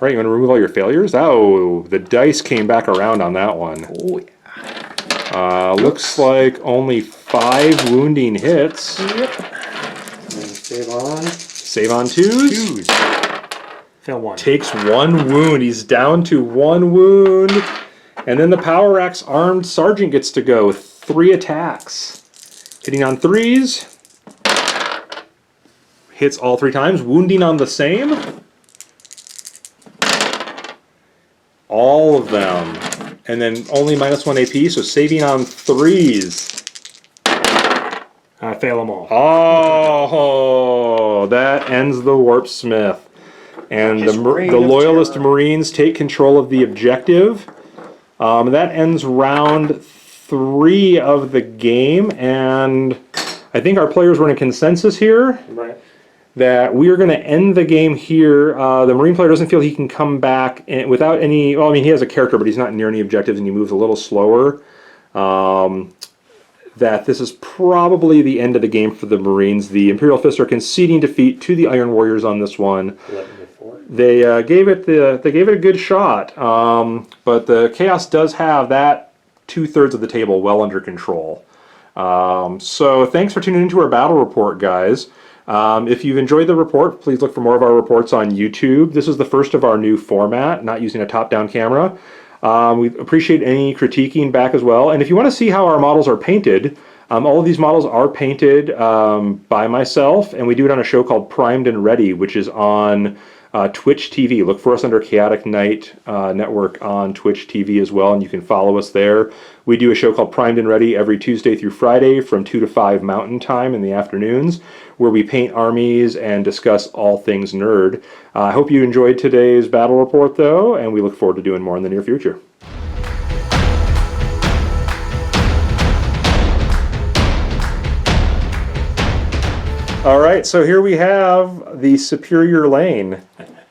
right, you want to remove all your failures? Oh, the dice came back around on that one. Oh yeah. Looks like only 5 wounding hits. Yep. And save on. Save on 2s. 2s. Fail 1. Takes 1 wound. He's down to 1 wound. And then the power axe armed sergeant gets to go. 3 attacks. Hitting on 3s. Hits all 3 times. Wounding on the same. All of them. And then only minus 1 AP, so saving on 3s. Fail them all. Oh, that ends the Warp Smith. And the reign of Loyalist terror. Marines take control of the objective. That ends round 3 of the game, and I think our players were in a consensus here Right. that we are going to end the game here. The Marine player doesn't feel he can come back without any... Well, I mean, he has a character, but he's not near any objectives, and he moves a little slower. That this is probably the end of the game for the Marines. The Imperial Fists are conceding defeat to the Iron Warriors on this one. 11-4. They gave it a good shot, but the Chaos does have that 2/3 of the table well under control. So thanks for tuning into our battle report, guys. If you've enjoyed the report, please look for more of our reports on YouTube. This is the first of our new format, not using a top-down camera. We appreciate any critiquing back as well. And if you want to see how our models are painted, all of these models are painted by myself, and we do it on a show called Primed and Ready, which is on Twitch TV. Look for us under Chaotic Knight Network on Twitch TV as well, and you can follow us there. We do a show called Primed and Ready every Tuesday through Friday from 2 to 5 Mountain Time in the afternoons, where we paint armies and discuss all things nerd. I hope you enjoyed today's battle report, though, and we look forward to doing more in the near future. All right, so here we have the Superior Lane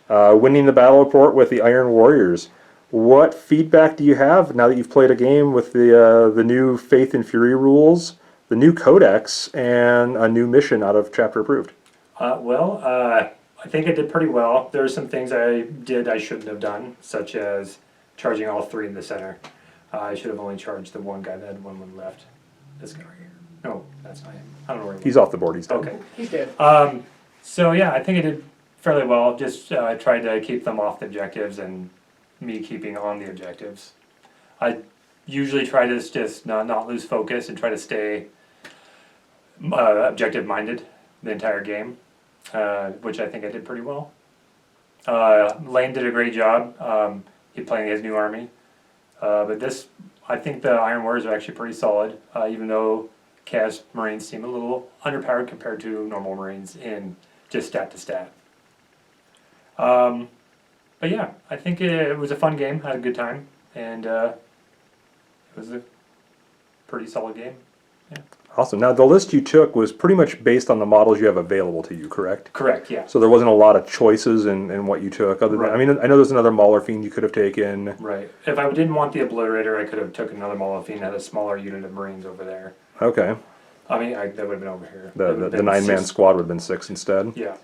winning the battle report with the Iron Warriors. What feedback do you have now that you've played a game with the new Faith and Fury rules, the new Codex, and a new mission out of Chapter Approved? I think I did pretty well. There are some things I did I shouldn't have done, such as charging all 3 in the center. I should have only charged the one guy that had one left. This guy right here. No, that's not him. I don't know where he He's went. off the board, he's dead. Okay. He's dead. So yeah, I think I did fairly well. Just tried to keep them off the objectives and me keeping on the objectives. I usually try to just not lose focus and try to stay objective minded the entire game, which I think I did pretty well. Lane did a great job. He playing his new army, but this I think the Iron Warriors are actually pretty solid, even though Chaos Marines seem a little underpowered compared to normal Marines in just stat to stat. But yeah, I think it was a fun game. Had a good time, and it was a pretty solid game. Yeah. Awesome. Now, the list you took was pretty much based on the models you have available to you, correct? Correct. Yeah. So there wasn't a lot of choices in what you took. Other than, Right. I mean, I know there's another Mauler Fiend you could have taken. Right. If I didn't want the Obliterator, I could have taken another Molofine, had a smaller unit of Marines over there. Okay. I mean, that would have been over here. It The would have been 9-man 6. squad would have been 6 instead. Yeah.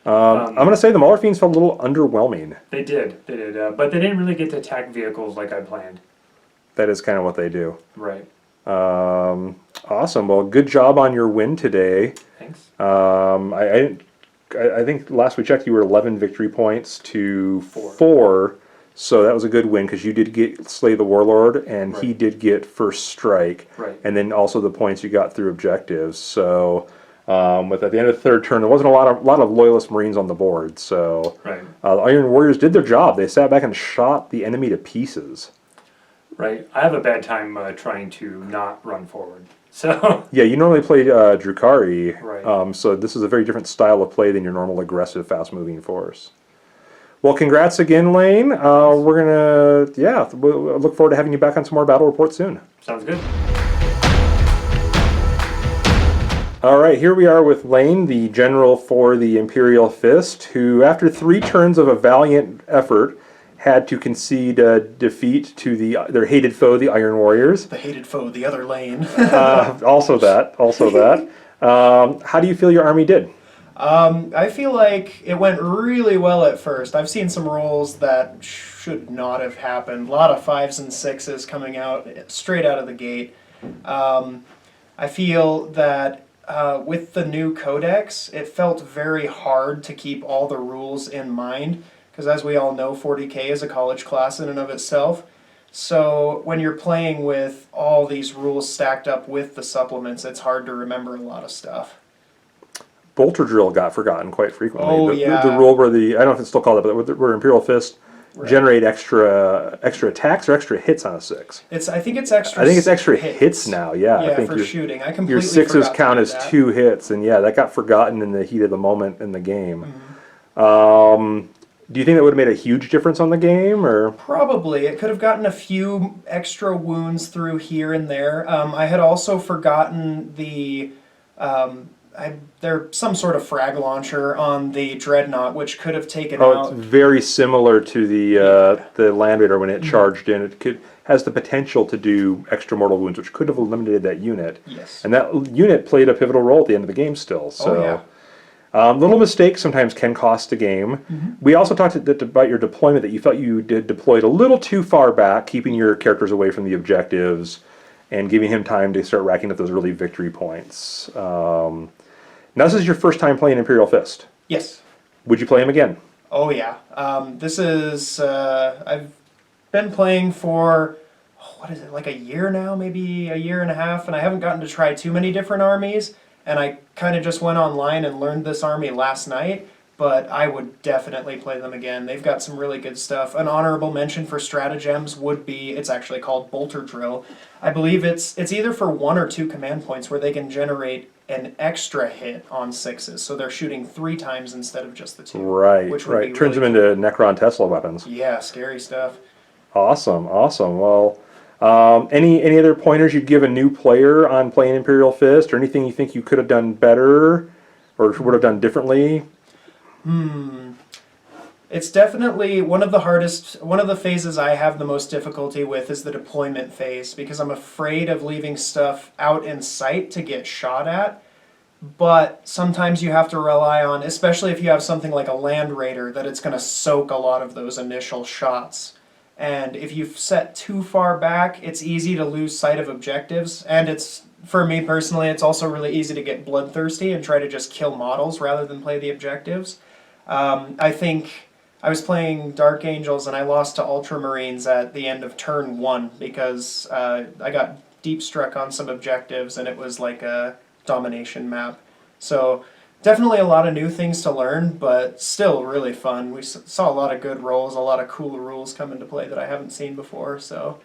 I'm going to say the Mauler Fiends felt a little underwhelming. They did, but they didn't really get to attack vehicles like I planned. That is kind of what they do. Right. Awesome. Well, good job on your win today. Thanks. I think last we checked, you were 11 victory points to Four. 4. So that was a good win because you did get Slay the Warlord and he Right. did get First Strike. Right. And then also the points you got through objectives. So with at the end of the third turn, there wasn't a lot of Loyalist Marines on the board. So Right. the Iron Warriors did their job. They sat back and shot the enemy to pieces. Right. I have a bad time trying to not run forward. So. Yeah, you normally play Drukhari. Right. So this is a very different style of play than your normal aggressive, fast-moving force. Well, congrats again, Lane. We're gonna, we'll look forward to having you back on some more battle reports soon. Sounds good. All right, here we are with Lane, the general for the Imperial Fist, who, after 3 turns of a valiant effort, had to concede defeat to their hated foe, the Iron Warriors. The hated foe, the other lane. Also that. How do you feel your army did? I feel like it went really well at first. I've seen some rolls that should not have happened. A lot of 5s and 6s coming out straight out of the gate. I feel that with the new codex, it felt very hard to keep all the rules in mind, because as we all know, 40k is a college class in and of itself. So when you're playing with all these rules stacked up with the supplements, it's hard to remember a lot of stuff. Bolter Drill got forgotten quite frequently. Oh, the yeah. rule where I don't know if it's still called that, but where Imperial Fist Right. generate extra attacks or extra hits on a 6. I think it's extra. I think it's extra hits now. Yeah, I think for shooting. I completely your 6s forgot count to as do that. 2 hits, and yeah, that got forgotten in the heat of the moment in the game. Do you think that would have made a huge difference on the game, or? Probably. It could have gotten a few extra wounds through here and there. I had also forgotten there's some sort of frag launcher on the Dreadnought, which could have taken Oh, out. it's very similar to the Land Raider when it charged in. It has the potential to do extra mortal wounds, which could have eliminated that unit. Yes. And that unit played a pivotal role at the end of the game still. So. Oh, yeah. Little mistakes sometimes can cost a game. We also talked about your deployment, that you felt you did deployed a little too far back, keeping your characters away from the objectives and giving him time to start racking up those early victory points. Now this is your first time playing Imperial Fist. Yes. Would you play him again? Oh, yeah. This is. I've been playing for. What is it, like a year now? Maybe a year and a half, and I haven't gotten to try too many different armies. And I kind of just went online and learned this army last night, but I would definitely play them again. They've got some really good stuff. An honorable mention for stratagems would be, it's actually called Bolter Drill. I believe it's either for 1 or 2 command points where they can generate an extra hit on 6s, so they're shooting 3 times instead of just the 2. Right, which would right. be Turns really them into Necron Tesla weapons. Yeah, scary stuff. Awesome. Well, any other pointers you'd give a new player on playing Imperial Fist, or anything you think you could have done better or would have done differently? It's definitely one of the phases I have the most difficulty with is the deployment phase, because I'm afraid of leaving stuff out in sight to get shot at. But sometimes you have to rely on, especially if you have something like a Land Raider, that it's going to soak a lot of those initial shots. And if you've set too far back, it's easy to lose sight of objectives. And it's, for me personally, it's also really easy to get bloodthirsty and try to just kill models rather than play the objectives. I think I was playing Dark Angels and I lost to Ultramarines at the end of turn 1 because I got deep struck on some objectives and it was like a domination map. So definitely a lot of new things to learn, but still really fun. We saw a lot of good rolls, a lot of cool rules come into play that I haven't seen before. So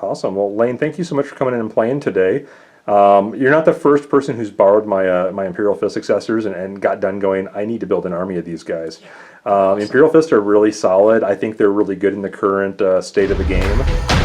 Awesome. Well, Lane, thank you so much for coming in and playing today. You're not the first person who's borrowed my my Imperial Fist successors and got done going, I need to build an army of these guys. awesome. Imperial Fists are really solid. I think they're really good in the current state of the game.